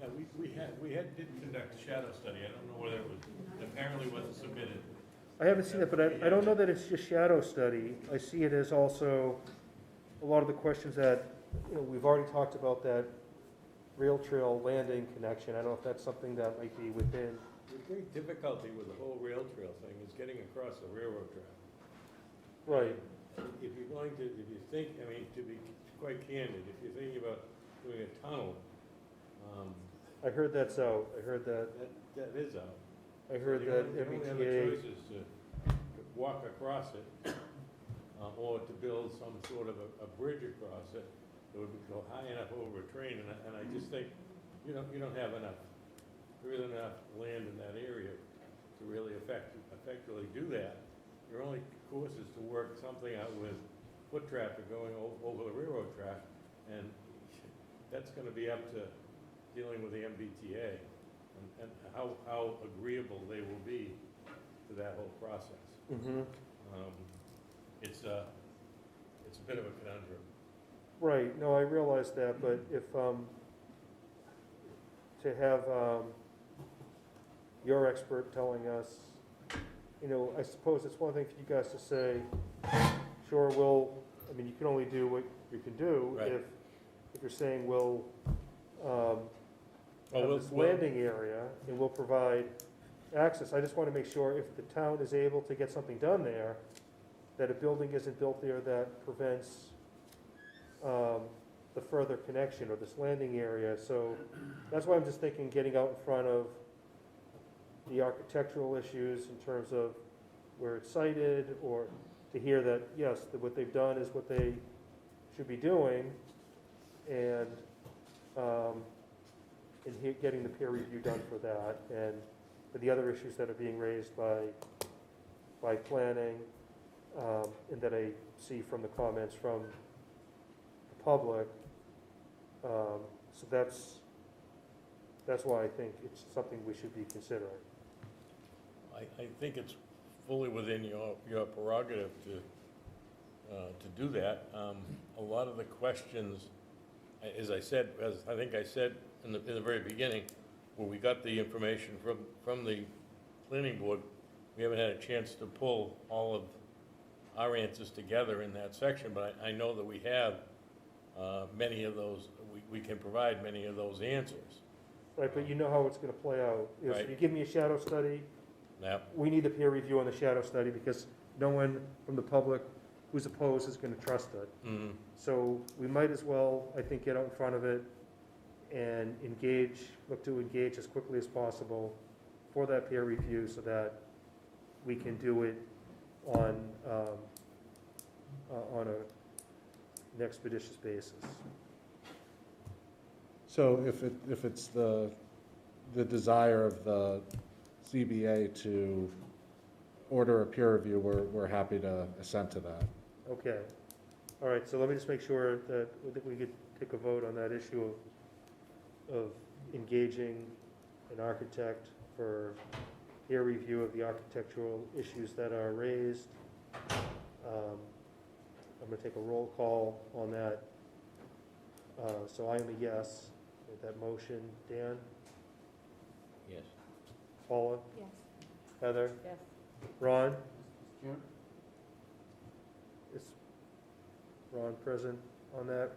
Yeah, we did conduct a shadow study. I don't know whether it was, apparently wasn't submitted. I haven't seen it, but I don't know that it's just shadow study. I see it as also a lot of the questions that, we've already talked about, that rail trail landing connection. I don't know if that's something that might be within. The great difficulty with the whole rail trail thing is getting across the railroad track. Right. If you're going to, if you think, I mean, to be quite candid, if you're thinking about doing a tunnel, I heard that's out. I heard that. that is out. I heard So that the only other MBTA. choice is to walk across it, or to build some sort of a bridge across it that would go high enough over a train, and I just think you don't have enough, there isn't enough land in that area to really effectively do that. Your only course is to work something out with foot traffic going over the railroad track, and that's gonna be up to dealing with the MBTA and how agreeable they will be to that whole process. Mm-hmm. It's a bit of a conundrum. Right, no, I realize that, but if, to have, your expert telling us, I suppose it's one thing for you guys to say, sure, I mean, you can only do what you can do. Right. If you're saying we'll, have we'll- this landing area and we'll provide access. I just want to make sure if the town is able to get something done there, that a building isn't built there that prevents the further connection or this landing area. So that's why I'm just thinking getting out in front of the architectural issues in terms of where it's sited, or to hear that, yes, that what they've done is what they should be doing, and getting the peer review done for that, and for the other issues that are being raised by planning, and that I see from the comments from the public. So that's why I think it's something we should be considering. I think it's fully within your prerogative to do that. A lot of the questions, as I think I said in the very beginning, where we got the information from the planning board, we haven't had a chance to pull all of our answers together in that section, but I know that we have many of those, we can provide many of those answers. Right, but you know how it's gonna play out. If Right. you give me a shadow study, Now, we need the peer review on the shadow study, because no one from the public who's opposed is gonna trust it. So we might as well, I think, get out in front of it and look to engage as quickly as possible for that peer review, so that we can do it on an expeditious basis. So if it's the desire of the CBA to order a peer review, we're happy to assent to that. Okay. All right, so let me just make sure that we could take a vote on that issue of engaging an architect for peer review of the architectural issues that are raised. I'm gonna take a roll call on that. So I am a yes with that motion. Dan? Yes. Paula? Yes. Heather? Yes. Ron? Is Ron present on that?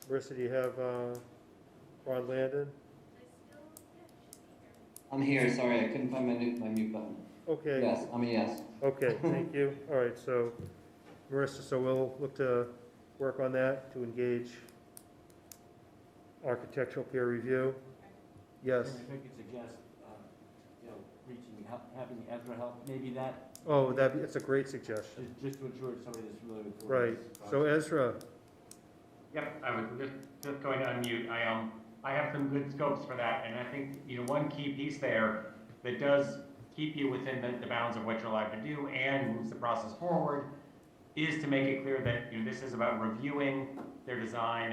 Marissa, do you have Ron Landon? I'm here, sorry, I couldn't find my mute button. Okay. Yes, I'm a yes. Okay, thank you. All right, so Marissa, so we'll look to work on that to engage architectural peer review. Yes. If I could suggest, having Ezra help, maybe that. Oh, it's a great suggestion. Just to ensure somebody that's familiar with. Right. So Ezra, Yep, I was just going to unmute. I have some good scopes for that, and I think, one key piece there that does keep you within the bounds of what you're allowed to do and moves the process forward is to make it clear that, this is about reviewing their design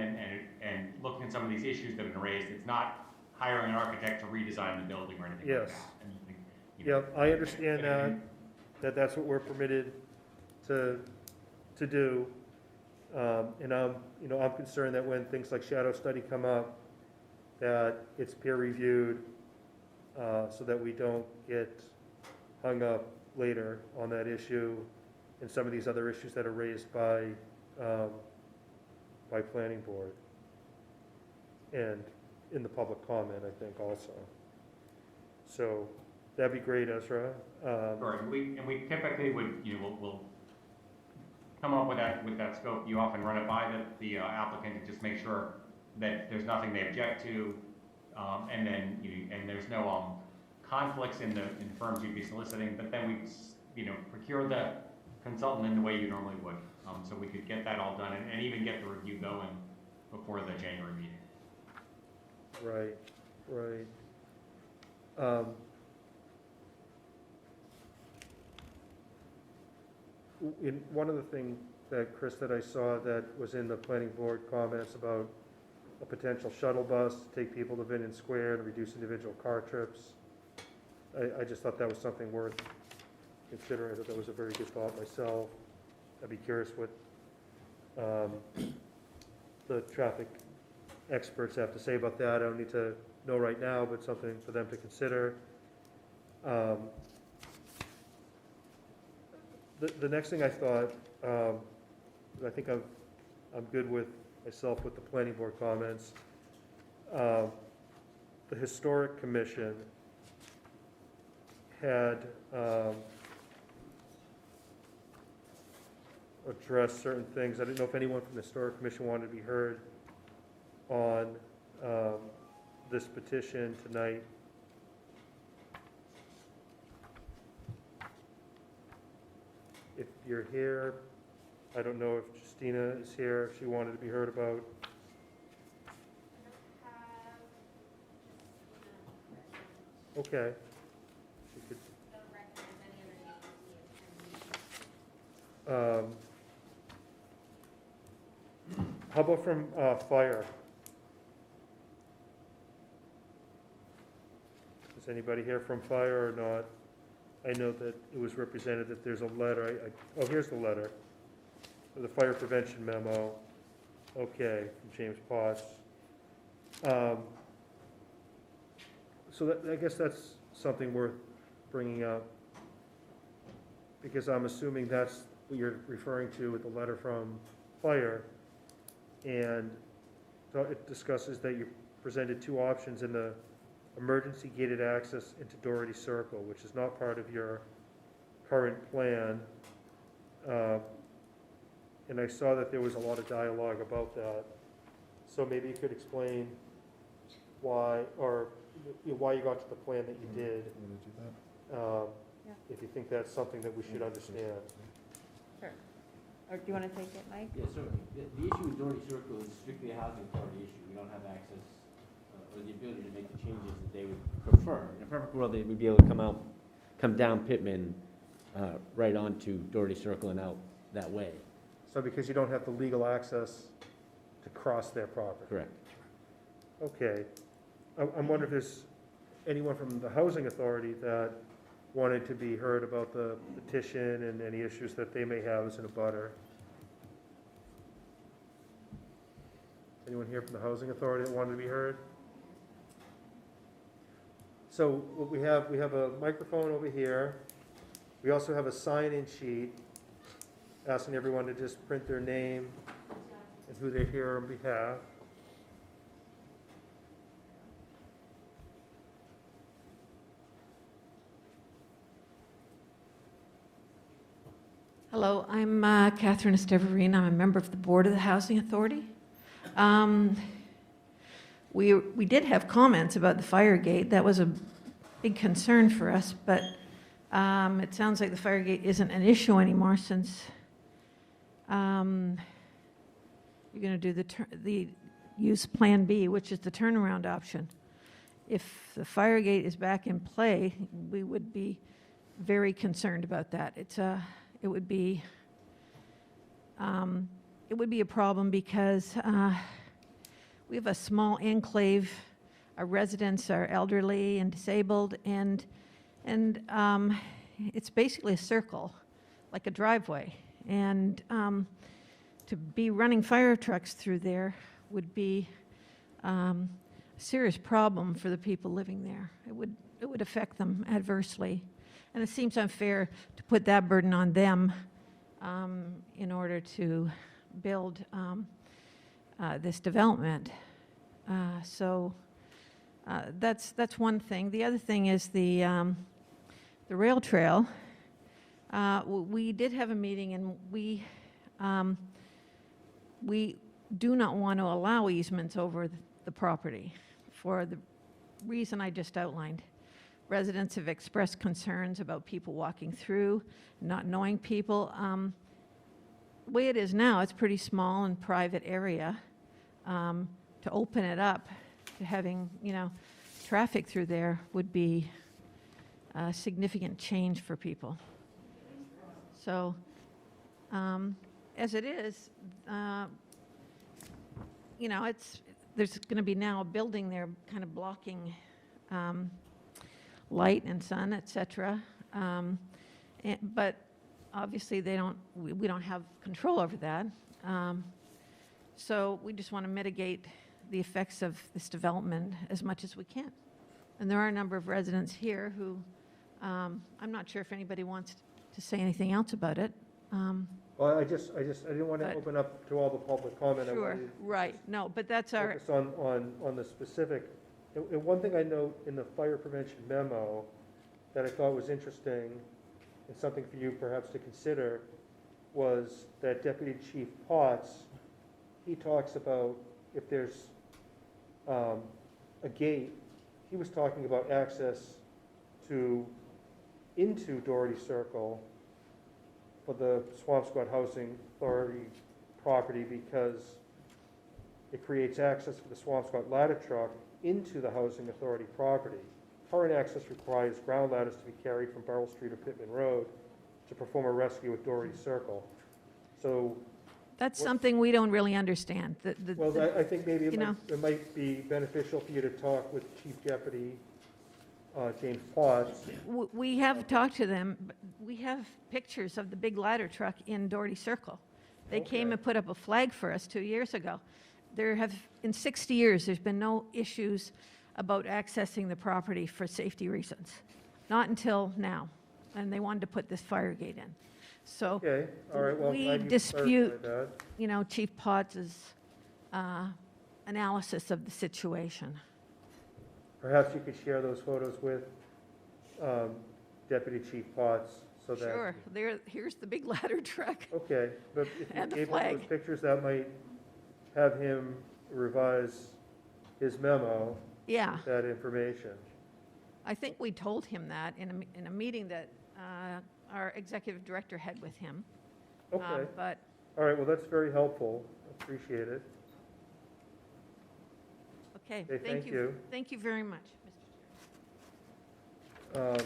and looking at some of these issues that have been raised. It's not hiring an architect to redesign the building or anything like Yes. that. And I think, you know, Yep, I understand that's what we're permitted to do. And I'm concerned that when things like shadow study come up, that it's peer reviewed, so that we don't get hung up later on that issue and some of these other issues that are raised by planning board. And in the public comment, I think also. So that'd be great, Ezra. Sure, and we typically would, we'll come up with that scope. You often run it by the applicant to just make sure that there's nothing they object to, and then, and there's no conflicts in the firms you'd be soliciting, but then we, procure the consultant in the way you normally would. So we could get that all done and even get the review going before the January meeting. Right. In one of the things that, Chris, that I saw that was in the planning board comments about a potential shuttle bus to take people to Vinton Square and reduce individual car trips. I just thought that was something worth considering. I thought that was a very good thought myself. I'd be curious what the traffic experts have to say about that. I don't need to know right now, but something for them to consider. The next thing I thought, I think I'm good with myself with the planning board comments. The Historic Commission had addressed certain things. I didn't know if anyone from the Historic Commission wanted to be heard on this petition tonight. If you're here, I don't know if Justina is here, if she wanted to be heard about. Okay. She could. How about from fire? Is anybody here from fire or not? I know that it was represented that there's a letter. Oh, here's the letter. The fire prevention memo. Okay, from James Potts. So I guess that's something worth bringing up, because I'm assuming that's what you're referring to with the letter from fire. And so it discusses that you presented two options in the emergency gated access into Doherty Circle, which is not part of your current plan. And I saw that there was a lot of dialogue about that. So maybe you could explain why, or why you got to the plan that you did. If you think that's something that we should understand. Sure. Or do you want to take it, Mike? Yeah, certainly. The issue with Doherty Circle is strictly a housing authority issue. We don't have access or the ability to make the changes that they would prefer. In a perfect world, they would be able to come down Pittman, right onto Doherty Circle and out that way. So because you don't have the legal access to cross their property? Correct. Okay. I'm wondering if there's anyone from the housing authority that wanted to be heard about the petition and any issues that they may have as an abutter. Anyone here from the housing authority that wanted to be heard? So what we have a microphone over here. We also have a sign-in sheet asking everyone to just print their name and who they're here on behalf. Hello, I'm Catherine Esteverine. I'm a member of the board of the Housing Authority. We did have comments about the fire gate. That was a big concern for us, but it sounds like the fire gate isn't an issue anymore since you're going to do the use Plan B, which is the turnaround option. If the fire gate is back in play, we would be very concerned about that. It would be it would be a problem because we have a small enclave. Our residents are elderly and disabled, and it's basically a circle, like a driveway. And to be running fire trucks through there would be a serious problem for the people living there. It would affect them adversely. And it seems unfair to put that burden on them in order to build this development. So that's one thing. The other thing is the rail trail. We did have a meeting, and we do not want to allow easements over the property for the reason I just outlined. Residents have expressed concerns about people walking through, not knowing people. The way it is now, it's pretty small and private area. To open it up to having, traffic through there would be a significant change for people. So, as it is, there's going to be now a building there kind of blocking light and sun, et cetera. But obviously we don't have control over that. So we just want to mitigate the effects of this development as much as we can. And there are a number of residents here who, I'm not sure if anybody wants to say anything else about it. Well, I didn't want to open up to all the public comment. I Sure, wanted to right, no, but that's our, focus on the specific. And one thing I note in the fire prevention memo that I thought was interesting, and something for you perhaps to consider, was that Deputy Chief Potts, he talks about if there's a gate, he was talking about access into Doherty Circle for the Swampscott Housing Authority property, because it creates access for the Swampscott ladder truck into the Housing Authority property. Current access requires ground ladders to be carried from Beryl Street or Pittman Road to perform a rescue at Doherty Circle. So that's something we don't really understand. Well, I think maybe it might be beneficial for you to talk with Chief Deputy James Potts. We have talked to them. But we have pictures of the big ladder truck in Doherty Circle. They came and put up a flag for us 2 years ago. In 60 years, there's been no issues about accessing the property for safety reasons. Not until now. And they wanted to put this fire gate in. So Okay, all right, well, we glad you dispute, clarified that. Chief Potts' analysis of the situation. Perhaps you could share those photos with Deputy Chief Potts so that. Sure, here's the big ladder truck. Okay, but if you And the gave him flag. those pictures, that might have him revise his memo. Yeah. With that information. I think we told him that in a meeting that our executive director had with him. Okay. But All right, well, that's very helpful. Appreciate it. okay, Okay, thank you. Thank you very much, Mr. Chair. Let's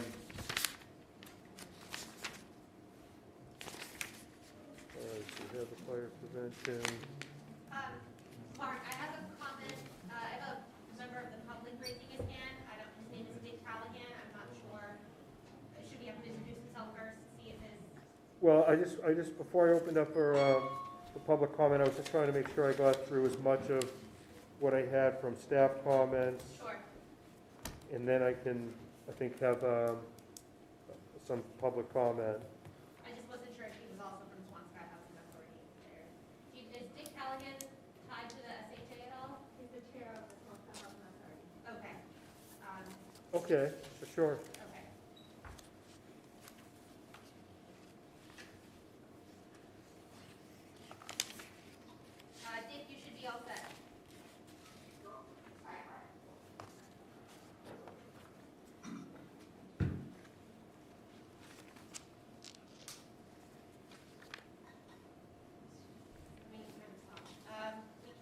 see, we have the fire prevention. Mark, I have a comment, I have a member of the public raising his hand, his name is Dick Callahan, I'm not sure, should we have him introduce himself first, to see if his. Well, I just, before I opened up for public comment, I was just trying to make sure I got through as much of what I had from staff comments. Sure. And then I can, I think, have some public comment. I just wasn't sure if he was also from Swampscott Housing Authority there. Is Dick Callahan tied to the SHA at all? He's the chair of the Swampscott Housing Authority. Okay. Okay, for sure. Okay. Dick, you should be all set.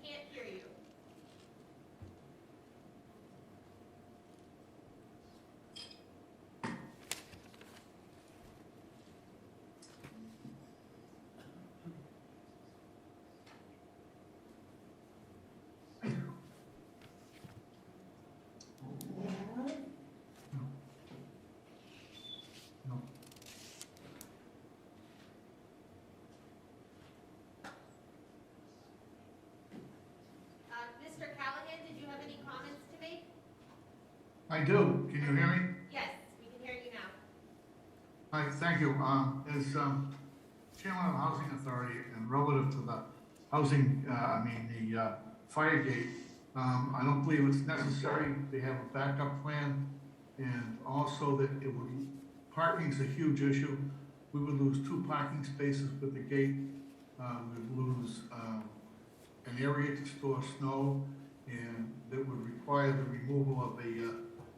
We can't hear you. I do. Can you hear me? Yes, we can hear you now. Hi, thank you. As chairman of the Housing Authority and relative to the housing, the fire gate, I don't believe it's necessary to have a backup plan, and also that it would, parking's a huge issue. We would lose 2 parking spaces with the gate. We'd lose an area to store snow, and that would require the removal of a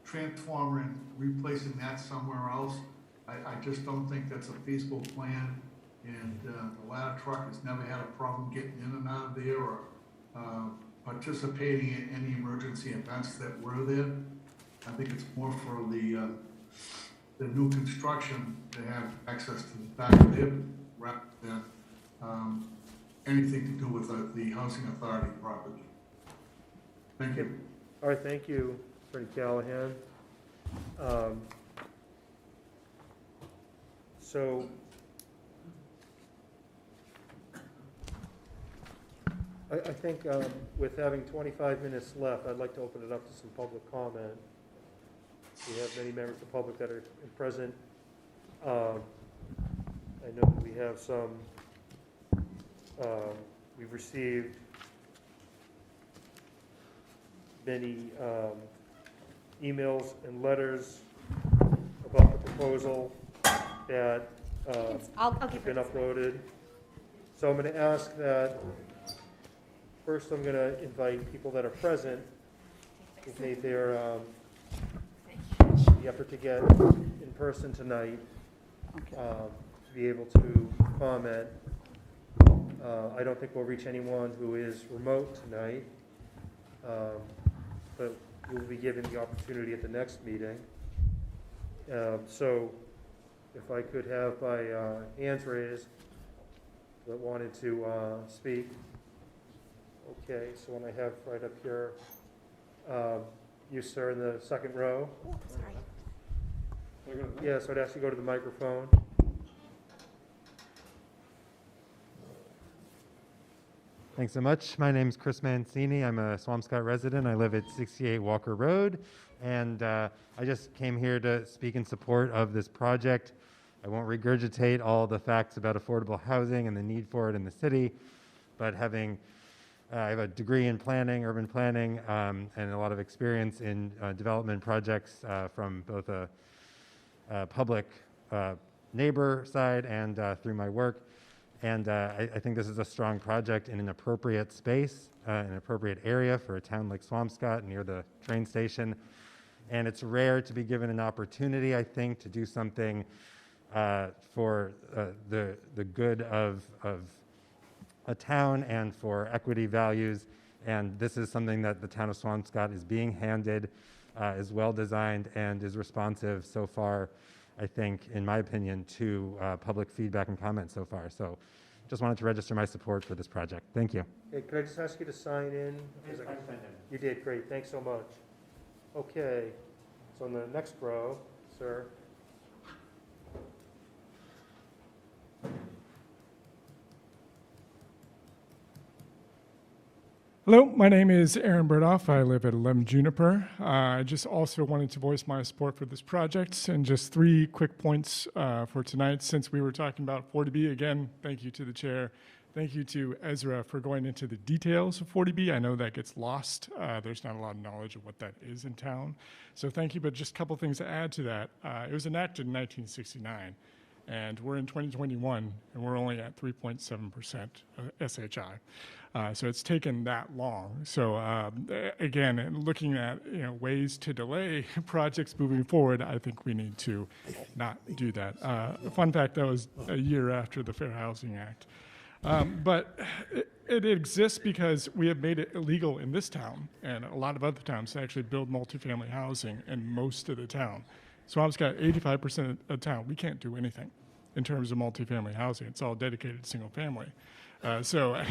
transformer and replacing that somewhere else. I just don't think that's a feasible plan, and the ladder truck has never had a problem getting in and out of there or participating in any emergency events that were there. I think it's more for the new construction to have access to the back of it rather than anything to do with the housing authority property. Thank you. All right, thank you, Attorney Callahan. So, I think with having 25 minutes left, I'd like to open it up to some public comment. We have many members of the public that are present. I know that we have some, we've received many emails and letters about the proposal that have been uploaded. So I'm going to ask that, first I'm going to invite people that are present who've made the effort to get in person tonight to be able to comment. I don't think we'll reach anyone who is remote tonight, but we'll be given the opportunity at the next meeting. So if I could have by hands raised that wanted to speak. Okay, so when I have right up here, you, sir, in the second row. Oh, sorry. Yeah, so I'd ask you to go to the microphone. Thanks so much. My name is Chris Mancini. I'm a Swampscott resident. I live at 68 Walker Road, and I just came here to speak in support of this project. I won't regurgitate all the facts about affordable housing and the need for it in the city, but having I have a degree in planning, urban planning, and a lot of experience in development projects from both a public neighbor side and through my work. And I think this is a strong project in an appropriate space, an appropriate area for a town like Swampscott near the train station. And it's rare to be given an opportunity, I think, to do something for the good of a town and for equity values. And this is something that the town of Swampscott is being handed, is well designed, and is responsive so far, I think, in my opinion, to public feedback and comments so far. So just wanted to register my support for this project. Thank you. Okay, could I just ask you to sign in? You did, great, thanks so much. Okay, so in the next row, sir. Hello, my name is Aaron Burdoff. I live at 11 Juniper. I just also wanted to voice my support for this project, and just 3 quick points for tonight. Since we were talking about 40B, again, thank you to the chair. Thank you to Ezra for going into the details of 40B. I know that gets lost. There's not a lot of knowledge of what that is in town. So thank you, but just a couple things to add to that. It was enacted in 1969. And we're in 2021, and we're only at 3.7% SHI. So it's taken that long. So again, looking at ways to delay projects moving forward, I think we need to not do that. Fun fact, that was a year after the Fair Housing Act. But it exists because we have made it illegal in this town and a lot of other towns to actually build multifamily housing in most of the town. Swampscott, 85% of the town, we can't do anything in terms of multifamily housing. It's all dedicated to single family. So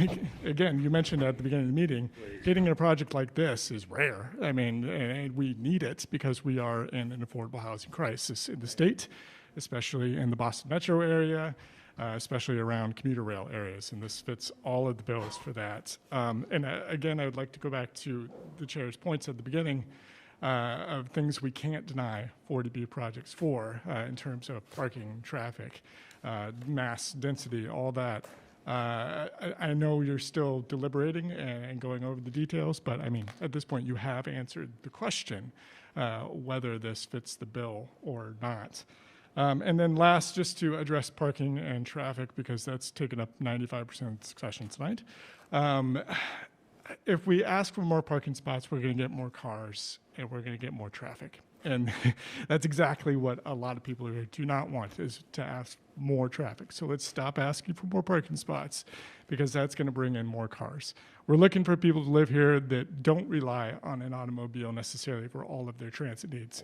again, you mentioned at the beginning of the meeting, getting a project like this is rare. I mean, and we need it because we are in an affordable housing crisis in the state, especially in the Boston metro area, especially around commuter rail areas, and this fits all of the bills for that. And again, I would like to go back to the chair's points at the beginning. of things we can't deny 40B projects for in terms of parking, traffic, mass density, all that. I know you're still deliberating and going over the details, but I mean, at this point, you have answered the question whether this fits the bill or not. And then last, just to address parking and traffic, because that's taken up 95% of the discussion tonight. If we ask for more parking spots, we're going to get more cars and we're going to get more traffic. And that's exactly what a lot of people here do not want, is to ask more traffic. So let's stop asking for more parking spots, because that's going to bring in more cars. We're looking for people to live here that don't rely on an automobile necessarily for all of their transit needs.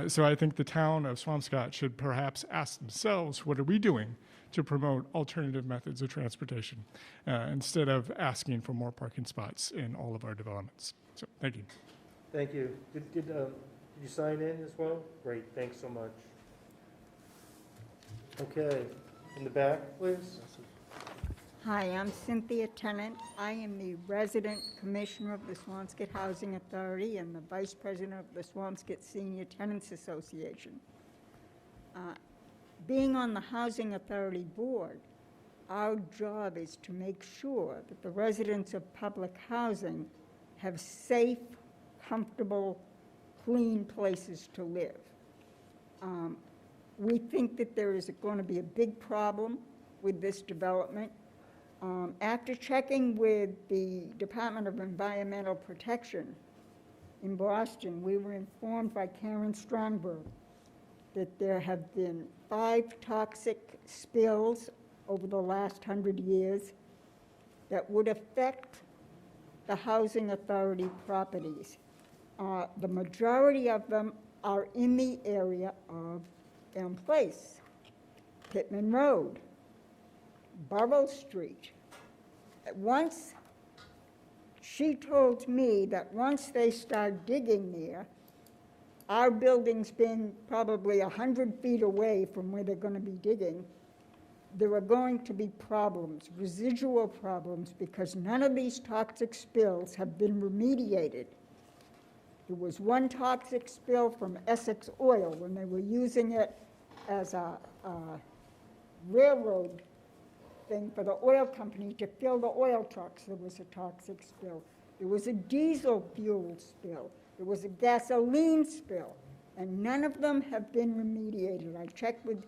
So I think the town of Swampscott should perhaps ask themselves, what are we doing to promote alternative methods of transportation instead of asking for more parking spots in all of our developments. So thank you. Thank you. Did you sign in as well? Great, thanks so much. Okay, in the back, please. Hi, I'm Cynthia Tennant. I am the resident commissioner of the Swampscott Housing Authority and the vice president of the Swampscott Senior Tenants Association. Being on the Housing Authority board, our job is to make sure that the residents of public housing have safe, comfortable, clean places to live. We think that there is going to be a big problem with this development. After checking with the Department of Environmental Protection in Boston, we were informed by Karen Strongberg that there have been 5 toxic spills over the last 100 years that would affect the Housing Authority properties. The majority of them are in the area of ELM Place, Pittman Road, Burrell Street. Once, she told me that once they start digging there, our buildings being probably 100 feet away from where they're going to be digging, there are going to be problems, residual problems, because none of these toxic spills have been remediated. There was one toxic spill from Essex Oil when they were using it as a railroad thing for the oil company to fill the oil trucks. There was a toxic spill. There was a diesel fuel spill. There was a gasoline spill, and none of them have been remediated. I checked with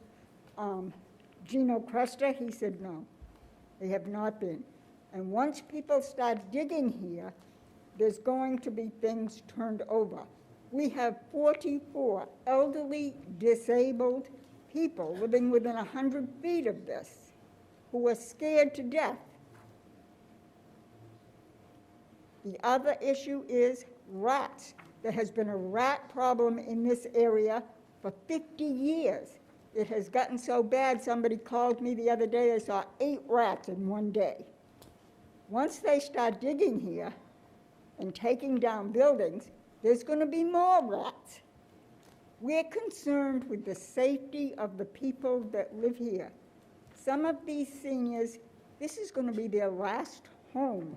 Gino Cresta. He said no, they have not been. And once people start digging here, there's going to be things turned over. We have 44 elderly, disabled people living within 100 feet of this who are scared to death. The other issue is rats. There has been a rat problem in this area for 50 years. It has gotten so bad, somebody called me the other day, they saw 8 rats in one day. Once they start digging here and taking down buildings, there's going to be more rats. We're concerned with the safety of the people that live here. Some of these seniors, this is going to be their last home.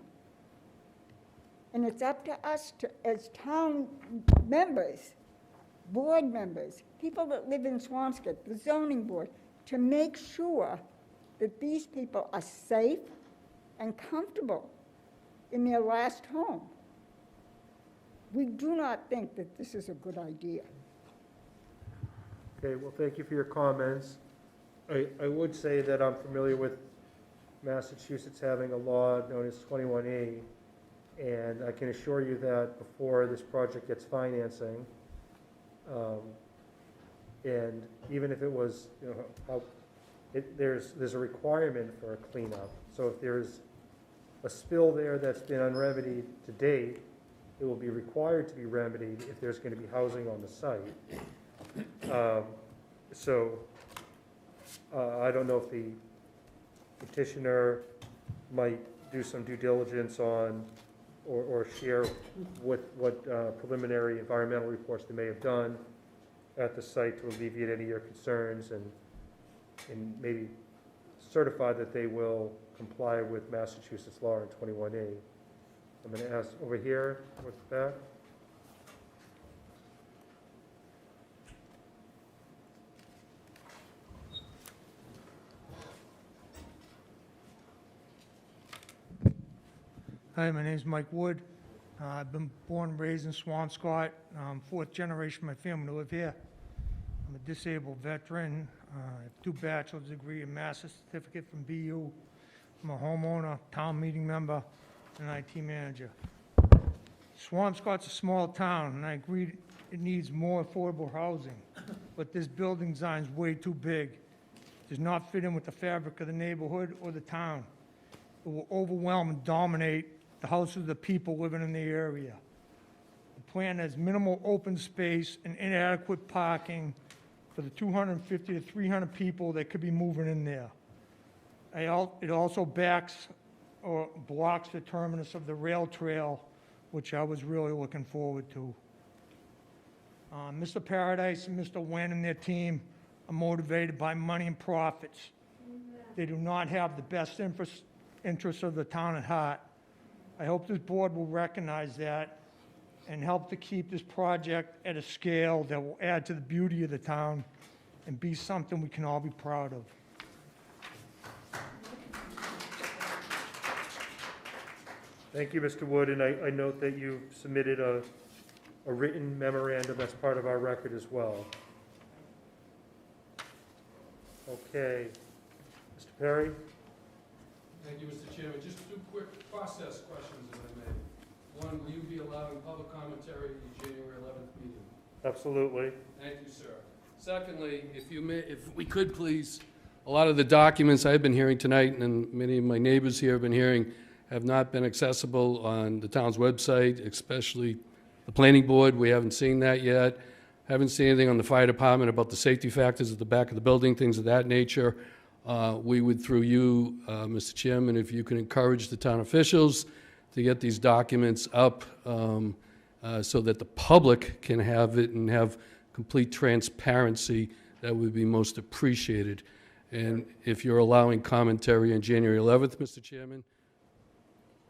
And it's up to us to, as town members, board members, people that live in Swampscott, the zoning board, to make sure that these people are safe and comfortable in their last home. We do not think that this is a good idea. Okay, well, thank you for your comments. I would say that I'm familiar with Massachusetts having a law known as 21A, and I can assure you that before this project gets financing, and even if it was, you know, there's a requirement for a cleanup. So if there's a spill there that's been unremedied to date, it will be required to be remedied if there's going to be housing on the site. I don't know if the petitioner might do some due diligence on or share what preliminary environmental reports they may have done at the site to alleviate any of your concerns and maybe certify that they will comply with Massachusetts law in 21A. I'm going to ask over here, what's that? Hi, my name's Mike Wood. I've been born and raised in Swampscott. Fourth generation of my family to live here. I'm a disabled veteran. I have 2 bachelor's degree, a master's certificate from BU. I'm a homeowner, town meeting member, and IT manager. Swampscott's a small town, and I agree it needs more affordable housing, but this building design's way too big. It does not fit in with the fabric of the neighborhood or the town. It will overwhelm and dominate the houses of the people living in the area. The plan has minimal open space and inadequate parking for the 250 to 300 people that could be moving in there. It also backs or blocks the terminus of the rail trail, which I was really looking forward to. Mr. Paradise and Mr. WINN and their team are motivated by money and profits. They do not have the best interests of the town at heart. I hope this board will recognize that and help to keep this project at a scale that will add to the beauty of the town and be something we can all be proud of. Thank you, Mr. Wood, and I note that you submitted a written memorandum as part of our record as well. Okay. Mr. Perry? Thank you, Mr. Chairman. Just 2 quick process questions, if I may. One, will you be allowing public commentary at the January 11th meeting? Absolutely. Thank you, sir. Secondly, if we could please, a lot of the documents I've been hearing tonight and many of my neighbors here have been hearing have not been accessible on the town's website, especially the planning board. We haven't seen that yet. Haven't seen anything on the fire department about the safety factors at the back of the building, things of that nature. We would, through you, Mr. Chairman, if you can encourage the town officials to get these documents up so that the public can have it and have complete transparency, that would be most appreciated. And if you're allowing commentary on January 11th, Mr. Chairman,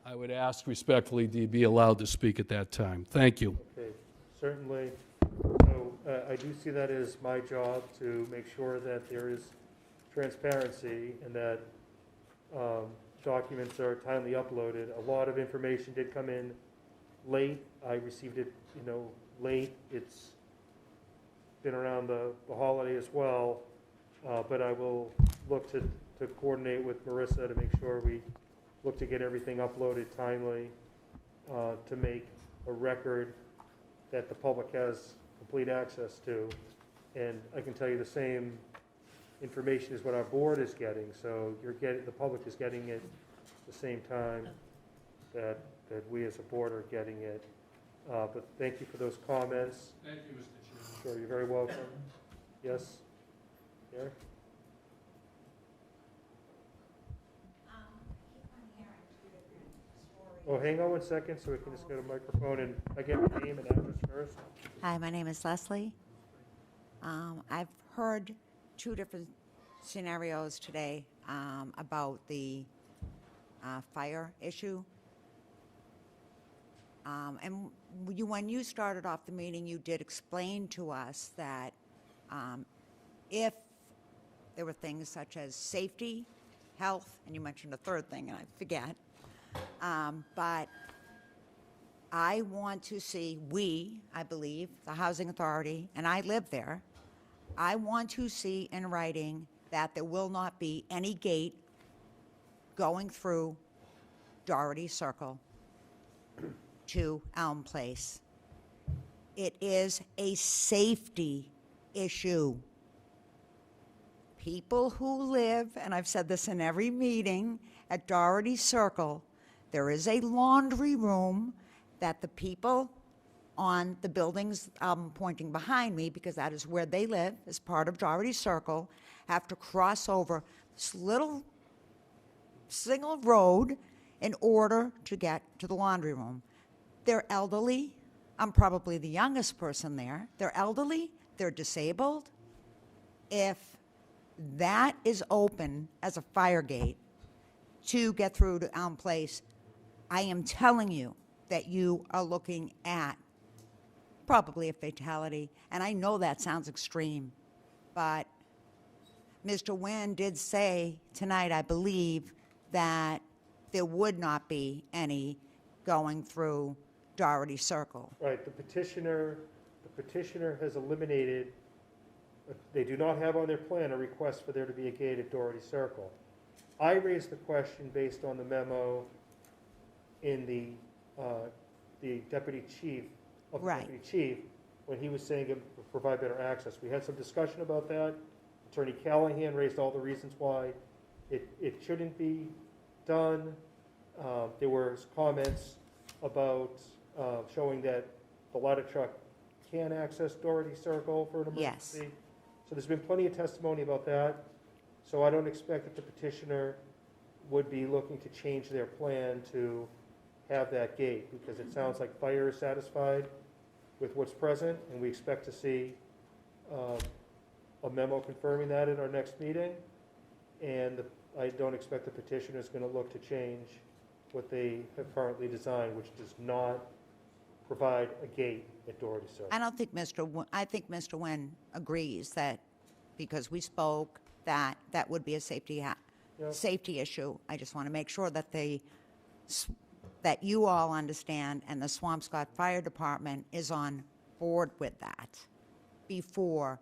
I would ask respectfully to be allowed to speak at that time. Thank you. Okay, certainly. So I do see that as my job to make sure that there is transparency and that documents are timely uploaded. A lot of information did come in late. I received it, late. It's been around the holiday as well, but I will look to coordinate with Marissa to make sure we look to get everything uploaded timely, to make a record that the public has complete access to. And I can tell you the same information is what our board is getting, so the public is getting it at the same time that we as a board are getting it. But thank you for those comments. Thank you, Mr. Chairman. Sure, you're very welcome. Yes? Eric? Oh, hang on 1 second so we can just get a microphone and I get my name and address first. Hi, my name is Leslie. I've heard 2 different scenarios today about the fire issue. And when you started off the meeting, you did explain to us that if there were things such as safety, health, and you mentioned a 3rd thing, and I forget, but I want to see, I believe, the Housing Authority, and I live there, I want to see in writing that there will not be any gate going through Doherty Circle to Elm Place. It is a safety issue. People who live, and I've said this in every meeting, at Doherty Circle, there is a laundry room that the people on the buildings I'm pointing behind me, because that is where they live, as part of Doherty Circle, have to cross over this little single road in order to get to the laundry room. They're elderly. I'm probably the youngest person there. They're elderly. They're disabled. If that is open as a fire gate to get through to Elm Place, I am telling you that you are looking at probably a fatality. And I know that sounds extreme, but Mr. WINN did say tonight, I believe, that there would not be any going through Doherty Circle. Right, the petitioner has eliminated, they do not have on their plan a request for there to be a gate at Doherty Circle. I raised the question based on the memo in the deputy chief, of the Right. deputy chief, when he was saying it would provide better access. We had some discussion about that. Attorney Callahan raised all the reasons why it shouldn't be done. There were comments about showing that the ladder truck can access Doherty Circle for an emergency. Yes. So there's been plenty of testimony about that. So I don't expect that the petitioner would be looking to change their plan to have that gate, because it sounds like fire is satisfied with what's present, and we expect to see a memo confirming that at our next meeting. And I don't expect the petitioner is going to look to change what they have currently designed, which does not provide a gate at Doherty Circle. I don't think I think Mr. Nguyen agrees that, because we spoke, that would be a safety issue. I just want to make sure that that you all understand, and the Swampscott Fire Department is on board with that before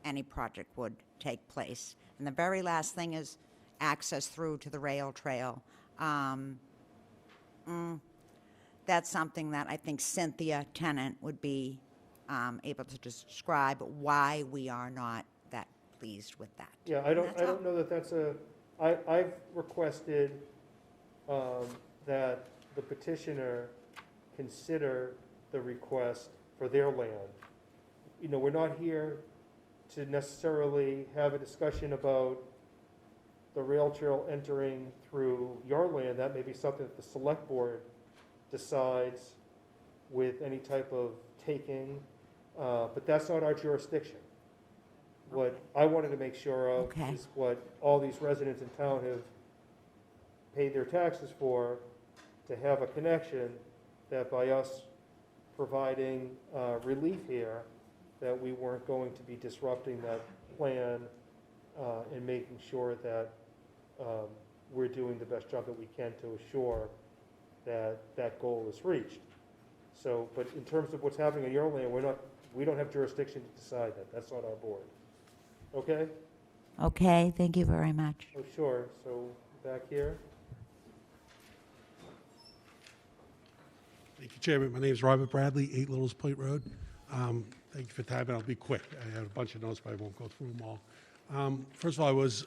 any project would take place. And the very last thing is access through to the rail trail. That's something that I think Cynthia Tennant would be able to describe why we are not that pleased with that. Yeah, I don't know that that's I've requested that the petitioner consider the request for their land. You know, we're not here to necessarily have a discussion about the rail trail entering through your land. That may be something that the select board decides with any type of taking, but that's not our jurisdiction. What I wanted to make sure of is what all these residents in town have paid their taxes for, to have a connection, that by us providing relief here, that we weren't going to be disrupting that plan and making sure that we're doing the best job that we can to assure that that goal is reached. So, but in terms of what's happening on your land, we don't have jurisdiction to decide that. That's not our board. Okay? Okay, thank you very much. Oh, sure. So back here. Thank you, Chairman. My name is Robert Bradley, 8 Littles Point Road. Thank you for time, and I'll be quick. I have a bunch of notes, but I won't go through them all. First of all, I was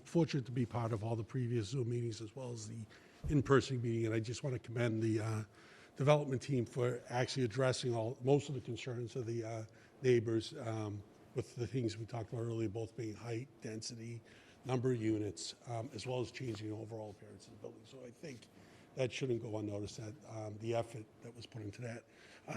fortunate to be part of all the previous Zoom meetings as well as the in-person meeting, and I just want to commend the development team for actually addressing most of the concerns of the neighbors with the things we talked about earlier, both being height, density, number of units, as well as changing the overall appearance of the building. So I think that shouldn't go unnoticed, that the effort that was put into that.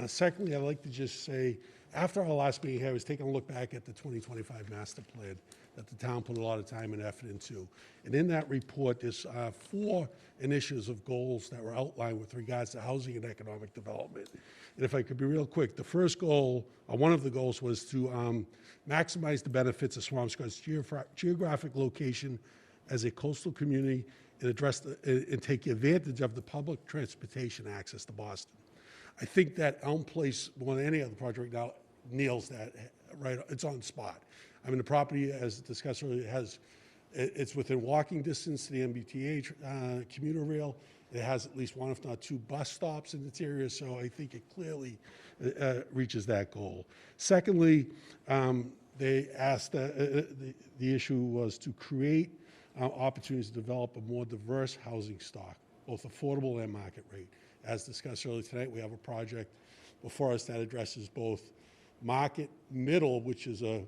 Secondly, I'd like to just say, after our last meeting here, I was taking a look back at the 2025 master plan that the town put a lot of time and effort into. And in that report, there's 4 initiatives of goals that were outlined with regards to housing and economic development. And if I could be real quick, the first goal, or one of the goals, was to maximize the benefits of Swampscott's geographic location as a coastal community and and take advantage of the public transportation access to Boston. I think that Elm Place, more than any other project right now, nails that right. It's on spot. I mean, the property, as discussed earlier, it's within walking distance to the MBTA commuter rail. It has at least 1, if not 2, bus stops in its area, so I think it clearly reaches that goal. Secondly, they asked, the issue was to create opportunities to develop a more diverse housing stock, both affordable and market rate. As discussed earlier tonight, we have a project before us that addresses both market middle, which is a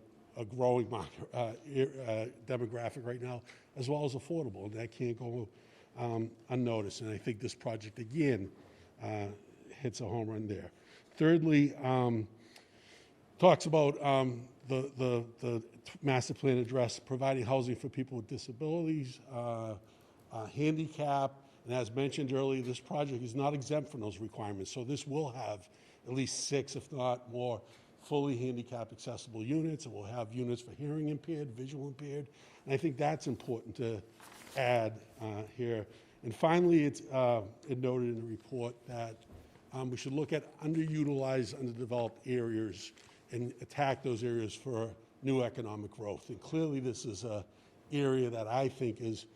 growing market, demographic right now, as well as affordable, and that can't go unnoticed. And I think this project, again, hits a home run there. Thirdly, talks about the master plan address providing housing for people with disabilities, handicap, and as mentioned earlier, this project is not exempt from those requirements. So this will have at least 6, if not more, fully handicap accessible units. It will have units for hearing impaired, visual impaired, and I think that's important to add here. And finally, it noted in the report that we should look at underutilized, underdeveloped areas and attack those areas for new economic growth. And clearly, this is an area that I think is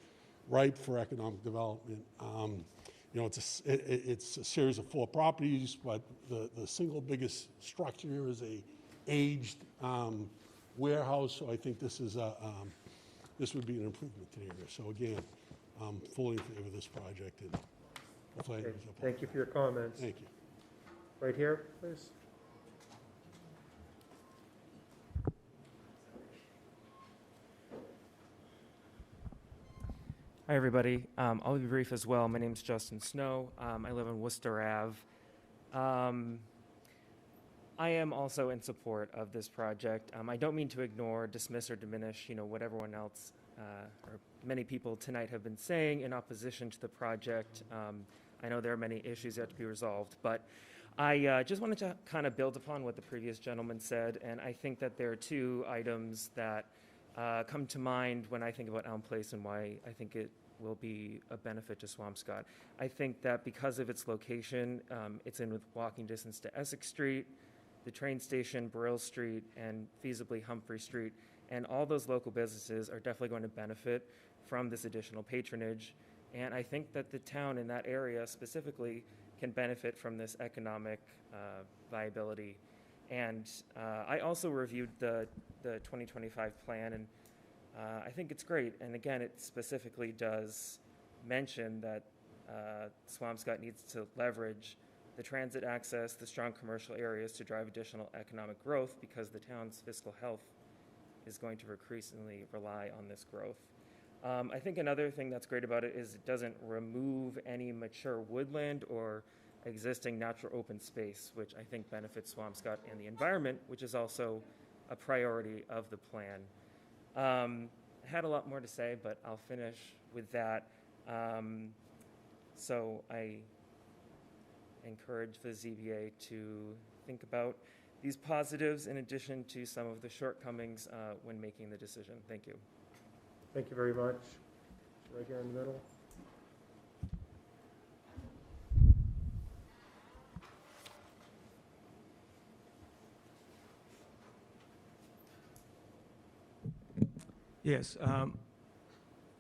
ripe for economic development. You know, it's a series of 4 properties, but the single biggest structure here is a aged warehouse. So I think this is this would be an improvement to the area. So again, I'm fully in favor of this project. And hopefully Okay, thank you for your comments. Thank you. Right here, please. Hi, everybody. I'll be brief as well. My name is Justin Snow. I live on Worcester Ave. I am also in support of this project. I don't mean to ignore, dismiss, or diminish, what everyone else or many people tonight have been saying in opposition to the project. I know there are many issues that have to be resolved, but I just wanted to kind of build upon what the previous gentleman said, and I think that there are 2 items that come to mind when I think about Elm Place and why I think it will be a benefit to Swampscott. I think that because of its location, it's in with walking distance to Essex Street, the train station, Burrell Street, and feasibly Humphrey Street, and all those local businesses are definitely going to benefit from this additional patronage. And I think that the town in that area specifically can benefit from this economic viability. And I also reviewed the 2025 plan, and I think it's great. And again, it specifically does mention that Swampscott needs to leverage the transit access, the strong commercial areas to drive additional economic growth, because the town's fiscal health is going to increasingly rely on this growth. I think another thing that's great about it is it doesn't remove any mature woodland or existing natural open space, which I think benefits Swampscott and the environment, which is also a priority of the plan. I had a lot more to say, but I'll finish with that. So I encourage the ZBA to think about these positives in addition to some of the shortcomings when making the decision. Thank you. Thank you very much. Right here in the middle. Yes,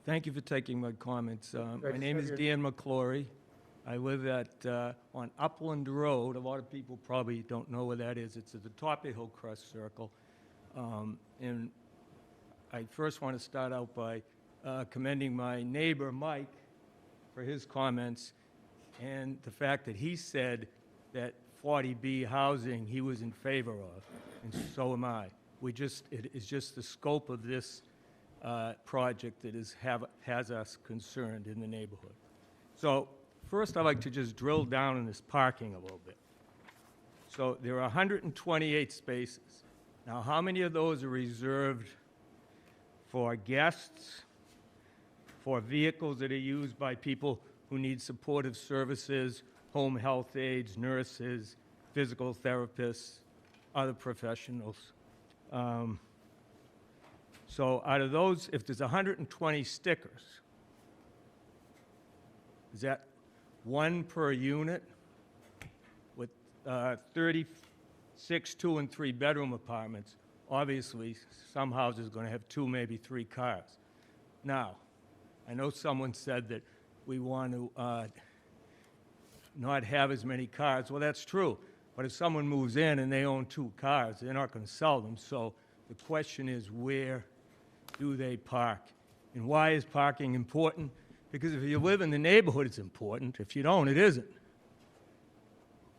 thank you for taking my comments. My name is Dan McClory. I live on Upland Road. A lot of people probably don't know where that is. It's at the top of Hillcrest Circle. And I first want to start out by commending my neighbor, Mike, for his comments and the fact that he said that 40B housing he was in favor of, and so am I. It is just the scope of this project that has us concerned in the neighborhood. So first, I'd like to just drill down in this parking a little bit. So there are 128 spaces. Now, how many of those are reserved for guests, for vehicles that are used by people who need supportive services, home health aides, nurses, physical therapists, other professionals? So out of those, if there's 120 stickers, is that 1 per unit with 36 2- and 3-bedroom apartments? Obviously, some houses are going to have 2, maybe 3 cars. Now, I know someone said that we want to not have as many cars. Well, that's true. But if someone moves in and they own 2 cars, they're not going to sell them. So the question is, where do they park? And why is parking important? Because if you live in the neighborhood, it's important. If you don't, it isn't.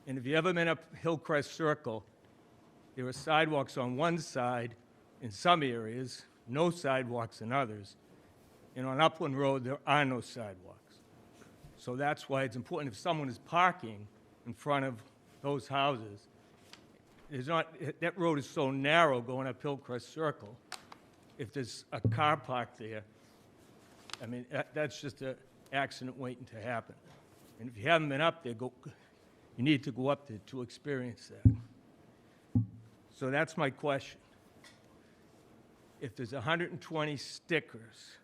And if you ever been up Hillcrest Circle, there are sidewalks on one side in some areas, no sidewalks in others. And on Upland Road, there are no sidewalks. So that's why it's important. If someone is parking in front of those houses, that road is so narrow going up Hillcrest Circle. If there's a car parked there, I mean, that's just an accident waiting to happen. And if you haven't been up there, you need to go up there to experience that. So that's my question. If there's 120 stickers,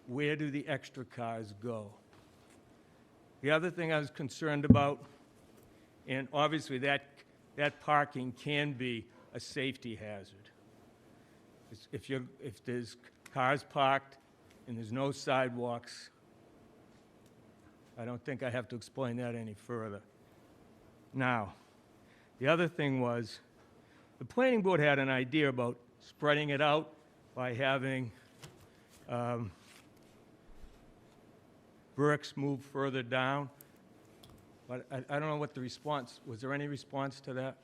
where do the extra cars go? The other thing I was concerned about, and obviously that parking can be a safety hazard. If there's cars parked and there's no sidewalks, I don't think I have to explain that any further. Now, the other thing was, the planning board had an idea about spreading it out by having bricks move further down, but I don't know what the response, was there any response to that?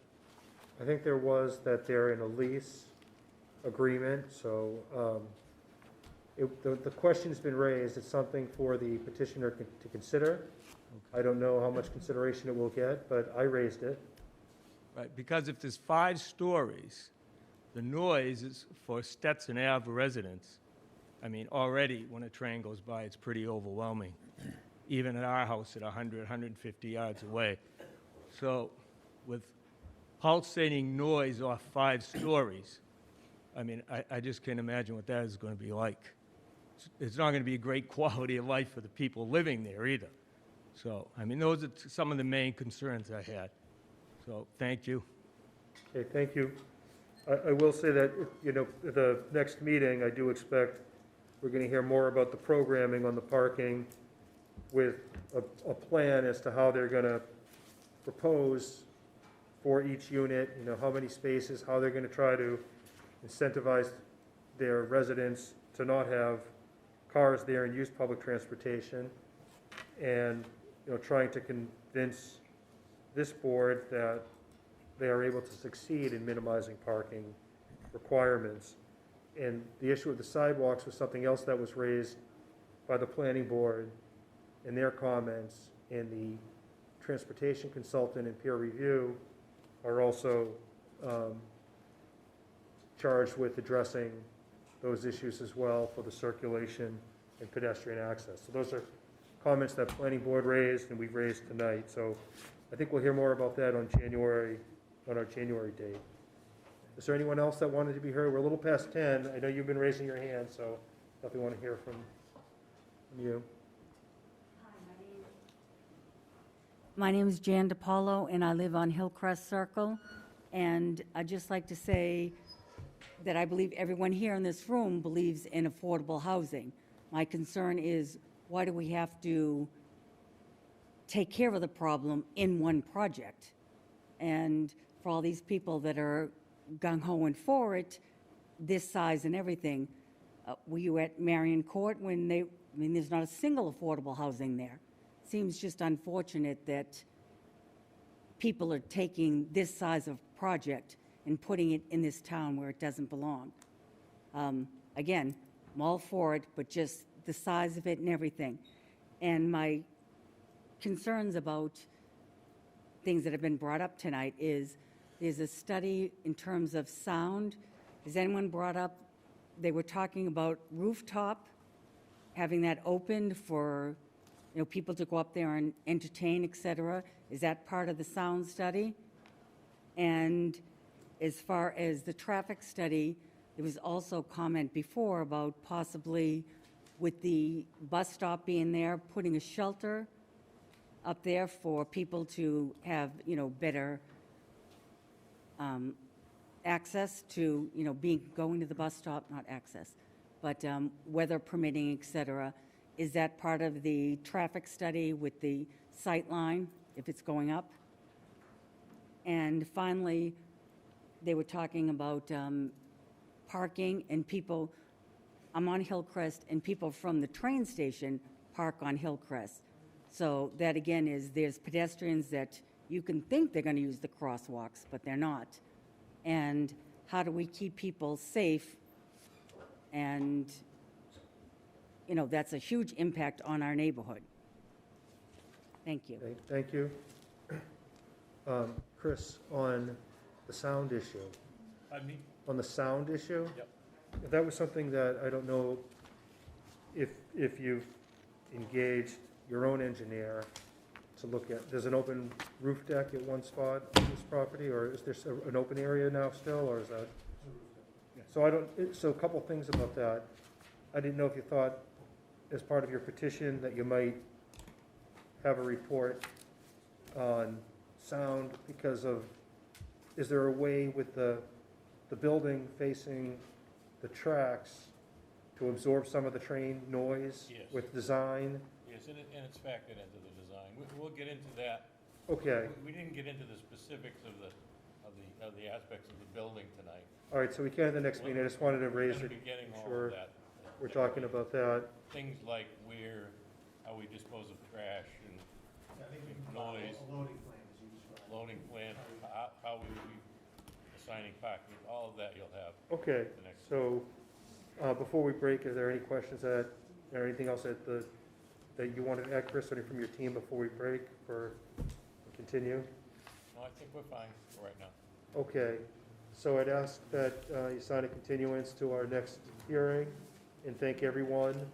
I think there was that they're in a lease agreement, so the question's been raised. It's something for the petitioner to consider. I don't know how much consideration it will get, but I raised it. Right, because if there's 5 stories, the noise is for Stetson Ave residents. I mean, already when a train goes by, it's pretty overwhelming, even at our house at 100, 150 yards away. So with pulsating noise off 5 stories, I mean, I just can't imagine what that is going to be like. It's not going to be a great quality of life for the people living there either. So, I mean, those are some of the main concerns I had. So, thank you. Okay, thank you. I will say that, you know, the next meeting, I do expect we're going to hear more about the programming on the parking with a plan as to how they're going to propose for each unit, you know, how many spaces, how they're going to try to incentivize their residents to not have cars there and use public transportation, and, you know, trying to convince this board that they are able to succeed in minimizing parking requirements. And the issue of the sidewalks was something else that was raised by the planning board in their comments, and the transportation consultant and peer review are also charged with addressing those issues as well for the circulation and pedestrian access. So those are comments that planning board raised and we've raised tonight. So I think we'll hear more about that on our January date. Is there anyone else that wanted to be heard? We're a little past 10. I know you've been raising your hand, so definitely want to hear from you. My name is Jan DiPaolo, and I live on Hillcrest Circle. And I'd just like to say that I believe everyone here in this room believes in affordable housing. My concern is, why do we have to take care of the problem in one project? And for all these people that are gung-ho and for it, this size and everything, were you at Marion Court when there's not a single affordable housing there? Seems just unfortunate that people are taking this size of project and putting it in this town where it doesn't belong. Again, I'm all for it, but just the size of it and everything. And my concerns about things that have been brought up tonight is there's a study in terms of sound. Has anyone brought up, they were talking about rooftop, having that opened for, you know, people to go up there and entertain, et cetera. Is that part of the sound study? And as far as the traffic study, there was also comment before about possibly with the bus stop being there, putting a shelter up there for people to have, you know, better access to, you know, going to the bus stop, not access, but weather permitting, et cetera. Is that part of the traffic study with the sight line, if it's going up? And finally, they were talking about parking and people. I'm on Hillcrest, and people from the train station park on Hillcrest. So that, again, is there's pedestrians that you can think they're going to use the crosswalks, but they're not. And how do we keep people safe? And, you know, that's a huge impact on our neighborhood. Thank you. Thank you. Chris, on the sound issue. Pardon me? On the sound issue? Yep. That was something that I don't know if you've engaged your own engineer to look at. There's an open roof deck at one spot on this property, or is there an open area now still, or is that? So a couple things about that. I didn't know if you thought, as part of your petition, that you might have a report on sound because of, is there a way with the building facing the tracks to absorb some of the train noise Yes. with design? Yes, and it's factored into the design. We'll get into that. Okay. We didn't get into the specifics of the aspects of the building tonight. All right, so we can at the next meeting. I just wanted to raise We're it. gonna be getting all Sure. of that. We're talking about that. Things like how we dispose of trash and noise. Loading plan, how we would be assigning parking, all of that you'll have. Okay, the next- so, before we break, are there any questions or anything else that you wanted to add, Chris, or from your team before we break or continue? No, I think we're fine for right now. Okay, so I'd ask that you sign a continuance to our next hearing, and thank everyone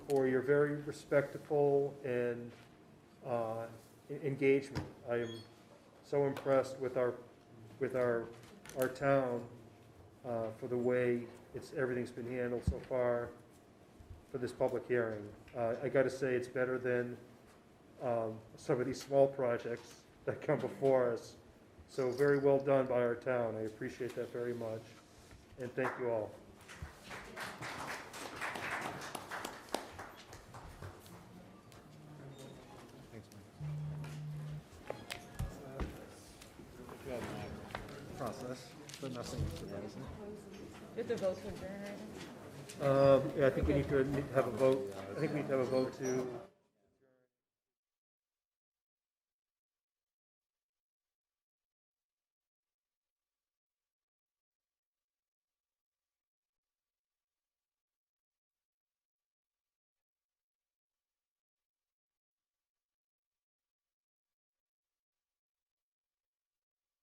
for your very respectful and engagement. I am so impressed with our town for the way everything's been handled so far for this public hearing. I got to say, it's better than some of these small projects that come before us. So very well done by our town. I appreciate that very much, and thank you all. Process, but nothing for that, isn't it? You have to vote to adjourn, right? Yeah, I think we need to have a vote. I think we need to have a vote to